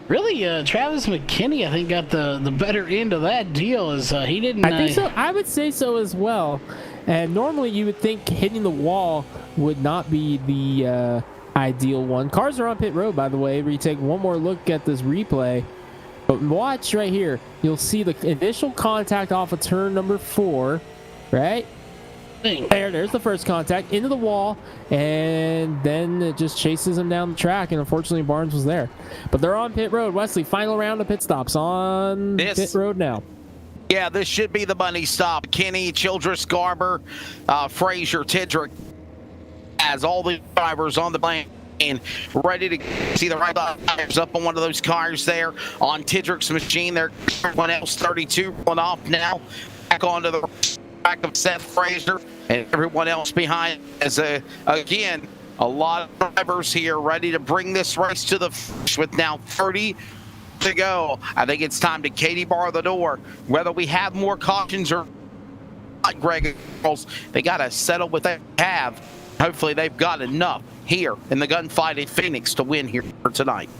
[SPEAKER 2] Really, Travis McKinney, I think, got the better end of that deal. As he didn't.
[SPEAKER 1] I think so. I would say so as well. And normally you would think hitting the wall would not be the ideal one. Cars are on pit road, by the way. We take one more look at this replay. But watch right here. You'll see the initial contact off of turn number 4, right? There's the first contact into the wall, and then it just chases him down the track, and unfortunately Barnes was there. But they're on pit road. Wesley, final round of pit stops on pit road now.
[SPEAKER 4] Yeah, this should be the money stop. Kenny, Childress, Garber, Frazier, Tidrick, has all the drivers on the lane and ready to see the right tires up on one of those cars there on Tidrick's machine. There, everyone else 32 going off now. Back onto the track of Seth Frazier and everyone else behind. As again, a lot of drivers here ready to bring this race to the finish with now 30 to go. I think it's time to Katie bar the door. Whether we have more cautions or not, Greg, they got to settle what they have. Hopefully they've got enough here in the gunfight at Phoenix to win here tonight.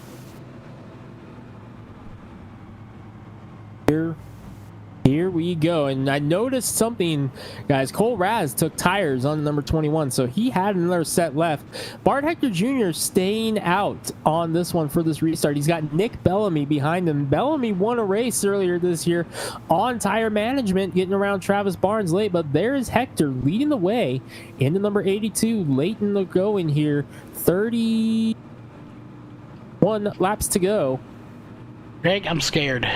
[SPEAKER 1] Here we go. And I noticed something, guys. Cole Raz took tires on number 21, so he had another set left. Bart Hector Jr. staying out on this one for this restart. He's got Nick Bellamy behind him. Bellamy won a race earlier this year on tire management, getting around Travis Barnes late, but there's Hector leading the way into number 82 late in the going here. 31 laps to go.
[SPEAKER 2] Greg, I'm scared.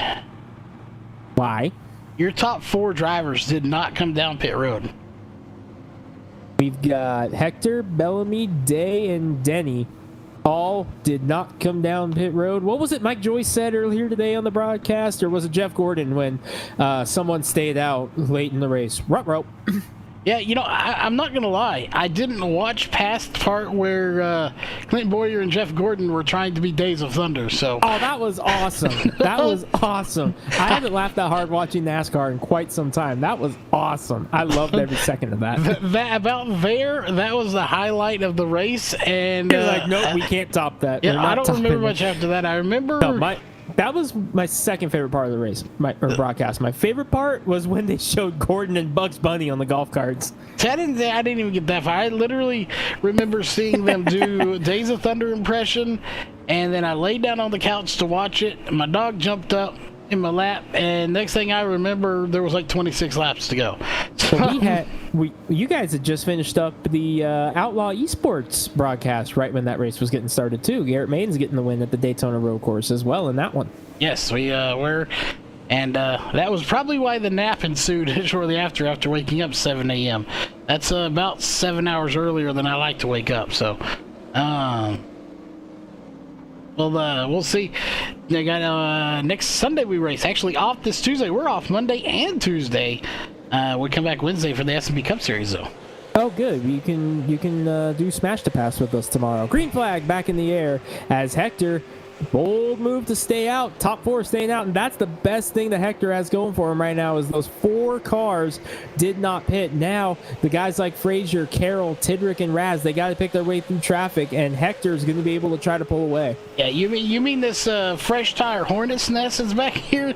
[SPEAKER 1] Why?
[SPEAKER 2] Your top 4 drivers did not come down pit road.
[SPEAKER 1] We've got Hector, Bellamy, Day, and Denny. All did not come down pit road. What was it Mike Joyce said earlier today on the broadcast? Or was it Jeff Gordon when someone stayed out late in the race? Ruh-roh.
[SPEAKER 2] Yeah, you know, I'm not going to lie. I didn't watch past part where Clint Boyer and Jeff Gordon were trying to be Days of Thunder, so...
[SPEAKER 1] Oh, that was awesome. That was awesome. I haven't laughed that hard watching NASCAR in quite some time. That was awesome. I loved every second of that.
[SPEAKER 2] That was the highlight of the race, and...
[SPEAKER 1] You're like, nope, we can't top that.
[SPEAKER 2] Yeah, I don't remember much after that. I remember...
[SPEAKER 1] No, that was my second favorite part of the race, or broadcast. My favorite part was when they showed Gordon and Bugs Bunny on the golf carts.
[SPEAKER 2] I didn't even get that far. I literally remember seeing them do Days of Thunder impression, and then I laid down on the couch to watch it. My dog jumped up in my lap, and next thing I remember, there was like 26 laps to go.
[SPEAKER 1] So you guys had just finished up the Outlaw Esports broadcast right when that race was getting started too. Garrett Main's getting the win at the Daytona Road Course as well in that one.
[SPEAKER 2] Yes, we were, and that was probably why the nap ensued shortly after waking up 7 a.m. That's about 7 hours earlier than I like to wake up. So, we'll see. They got next Sunday we race. Actually, off this Tuesday. We're off Monday and Tuesday. We come back Wednesday for the S&P Cup Series, though.
[SPEAKER 1] Oh, good. You can do Smash to Pass with us tomorrow. Green flag back in the air as Hector. Bold move to stay out. Top 4 staying out, and that's the best thing that Hector has going for him right now is those 4 cars did not pit. Now, the guys like Frazier, Carroll, Tidrick, and Raz, they got to pick their way through traffic, and Hector's going to be able to try to pull away.
[SPEAKER 2] Yeah, you mean this fresh tire hornet's nest is back here?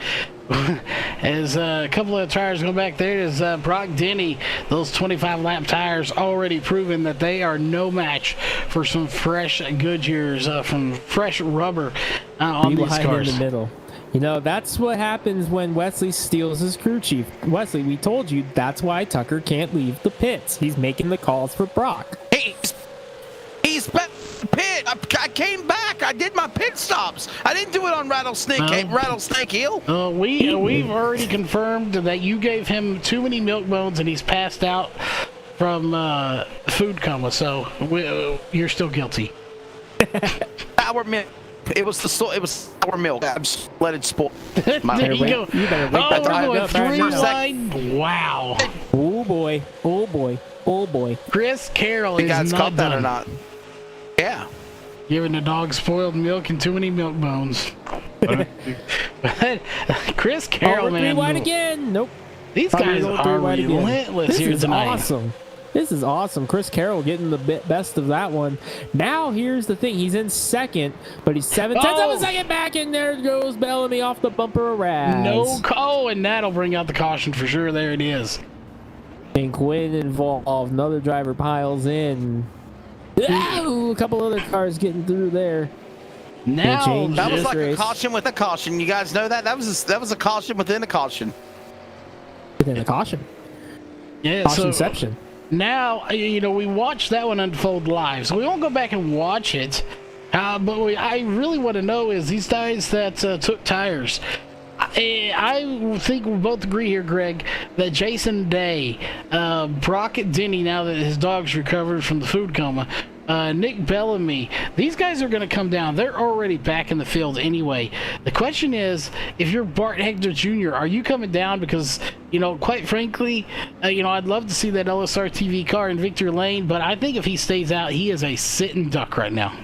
[SPEAKER 2] As a couple of tires go back there is Brock Denny. Those 25-lap tires already proven that they are no match for some fresh Goodyears from fresh rubber on these cars.
[SPEAKER 1] In the middle. You know, that's what happens when Wesley steals his crew chief. Wesley, we told you that's why Tucker can't leave the pits. He's making the calls for Brock.
[SPEAKER 4] He's pit. I came back. I did my pit stops. I didn't do it on Rattlesnake Hill.
[SPEAKER 2] We've already confirmed that you gave him too many milk bones and he's passed out from food coma. So you're still guilty.
[SPEAKER 4] Sour milk. It was sour milk. I'm just let it spoil.
[SPEAKER 2] There you go.
[SPEAKER 1] You better wake that
[SPEAKER 2] we're going
[SPEAKER 1] up
[SPEAKER 2] 3 wide. Wow.
[SPEAKER 1] Oh boy. Oh boy. Oh boy.
[SPEAKER 2] Chris Carroll
[SPEAKER 4] You
[SPEAKER 2] is
[SPEAKER 4] guys
[SPEAKER 2] not
[SPEAKER 4] caught that
[SPEAKER 2] done.
[SPEAKER 4] or not? Yeah.
[SPEAKER 2] Giving the dog spoiled milk and too many milk bones. Chris Carroll,
[SPEAKER 1] We're 3
[SPEAKER 2] man.
[SPEAKER 1] wide again. Nope.
[SPEAKER 2] These
[SPEAKER 1] Probably
[SPEAKER 2] guys
[SPEAKER 1] going 3
[SPEAKER 2] are
[SPEAKER 1] wide again.
[SPEAKER 2] relentless
[SPEAKER 1] This
[SPEAKER 2] here
[SPEAKER 1] is
[SPEAKER 2] tonight.
[SPEAKER 1] awesome. This is awesome. Chris Carroll getting the best of that one. Now, here's the thing. He's in second, but he's 7 tenths of a second back, and there goes Bellamy off the bumper of Raz.
[SPEAKER 2] No, and that'll bring out the caution for sure. There it is.
[SPEAKER 1] And Quinn involved. Another driver piles in. Ooh, a couple other cars getting through there.
[SPEAKER 2] Now
[SPEAKER 4] That was
[SPEAKER 1] this
[SPEAKER 4] like
[SPEAKER 1] race.
[SPEAKER 4] a caution with a caution. You guys know that? That was a caution within a caution.
[SPEAKER 1] Within the caution.
[SPEAKER 2] yeah,
[SPEAKER 1] Cautionception.
[SPEAKER 2] Now, we watched that one unfold live, so we won't go back and watch it. But I really want to know is these guys that took tires. I think we both agree here, Greg, that Jason Day, Brock Denny, now that his dog's recovered from the food coma, Nick Bellamy, these guys are going to come down. They're already back in the field anyway. The question is, if you're Bart Hector Jr., are you coming down? Because, quite frankly, I'd love to see that LSR TV car in Victory Lane, but I think if he stays out, he is a sitting duck right now.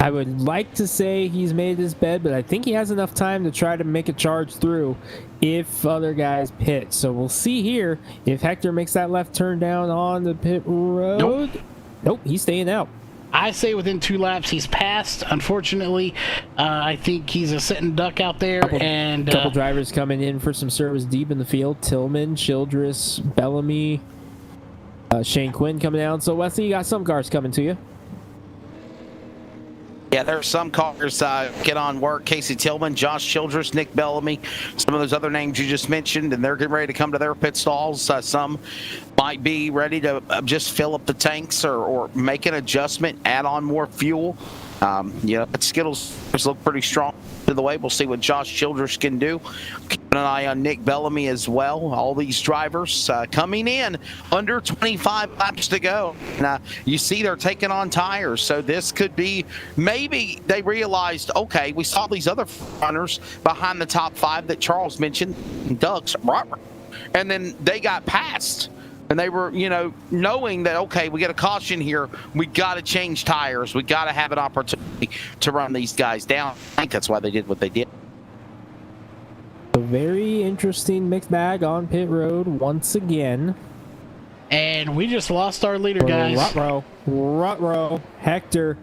[SPEAKER 1] I would like to say he's made his bed, but I think he has enough time to try to make a charge through if other guys pit. So we'll see here if Hector makes that left turn down on the pit road. Nope, he's staying out.
[SPEAKER 2] I say within 2 laps he's passed. Unfortunately, I think he's a sitting duck out there.
[SPEAKER 1] Couple drivers coming in for some service deep in the field. Tillman, Childress, Bellamy, Shane Quinn coming down. So Wesley, you got some cars coming to you.
[SPEAKER 4] Yeah, there's some cars get on work. Casey Tillman, Josh Childress, Nick Bellamy, some of those other names you just mentioned, and they're getting ready to come to their pit stalls. Some might be ready to just fill up the tanks or make an adjustment, add on more fuel. Skittles look pretty strong to the way. We'll see what Josh Childress can do. Keeping an eye on Nick Bellamy as well. All these drivers coming in under 25 laps to go. And, you see they're taking on tires. So this could be, maybe they realized, okay, we saw these other runners behind the top 5 that Charles mentioned, Ducks, and then they got passed. And they were, knowing that, okay, we got a caution here. We got to change tires. We got to have an opportunity to run these guys down. I think that's why they did what they did.
[SPEAKER 1] A very interesting mixed bag on pit road once again.
[SPEAKER 2] And we just lost our leader, guys.
[SPEAKER 1] Rut-row. Hector.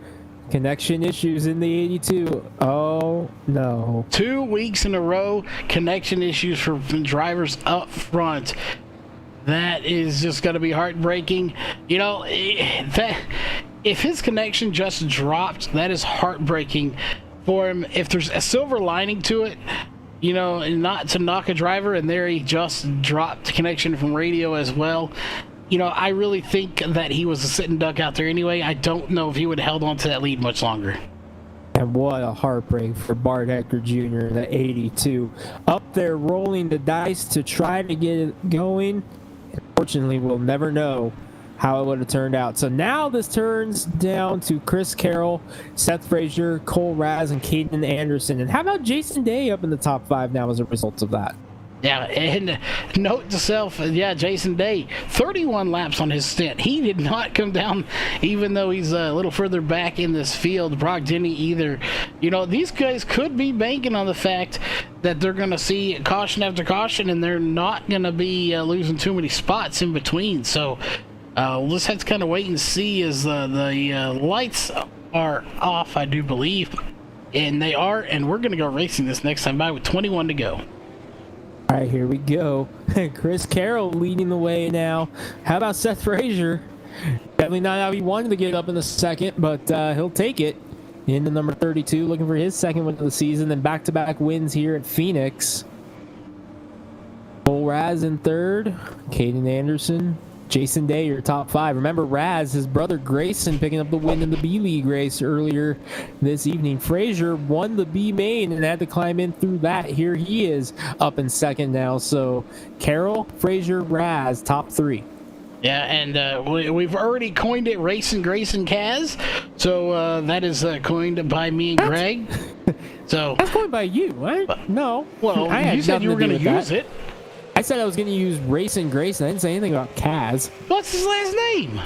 [SPEAKER 1] Connection issues in the 82. Oh, no.
[SPEAKER 2] 2 weeks in a row, connection issues for drivers up front. That is just going to be heartbreaking. That if his connection just dropped, that is heartbreaking for him. If there's a silver lining to it, and not to knock a driver, and there he just dropped connection from radio as well. I really think that he was a sitting duck out there anyway. I don't know if he would have held on to that lead much longer.
[SPEAKER 1] And what a heartbreak for Bart Hector Jr., the 82. Up there rolling the dice to try to get it going. Unfortunately, we'll never know how it would have turned out. So now this turns down to Chris Carroll, Seth Frazier, Cole Raz, and Caden Anderson. And how about Jason Day up in the top 5 now as a result of that?
[SPEAKER 2] Yeah, and note to self, Jason Day, 31 laps on his stint. He did not come down, even though he's a little further back in this field. Brock Denny either. These guys could be banking on the fact that they're going to see caution after caution, and they're not going to be losing too many spots in between. So we'll just have to kind of wait and see as the lights are off, I do believe. And they are, and we're going to go racing this next time by with 21 to go.
[SPEAKER 1] All right, here we go. Chris Carroll leading the way now. How about Seth Frazier? Definitely not how he wanted to get up in the second, but he'll take it. Into number 32, looking for his second win of the season, and back-to-back wins here at Phoenix. Cole Raz in third, Caden Anderson, Jason Day, your top 5. Remember Raz, his brother Grayson, picking up the win in the B-League race earlier this evening. Frazier won the B main and had to climb in through that. Here he is up in second now. So Carroll, Frazier, Raz, top 3.
[SPEAKER 2] Yeah, and we've already coined it Racing Grayson Kaz. So that is coined by me and Greg. So
[SPEAKER 1] that's coined by you, right? No.
[SPEAKER 2] Well, you said you were going to use it.
[SPEAKER 1] I said I was going to use Racing Grayson. I didn't say anything about Kaz.
[SPEAKER 2] What's his last name?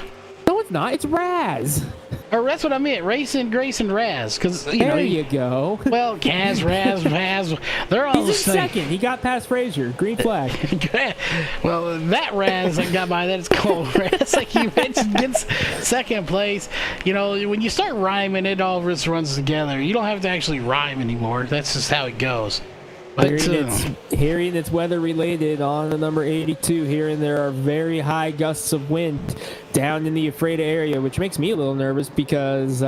[SPEAKER 1] No, it's not. It's Raz.
[SPEAKER 2] Or that's what I meant. Racing Grayson Raz. Because
[SPEAKER 1] there you go.
[SPEAKER 2] Well, Kaz, Raz, Raz, they're all the same.
[SPEAKER 1] He's in second. He got past Frazier. Green flag.
[SPEAKER 2] Well, that Raz that got by, that is called Raz. Like you mentioned, gets second place. When you start rhyming, it all just runs together. You don't have to actually rhyme anymore. That's just how it goes.
[SPEAKER 1] Hearing it's weather related on the number 82, hearing there are very high gusts of wind down in the Ephrata area, which makes me a little nervous because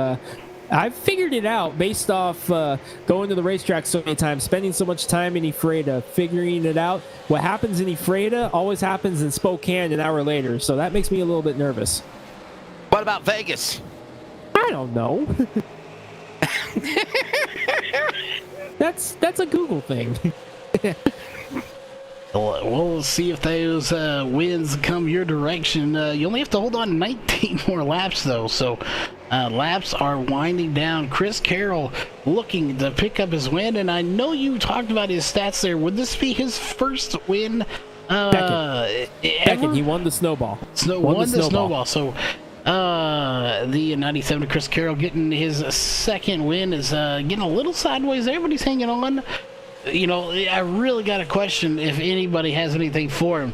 [SPEAKER 1] I've figured it out based off going to the racetrack so many times, spending so much time in Ephrata, figuring it out. What happens in Ephrata always happens in Spokane an hour later, so that makes me a little bit nervous.
[SPEAKER 4] What about Vegas?
[SPEAKER 1] I don't know. That's a Google thing.
[SPEAKER 2] We'll see if those winds come your direction. You only have to hold on 19 more laps, though. So laps are winding down. Chris Carroll looking to pick up his win. And I know you talked about his stats there. Would this be his first win?
[SPEAKER 1] Second. He won the snowball.
[SPEAKER 2] Won the snowball. So the 97 Chris Carroll getting his second win is getting a little sideways there, but he's hanging on. You know, I really got to question if anybody has anything for him.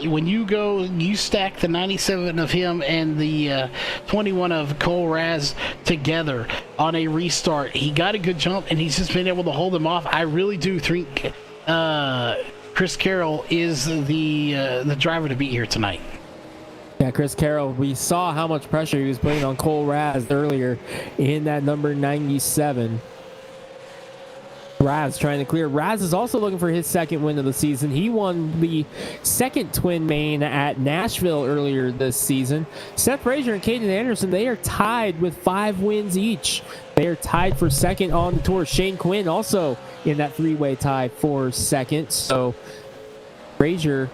[SPEAKER 2] When you stack the 97 of him and the 21 of Cole Raz together on a restart, he got a good jump and he's just been able to hold him off. I really do think Chris Carroll is the driver to beat here tonight.
[SPEAKER 1] Yeah, Chris Carroll, we saw how much pressure he was putting on Cole Raz earlier in that number 97. Raz trying to clear. Raz is also looking for his second win of the season. He won the second twin main at Nashville earlier this season. Seth Frazier and Caden Anderson, they are tied with 5 wins each. They are tied for second on the tour. Shane Quinn also in that three-way tie for second. So Frazier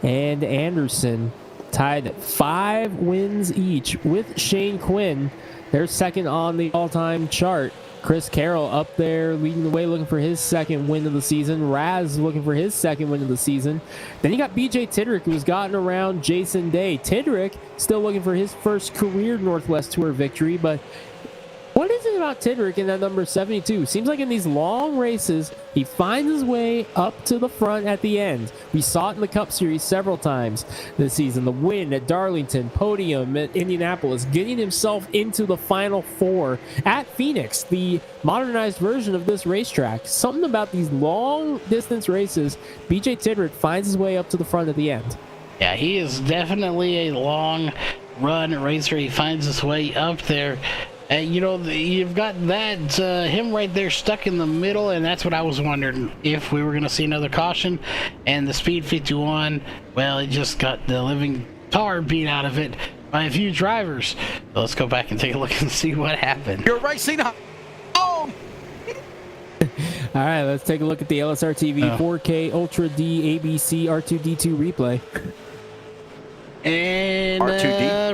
[SPEAKER 1] and Anderson tied at 5 wins each with Shane Quinn. They're second on the all-time chart. Chris Carroll up there leading the way, looking for his second win of the season. Raz looking for his second win of the season. Then you got BJ Tidrick, who's gotten around Jason Day. Tidrick still looking for his first career Northwest Tour victory, but what is it about Tidrick in that number 72? Seems like in these long races, he finds his way up to the front at the end. We saw it in the Cup Series several times this season. The win at Darlington, podium at Indianapolis, getting himself into the Final Four at Phoenix, the modernized version of this racetrack. Something about these long distance races, BJ Tidrick finds his way up to the front at the end.
[SPEAKER 2] Yeah, he is definitely a long run racer. He finds his way up there. You know, you've got that him right there stuck in the middle, and that's what I was wondering if we were going to see another caution. And the Speed 51, well, it just got the living tar beat out of it by a few drivers. So let's go back and take a look and see what happened.
[SPEAKER 4] You're racing home.
[SPEAKER 1] All right, let's take a look at the LSR TV 4K Ultra D ABC R2D2 replay.
[SPEAKER 2] And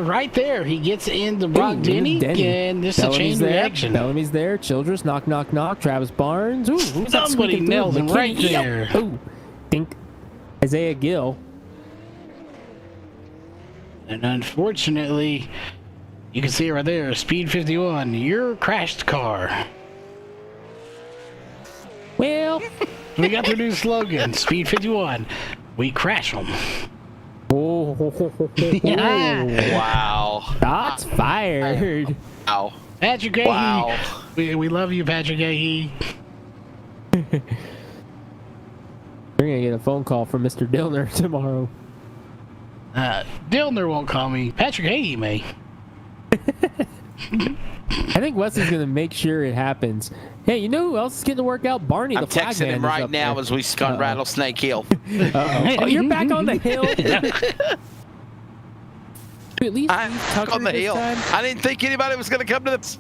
[SPEAKER 2] right there, he gets into Brock Denny, and this is a chain reaction.
[SPEAKER 1] Bellamy's there. Childress, knock, knock, knock. Travis Barnes. Ooh, who's that?
[SPEAKER 2] Somebody nails him right there.
[SPEAKER 1] Ooh, think Isaiah Gill.
[SPEAKER 2] And unfortunately, you can see it right there. Speed 51, your crashed car.
[SPEAKER 1] Well,
[SPEAKER 2] we got the new slogan, Speed 51, we crash them.
[SPEAKER 1] yeah.
[SPEAKER 4] Wow.
[SPEAKER 1] Shots fired.
[SPEAKER 4] Wow.
[SPEAKER 2] Patrick Ahey.
[SPEAKER 4] Wow.
[SPEAKER 2] We love you, Patrick Ahey.
[SPEAKER 1] We're going to get a phone call from Mr. Dillner tomorrow.
[SPEAKER 2] Dillner won't call me. Patrick Ahey may.
[SPEAKER 1] I think Wesley's going to make sure it happens. Hey, you know who else is getting to work out? Barney,
[SPEAKER 4] I'm
[SPEAKER 1] the flagman.
[SPEAKER 4] texting him right now as we on Rattlesnake Hill.
[SPEAKER 1] Oh, you're back on the hill. You at least
[SPEAKER 4] I'm
[SPEAKER 1] Tucker
[SPEAKER 4] on the hill.
[SPEAKER 1] time?
[SPEAKER 4] I didn't think anybody was going to come to this.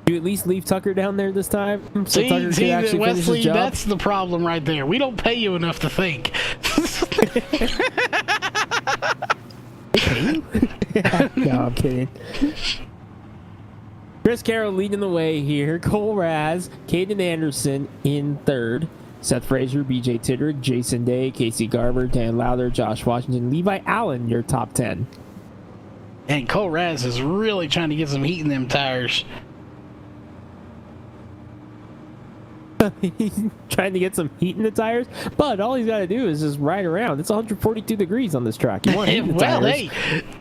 [SPEAKER 1] You at least leave Tucker down there this time, so
[SPEAKER 2] See,
[SPEAKER 1] Tucker can actually finish
[SPEAKER 2] Wesley,
[SPEAKER 1] his job.
[SPEAKER 2] that's the problem right there. We don't pay you enough to think.
[SPEAKER 1] No, I'm kidding. Chris Carroll leading the way here. Cole Raz, Caden Anderson in third. Seth Frazier, BJ Tidrick, Jason Day, Casey Garber, Dan Lowther, Josh Washington, Levi Allen, your top 10.
[SPEAKER 2] And Cole Raz is really trying to get some heat in them tires.
[SPEAKER 1] He's trying to get some heat in the tires, but all he's got to do is just ride around. It's 142 degrees on this track. You want heat in the
[SPEAKER 2] well,
[SPEAKER 1] tires.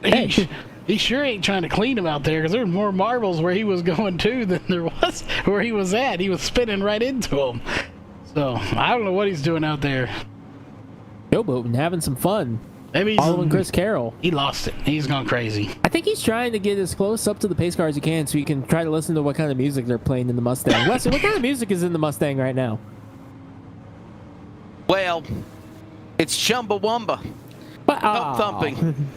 [SPEAKER 2] hey. He sure ain't trying to clean him out there, because there's more marbles where he was going to than there was where he was at. He was spinning right into him. So I don't know what he's doing out there.
[SPEAKER 1] Showboating, having some fun.
[SPEAKER 2] Maybe
[SPEAKER 1] Following Chris Carroll.
[SPEAKER 2] he lost it. He's gone crazy.
[SPEAKER 1] I think he's trying to get as close up to the pace car as he can so he can try to listen to what kind of music they're playing in the Mustang. Wesley, what kind of music is in the Mustang right now?
[SPEAKER 4] Well, it's Chumbawamba. Pump thumping.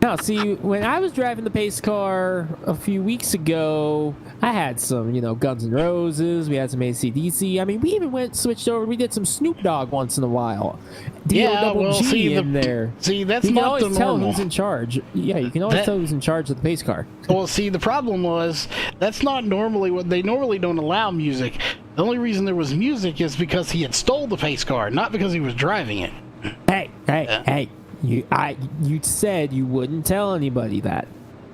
[SPEAKER 1] Now, see, when I was driving the pace car a few weeks ago, I had some, Guns N' Roses. We had some AC/DC. I mean, we even switched over. We did some Snoop Dogg once in a while. D-O-double-G in there.
[SPEAKER 2] See, that's
[SPEAKER 1] you can
[SPEAKER 2] not
[SPEAKER 1] always
[SPEAKER 2] the
[SPEAKER 1] tell
[SPEAKER 2] normal.
[SPEAKER 1] who's in charge. Yeah, you can always tell who's in charge of the pace car.
[SPEAKER 2] Well, see, the problem was that's not normally what they normally don't allow music. The only reason there was music is because he had stole the pace car, not because he was driving it.
[SPEAKER 1] Hey! You said you wouldn't tell anybody that.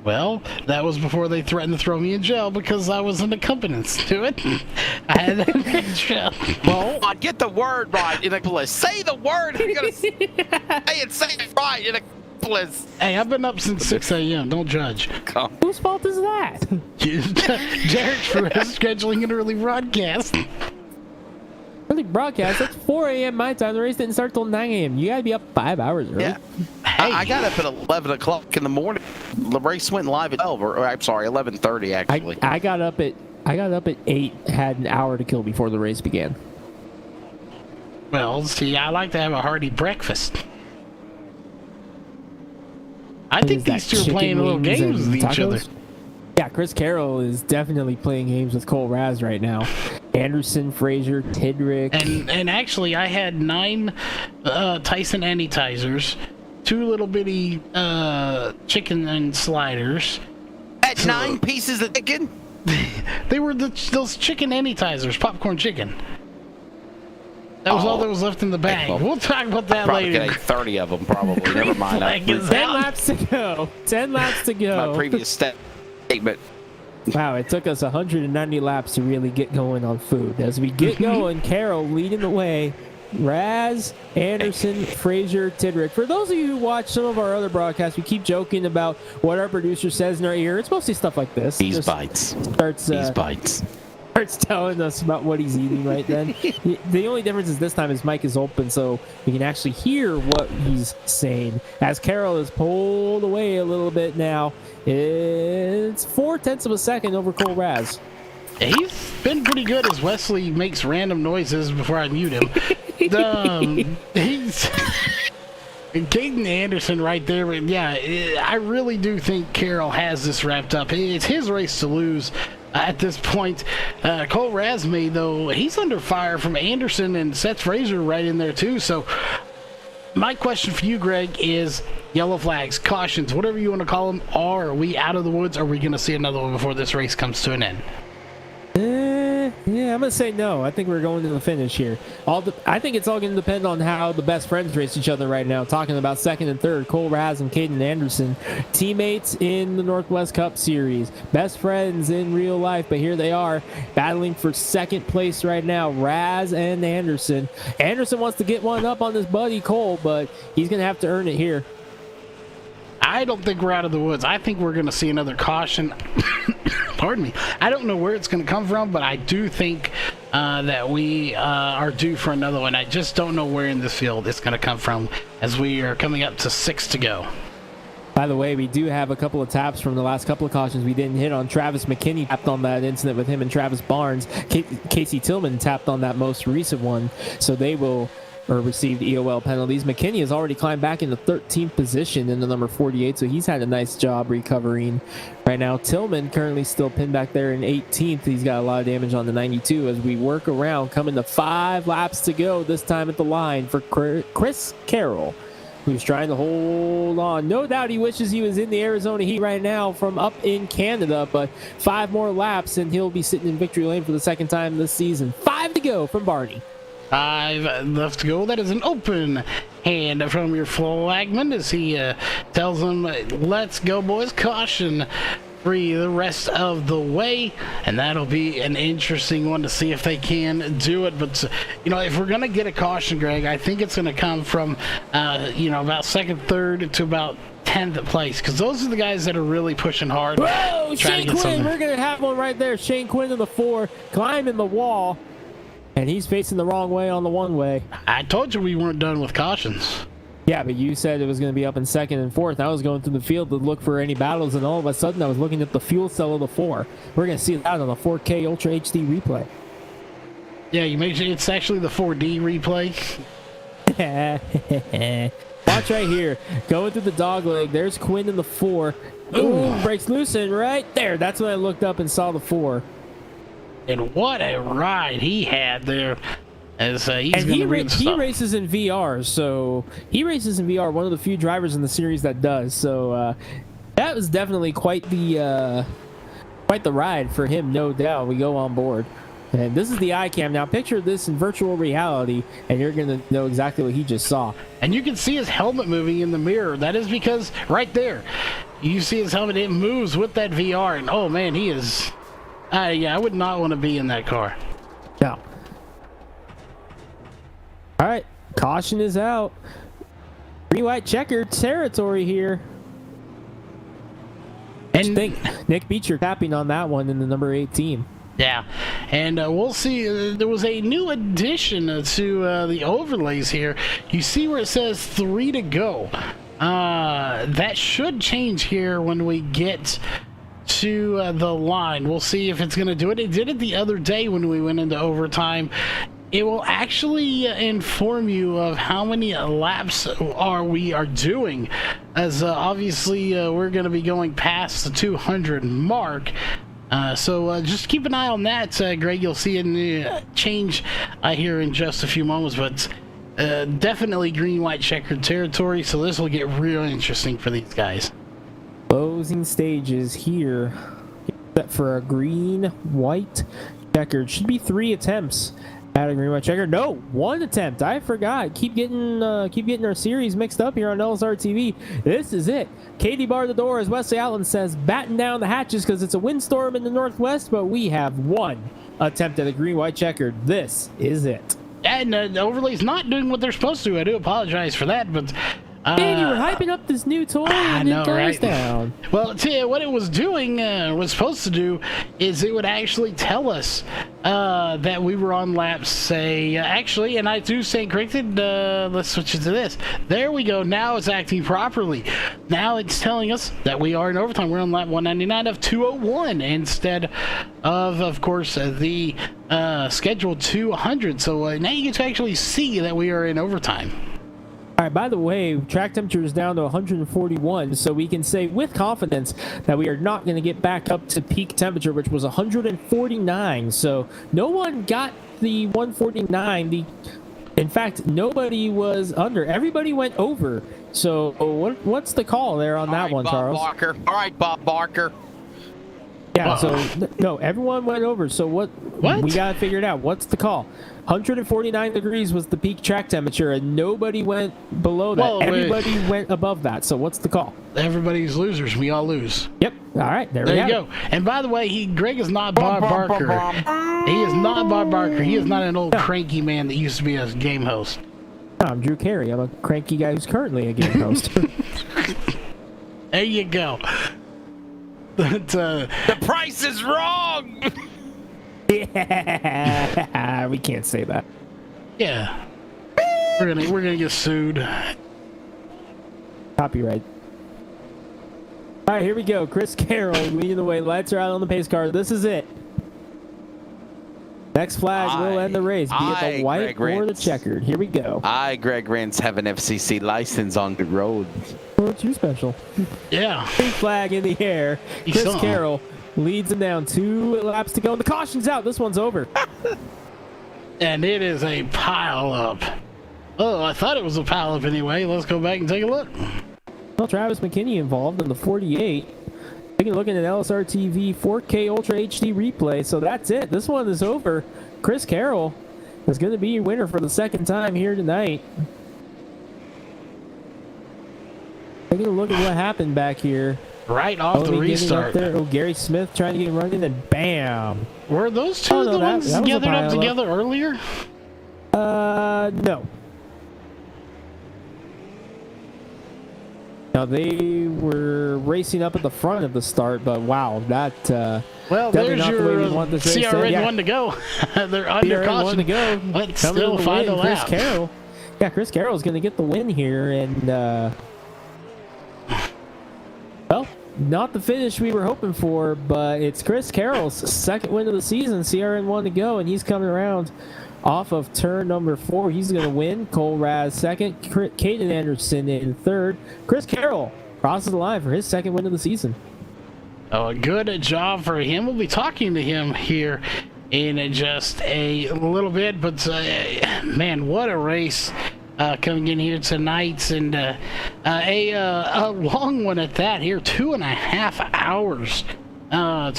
[SPEAKER 2] Well, that was before they threatened to throw me in jail because I was an accompanist to it. I had that extra.
[SPEAKER 4] Well, get the word right in a bliss. Say the word. You're gonna say it right in a bliss.
[SPEAKER 2] Hey, I've been up since 6 a.m. Don't judge.
[SPEAKER 1] Whose fault is that?
[SPEAKER 2] Derek for scheduling an early broadcast.
[SPEAKER 1] Early broadcast, that's 4 a.m. my time. The race didn't start till 9 a.m. You gotta be up 5 hours early.
[SPEAKER 4] Yeah. I got up at 11 o'clock in the morning. The race went live at 12, or I'm sorry, 11:30 actually.
[SPEAKER 1] I got up at 8, had an hour to kill before the race began.
[SPEAKER 2] Well, see, I like to have a hearty breakfast. I think these two are playing little games with each other.
[SPEAKER 1] Yeah, Chris Carroll is definitely playing games with Cole Raz right now. Anderson, Frazier, Tidrick.
[SPEAKER 2] And actually, I had 9 Tyson Anytizers, 2 little bitty chicken and sliders.
[SPEAKER 4] At 9 pieces of chicken?
[SPEAKER 2] They were those chicken Anytizers, popcorn chicken. That was all that was left in the bag.
[SPEAKER 4] Well,
[SPEAKER 2] we'll talk about that
[SPEAKER 4] probably
[SPEAKER 2] later.
[SPEAKER 4] Probably ate 30 of them, probably. Never mind.
[SPEAKER 2] Flag is
[SPEAKER 1] 10
[SPEAKER 2] out.
[SPEAKER 1] laps to go. 10 laps to go.
[SPEAKER 4] My previous statement.
[SPEAKER 1] Wow, it took us 190 laps to really get going on food. As we get going, Carroll leading the way. Raz, Anderson, Frazier, Tidrick. For those of you who watch some of our other broadcasts, we keep joking about what our producer says in our ear. It's mostly stuff like this.
[SPEAKER 4] These bites.
[SPEAKER 1] These
[SPEAKER 4] bites.
[SPEAKER 1] Starts telling us about what he's eating right then. The only difference is this time his mic is open, so we can actually hear what he's saying. As Carroll is pulled away a little bit now, it's 0.4 of a second over Cole Raz.
[SPEAKER 2] He's been pretty good as Wesley makes random noises before I mute him. He's Caden Anderson right there. But yeah, I really do think Carroll has this wrapped up. It's his race to lose at this point. Cole Razmay, though, he's under fire from Anderson and Seth Frazier right in there too. So my question for you, Greg, is yellow flags, cautions, whatever you want to call them. Are we out of the woods? Or are we going to see another one before this race comes to an end?
[SPEAKER 1] Yeah, I'm going to say no. I think we're going to the finish here. I think it's all going to depend on how the best friends race each other right now. Talking about second and third, Cole Raz and Caden Anderson. Teammates in the Northwest Cup Series. Best friends in real life, but here they are battling for second place right now. Raz and Anderson. Anderson wants to get one up on his buddy Cole, but he's going to have to earn it here.
[SPEAKER 2] I don't think we're out of the woods. I think we're going to see another caution. Pardon me. I don't know where it's going to come from, but I do think that we are due for another one. I just don't know where in this field it's going to come from as we are coming up to 6 to go.
[SPEAKER 1] By the way, we do have a couple of taps from the last couple of cautions we didn't hit on. Travis McKinney tapped on that incident with him and Travis Barnes. Casey Tillman tapped on that most recent one, so they will received EOL penalties. McKinney has already climbed back into 13th position in the number 48, so he's had a nice job recovering right now. Tillman currently still pinned back there in 18th. He's got a lot of damage on the 92 as we work around, coming to 5 laps to go this time at the line for Chris Carroll, who's trying to hold on. No doubt he wishes he was in the Arizona heat right now from up in Canada, but 5 more laps and he'll be sitting in victory lane for the second time this season. 5 to go from Barney.
[SPEAKER 2] 5 left to go. That is an open hand from your flagman as he tells them, let's go, boys. Caution free the rest of the way. And that'll be an interesting one to see if they can do it. But, if we're going to get a caution, Greg, I think it's going to come from, about second, third to about 10th place, because those are the guys that are really pushing hard.
[SPEAKER 1] Whoa,
[SPEAKER 2] trying
[SPEAKER 1] Shane
[SPEAKER 2] to get
[SPEAKER 1] Quinn.
[SPEAKER 2] something.
[SPEAKER 1] We're going to have one right there. Shane Quinn in the 4, climbing the wall. And he's facing the wrong way on the one-way.
[SPEAKER 2] I told you we weren't done with cautions.
[SPEAKER 1] Yeah, but you said it was going to be up in 2nd and 4th. I was going through the field to look for any battles, and all of a sudden I was looking at the fuel cell of the 4. We're going to see that on the 4K Ultra HD replay.
[SPEAKER 2] Yeah, you make sure it's actually the 4D replay.
[SPEAKER 1] Watch right here. Going through the dog leg. There's Quinn in the 4. Ooh, breaks loose, and right there. That's when I looked up and saw the 4.
[SPEAKER 2] And what a ride he had there. As he's
[SPEAKER 1] And
[SPEAKER 2] going to
[SPEAKER 1] he
[SPEAKER 2] read stuff.
[SPEAKER 1] races in VR, so he races in VR. One of the few drivers in the series that does. So that was definitely quite the ride for him, no doubt. We go on board, and this is the iCam. Now picture this in virtual reality, and you're gonna know exactly what he just saw.
[SPEAKER 2] And you can see his helmet moving in the mirror. That is because right there, you see his helmet. It moves with that VR, and oh man, he is. Yeah, I would not want to be in that car.
[SPEAKER 1] No. All right, caution is out. Green white checkered territory here.
[SPEAKER 2] And
[SPEAKER 1] think Nick Beecher tapping on that one in the number 18.
[SPEAKER 2] yeah, and we'll see. There was a new addition to the overlays here. You see where it says 3 to go. That should change here when we get to the line. We'll see if it's going to do it. It did it the other day when we went into overtime. It will actually inform you of how many laps we are doing, as obviously we're going to be going past the 200 mark. So just keep an eye on that, Greg. You'll see a change here in just a few moments, but definitely green-white checkered territory, so this will get real interesting for these guys.
[SPEAKER 1] Closing stages here. Set for a green-white checkered. Should be 3 attempts at a green-white checkered. No, 1 attempt. I forgot. Keep getting our series mixed up here on LSR TV. This is it. Katie barred the door, as Wesley Allen says, batten down the hatches because it's a windstorm in the northwest, but we have 1 attempt at a green-white checkered. This is it.
[SPEAKER 2] And the overlay's not doing what they're supposed to. I do apologize for that, but
[SPEAKER 1] Man, you were hyping up this new toy and it goes down.
[SPEAKER 2] Well, I'll tell you what it was doing, was supposed to do, is it would actually tell us that we were on lap, say, actually, and I do say corrected, let's switch it to this. There we go. Now it's acting properly. Now it's telling us that we are in overtime. We're on lap 199 of 201 instead of course, the scheduled 200. So now you get to actually see that we are in overtime.
[SPEAKER 1] All right, by the way, track temperature is down to 141, so we can say with confidence that we are not going to get back up to peak temperature, which was 149. So no one got the 149. In fact, nobody was under. Everybody went over. So what's the call there on that one,
[SPEAKER 4] Bob
[SPEAKER 1] Charles?
[SPEAKER 4] Barker. All right, Bob Barker.
[SPEAKER 1] Yeah, so no, everyone went over. So what? We got to figure it out. What's the call? 149 degrees was the peak track temperature, and nobody went below that.
[SPEAKER 2] Well,
[SPEAKER 1] everybody went above that. So what's the call?
[SPEAKER 2] Everybody's losers. We all lose.
[SPEAKER 1] Yep. All right. There
[SPEAKER 2] you
[SPEAKER 1] we
[SPEAKER 2] go. And by the way, Greg is not Bob Barker. He is not Bob Barker. He is not an old cranky man that used to be a game host.
[SPEAKER 1] No, I'm Drew Carey. I'm a cranky guy who's currently a game host.
[SPEAKER 2] There you go. But,
[SPEAKER 4] the price is wrong.
[SPEAKER 1] Yeah, we can't say that.
[SPEAKER 2] Yeah, we're gonna get sued.
[SPEAKER 1] Copyright. All right, here we go. Chris Carroll leading the way. Lights are out on the pace car. This is it. Next flag will end the race, be it the white or the checkered. Here we go.
[SPEAKER 4] Greg Rance, have an FCC license on the road.
[SPEAKER 1] Well, it's you special.
[SPEAKER 2] Yeah.
[SPEAKER 1] Green flag in the air. Chris Carroll leads him down. 2 laps to go, and the caution's out. This one's over.
[SPEAKER 2] And it is a pile up. Oh, I thought it was a pile up anyway. Let's go back and take a look.
[SPEAKER 1] Well, Travis McKinney involved in the 48. Taking a look at an LSR TV 4K Ultra HD replay. So that's it. This one is over. Chris Carroll is going to be your winner for the second time here tonight. Taking a look at what happened back here.
[SPEAKER 2] Right off the restart.
[SPEAKER 1] There. Oh, Gary Smith trying to get him running, and bam.
[SPEAKER 2] Were those two the ones gathered up together earlier?
[SPEAKER 1] No. Now, they were racing up at the front of the start, but wow, that
[SPEAKER 2] Well,
[SPEAKER 1] definitely
[SPEAKER 2] there's
[SPEAKER 1] not the way we
[SPEAKER 2] your
[SPEAKER 1] want this race to end.
[SPEAKER 2] CRN
[SPEAKER 1] Yeah.
[SPEAKER 2] one to go. They're under
[SPEAKER 1] CRN
[SPEAKER 2] caution.
[SPEAKER 1] one to go.
[SPEAKER 2] But
[SPEAKER 1] Coming
[SPEAKER 2] still
[SPEAKER 1] to the
[SPEAKER 2] final
[SPEAKER 1] win, Chris
[SPEAKER 2] lap.
[SPEAKER 1] Carroll. Yeah, Chris Carroll's going to get the win here, and well, not the finish we were hoping for, but it's Chris Carroll's second win of the season. CRN one to go, and he's coming around off of turn number 4. He's going to win. Cole Raz second. Caden Anderson in third. Chris Carroll crosses the line for his second win of the season.
[SPEAKER 2] Oh, a good job for him. We'll be talking to him here in just a little bit, but man, what a race coming in here tonight, and a long one at that here, 2.5 hours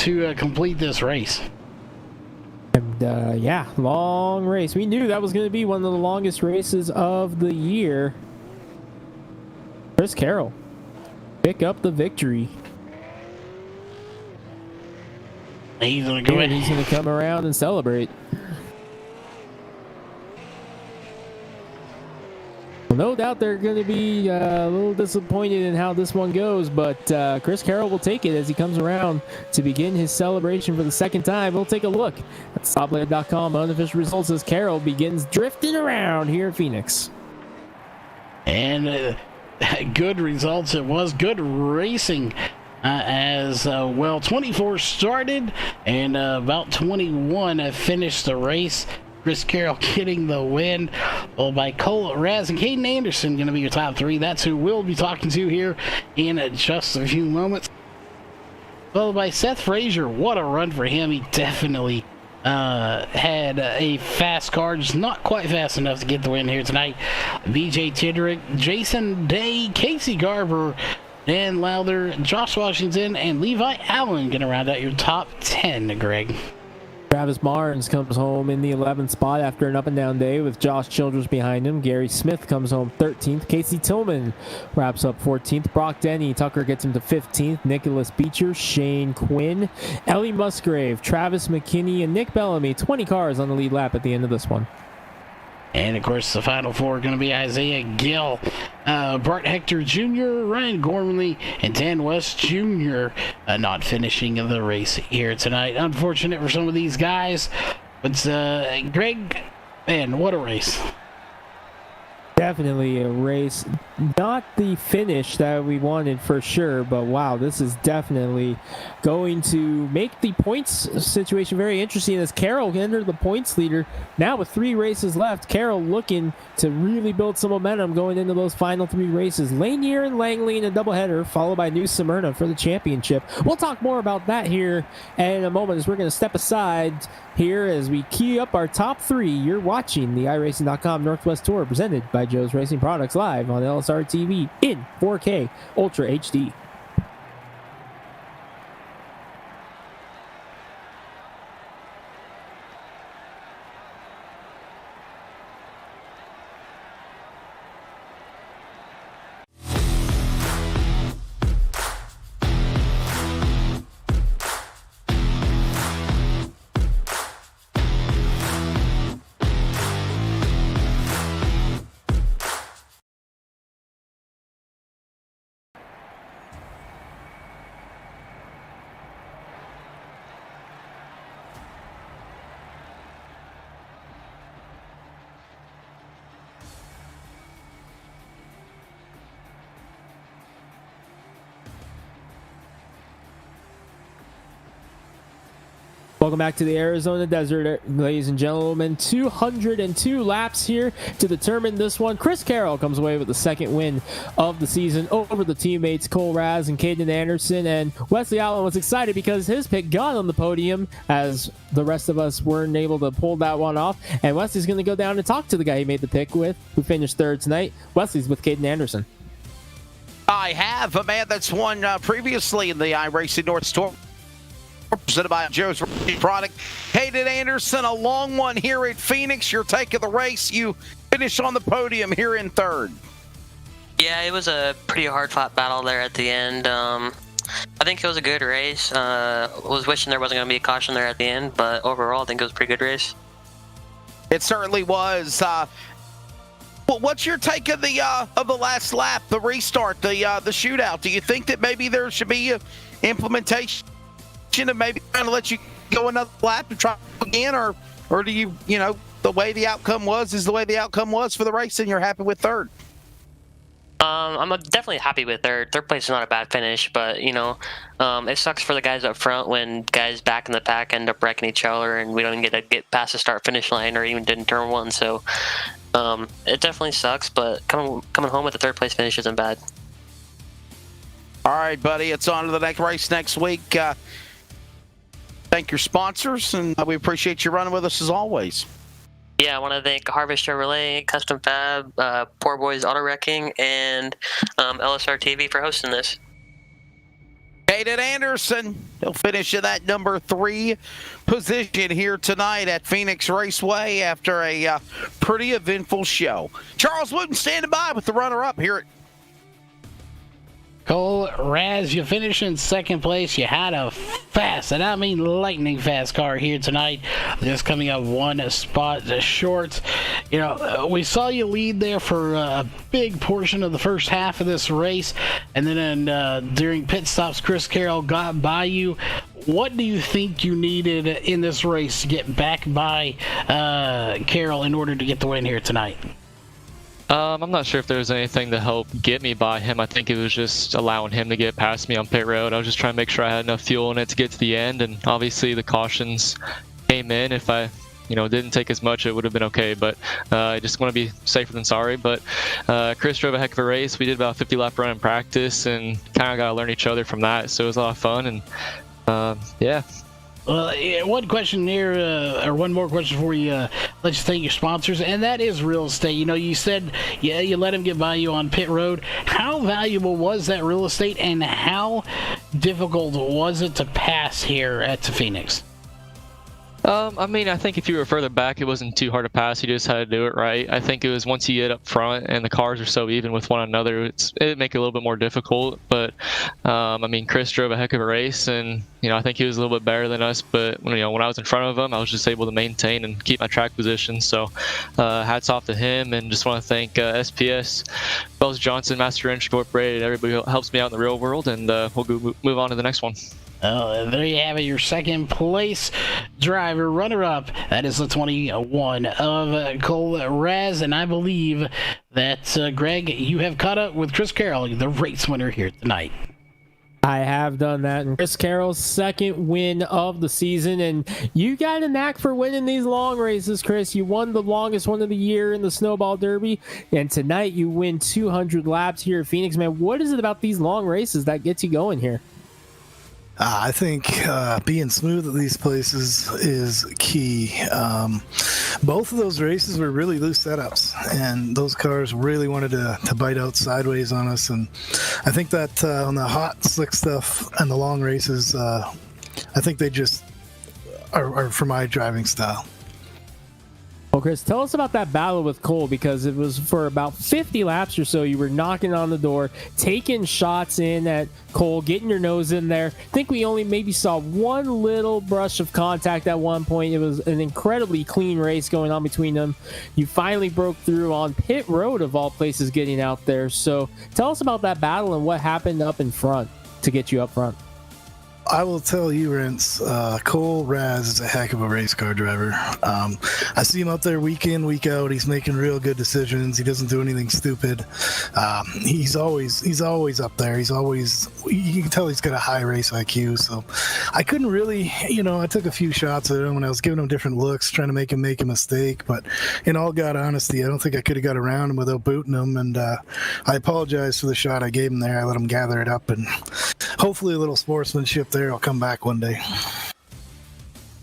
[SPEAKER 2] to complete this race.
[SPEAKER 1] And yeah, long race. We knew that was going to be one of the longest races of the year. Chris Carroll pick up the victory.
[SPEAKER 2] He's going to go
[SPEAKER 1] And
[SPEAKER 2] in.
[SPEAKER 1] he's going to come around and celebrate. Well, no doubt they're going to be a little disappointed in how this one goes, but Chris Carroll will take it as he comes around to begin his celebration for the second time. We'll take a look at StopBlade.com unofficial results as Carroll begins drifting around here in Phoenix.
[SPEAKER 2] And good results it was. Good racing as well. 24 started and about 21 finished the race. Chris Carroll getting the win, followed by Cole Raz and Caden Anderson going to be your top 3. That's who we'll be talking to here in just a few moments. Followed by Seth Frazier. What a run for him. He definitely had a fast car, just not quite fast enough to get the win here tonight. BJ Tidrick, Jason Day, Casey Garber, Dan Lowther, Josh Washington, and Levi Allen going to round out your top 10, Greg.
[SPEAKER 1] Travis Barnes comes home in the 11th spot after an up-and-down day with Josh Childress behind him. Gary Smith comes home 13th. Casey Tillman wraps up 14th. Brock Denny, Tucker gets him to 15th. Nicholas Beecher, Shane Quinn, Ellie Musgrave, Travis McKinney, and Nick Bellamy. 20 cars on the lead lap at the end of this one.
[SPEAKER 2] And, of course, the final 4 are going to be Isaiah Gill, Bart Hector Jr., Ryan Gormley, and Dan West Jr. Not finishing the race here tonight. Unfortunate for some of these guys, but Greg, man, what a race.
[SPEAKER 1] Definitely a race. Not the finish that we wanted for sure, but wow, this is definitely going to make the points situation very interesting as Carroll entered the points leader. Now with 3 races left, Carroll looking to really build some momentum going into those final 3 races. Lanier and Langley in a doubleheader, followed by New Smyrna for the championship. We'll talk more about that here in a moment as we're going to step aside here as we key up our top 3. You're watching the iRacing.com Northwest Tour presented by Joe's Racing Products live on LSR TV in 4K Ultra HD. Welcome back to the Arizona Desert, ladies and gentlemen. 202 laps here to determine this one. Chris Carroll comes away with the second win of the season over the teammates Cole Raz and Caden Anderson. And Wesley Allen was excited because his pick got on the podium as the rest of us weren't able to pull that one off. And Wesley's going to go down and talk to the guy he made the pick with, who finished third tonight. Wesley's with Caden Anderson.
[SPEAKER 4] I have a man that's won previously in the iRacing North Tour. Presented by Joe's Racing Product. Caden Anderson, a long one here at Phoenix. Your take of the race. You finish on the podium here in third.
[SPEAKER 5] Yeah, it was a pretty hard-fought battle there at the end. I think it was a good race. Was wishing there wasn't going to be a caution there at the end, but overall, I think it was a pretty good race.
[SPEAKER 4] It certainly was. What's your take of the last lap, the restart, the shootout? Do you think that maybe there should be a implementation of maybe trying to let you go another lap to try again, or do you the way the outcome was is the way the outcome was for the race, and you're happy with third?
[SPEAKER 5] I'm definitely happy with third. Third place is not a bad finish, but it sucks for the guys up front when guys back in the pack end up wrecking each other, and we don't even get past the start finish line or even did in turn one. So it definitely sucks, but coming home with a third place finish isn't bad.
[SPEAKER 4] All right, buddy, it's on to the next race next week. Thank your sponsors, and we appreciate you running with us as always.
[SPEAKER 5] Yeah, I want to thank Harvest Chevrolet, Custom Fab, Poor Boys Auto Wrecking, and LSR TV for hosting this.
[SPEAKER 4] Caden Anderson, he'll finish in that number 3 position here tonight at Phoenix Raceway after a pretty eventful show. Charles Wooten standing by with the runner-up here at
[SPEAKER 2] Cole Raz, you finished in second place. You had a fast, and I mean lightning fast car here tonight, just coming up one spot short. We saw you lead there for a big portion of the first half of this race, and then during pit stops, Chris Carroll got by you. What do you think you needed in this race to get back by Carroll in order to get the win here tonight?
[SPEAKER 6] I'm not sure if there was anything to help get me by him. I think it was just allowing him to get past me on pit road. I was just trying to make sure I had enough fuel in it to get to the end, and obviously the cautions came in. If I didn't take as much, it would have been okay, but I just want to be safer than sorry. But Chris drove a heck of a race. We did about a 50 lap run in practice and kind of got to learn each other from that, so it was a lot of fun. And yeah.
[SPEAKER 2] Well, one question here, or one more question for you. Let's thank your sponsors, and that is real estate. You said you let him get by you on pit road. How valuable was that real estate, and how difficult was it to pass here at Phoenix?
[SPEAKER 6] I think if you were further back, it wasn't too hard to pass. You just had to do it right. I think it was once you get up front and the cars are so even with one another, it'd make it a little bit more difficult. But, Chris drove a heck of a race, and, I think he was a little bit better than us. But, when I was in front of him, I was just able to maintain and keep my track position. So, hats off to him, and just want to thank SPS, Bells Johnson, Master Wrench Incorporated, everybody who helps me out in the real world, and we'll go move on to the next one.
[SPEAKER 2] There you have it, your second place driver, runner-up. That is the 21 of Cole Raz, and I believe that, Greg, you have caught up with Chris Carroll, the race winner here tonight.
[SPEAKER 1] I have done that, and Chris Carroll's second win of the season, and you got a knack for winning these long races, Chris. You won the longest one of the year in the Snowball Derby, and tonight you win 200 laps here at Phoenix. Man, what is it about these long races that gets you going here?
[SPEAKER 7] I think being smooth at these places is key. Both of those races were really loose setups, and those cars really wanted to bite out sideways on us. And I think that on the hot, slick stuff and the long races, I think they just are for my driving style.
[SPEAKER 1] Well, Chris, tell us about that battle with Cole, because it was for about 50 laps or so. You were knocking on the door, taking shots in at Cole, getting your nose in there. I think we only maybe saw one little brush of contact at one point. It was an incredibly clean race going on between them. You finally broke through on pit road, of all places, getting out there. So tell us about that battle and what happened up in front to get you up front.
[SPEAKER 7] I will tell you, Rents, Cole Raz is a heck of a race car driver. I see him out there week in, week out. He's making real good decisions. He doesn't do anything stupid. He's always up there. You can tell he's got a high race IQ. So I couldn't really, I took a few shots at him when I was giving him different looks, trying to make him make a mistake. But in all God honesty, I don't think I could have got around him without booting him. And I apologize for the shot I gave him there. I let him gather it up, and hopefully a little sportsmanship there. I'll come back one day.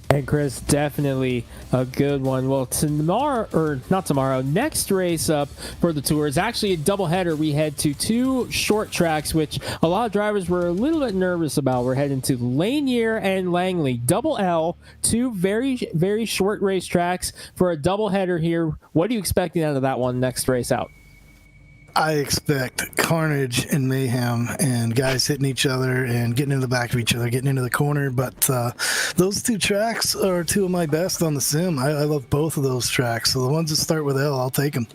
[SPEAKER 1] And Chris, definitely a good one. Well, next race up for the tour is actually a doubleheader. We head to two short tracks, which a lot of drivers were a little bit nervous about. We're heading to Lanier and Langley. Double L, two very, very short race tracks for a doubleheader here. What are you expecting out of that one next race out?
[SPEAKER 7] I expect carnage and mayhem and guys hitting each other and getting in the back of each other, getting into the corner. But those two tracks are two of my best on the sim. I love both of those tracks. So the ones that start with L, I'll take them.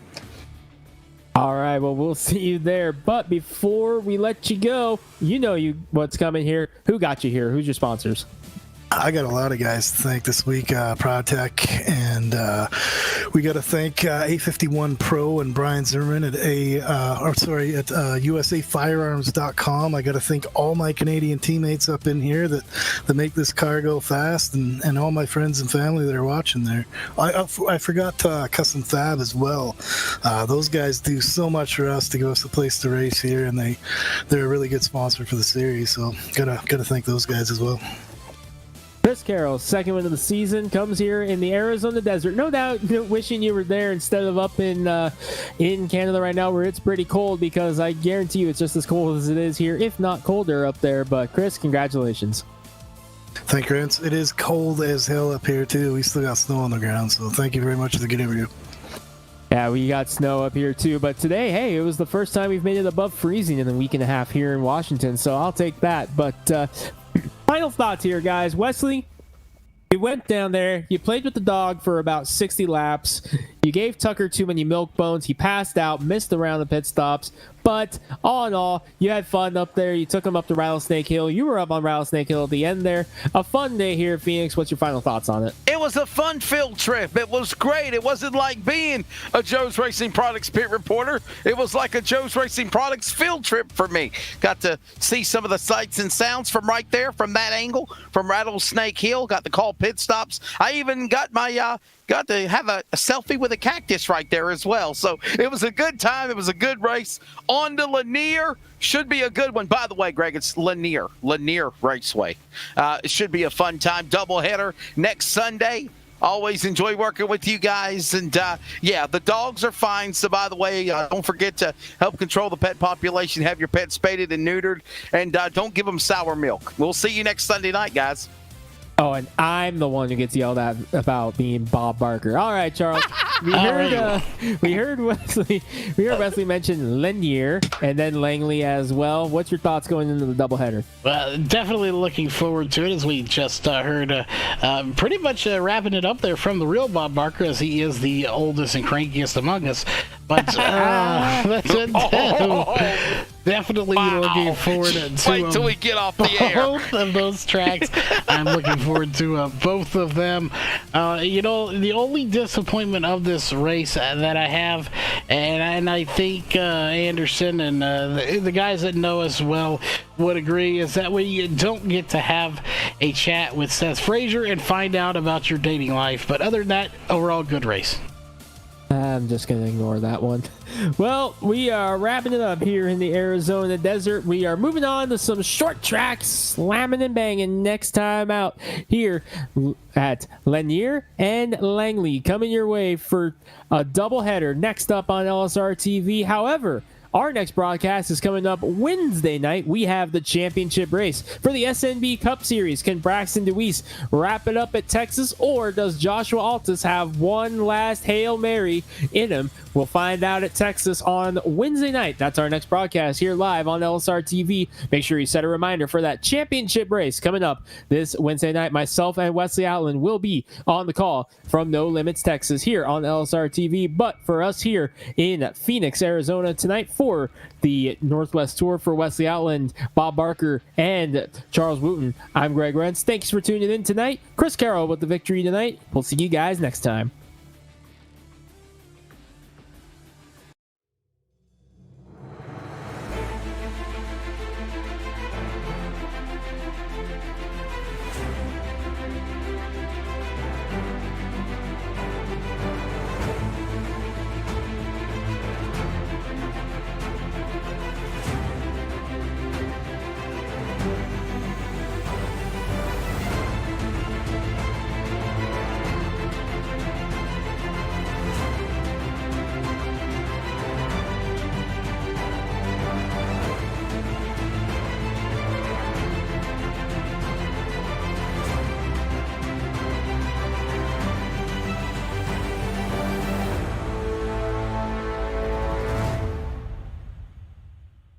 [SPEAKER 1] All right, well, we'll see you there. But before we let you go, you know what's coming here. Who got you here? Who's your sponsors?
[SPEAKER 7] I got a lot of guys to thank this week. ProdTech, and we got to thank A51 Pro and Brian Zimmerman at USAFirearms.com. I got to thank all my Canadian teammates up in here that make this car go fast, and all my friends and family that are watching there. I forgot Custom Fab as well. Those guys do so much for us to give us a place to race here, and they're a really good sponsor for the series. So gotta thank those guys as well.
[SPEAKER 1] Chris Carroll, second win of the season, comes here in the Arizona desert. No doubt wishing you were there instead of up in Canada right now where it's pretty cold, because I guarantee you it's just as cold as it is here, if not colder up there. But Chris, congratulations.
[SPEAKER 7] Thank you, Rance. It is cold as hell up here too. We still got snow on the ground, so thank you very much for the good interview.
[SPEAKER 1] Yeah, we got snow up here too, but today, hey, it was the first time we've made it above freezing in a week and a half here in Washington, so I'll take that. But final thoughts here, guys. Wesley, you went down there, you played with the dog for about 60 laps, you gave Tucker too many milk bones, he passed out, missed the round of pit stops, but all in all, you had fun up there. You took him up to Rattlesnake Hill. You were up on Rattlesnake Hill at the end there. A fun day here at Phoenix. What's your final thoughts on it?
[SPEAKER 4] It was a fun field trip. It was great. It wasn't like being a Joe's Racing Products pit reporter. It was like a Joe's Racing Products field trip for me. Got to see some of the sights and sounds from right there, from that angle, from Rattlesnake Hill. Got to call pit stops. I even got my got to have a selfie with a cactus right there as well. So it was a good time. It was a good race. On to Lanier. Should be a good one. By the way, Greg, it's Lanier Raceway. It should be a fun time. Doubleheader next Sunday. Always enjoy working with you guys. And, yeah, the dogs are fine. So, by the way, don't forget to help control the pet population. Have your pets spaded and neutered. And don't give them sour milk. We'll see you next Sunday night, guys.
[SPEAKER 1] Oh, and I'm the one who gets yelled at about being Bob Barker. All right, Charles. We heard Wesley mention Lanier and then Langley as well. What's your thoughts going into the doubleheader?
[SPEAKER 2] Well, definitely looking forward to it, as we just heard pretty much wrapping it up there from the real Bob Barker, as he is the oldest and crankiest among us. But definitely looking forward to
[SPEAKER 4] wait till we get off the air.
[SPEAKER 2] Both of those tracks. I'm looking forward to both of them. The only disappointment of this race that I have, and I think Anderson and the guys that know us well would agree, is that we don't get to have a chat with Seth Frazier and find out about your dating life. But other than that, overall good race.
[SPEAKER 1] I'm just going to ignore that one. Well, we are wrapping it up here in the Arizona desert. We are moving on to some short tracks, slamming and banging next time out here at Lanier and Langley. Coming your way for a doubleheader next up on LSR TV. However, our next broadcast is coming up Wednesday night. We have the championship race for the SNB Cup Series. Can Braxton DeWeese wrap it up at Texas, or does Joshua Altus have one last Hail Mary in him? We'll find out at Texas on Wednesday night. That's our next broadcast here live on LSR TV. Make sure you set a reminder for that championship race coming up this Wednesday night. Myself and Wesley Outland will be on the call from No Limits, Texas here on LSR TV. But for us here in Phoenix, Arizona tonight, for the Northwest Tour, for Wesley Outland, Bob Barker, and Charles Wooten, I'm Greg Rentz. Thanks for tuning in tonight. Chris Carroll with the victory tonight. We'll see you guys next time.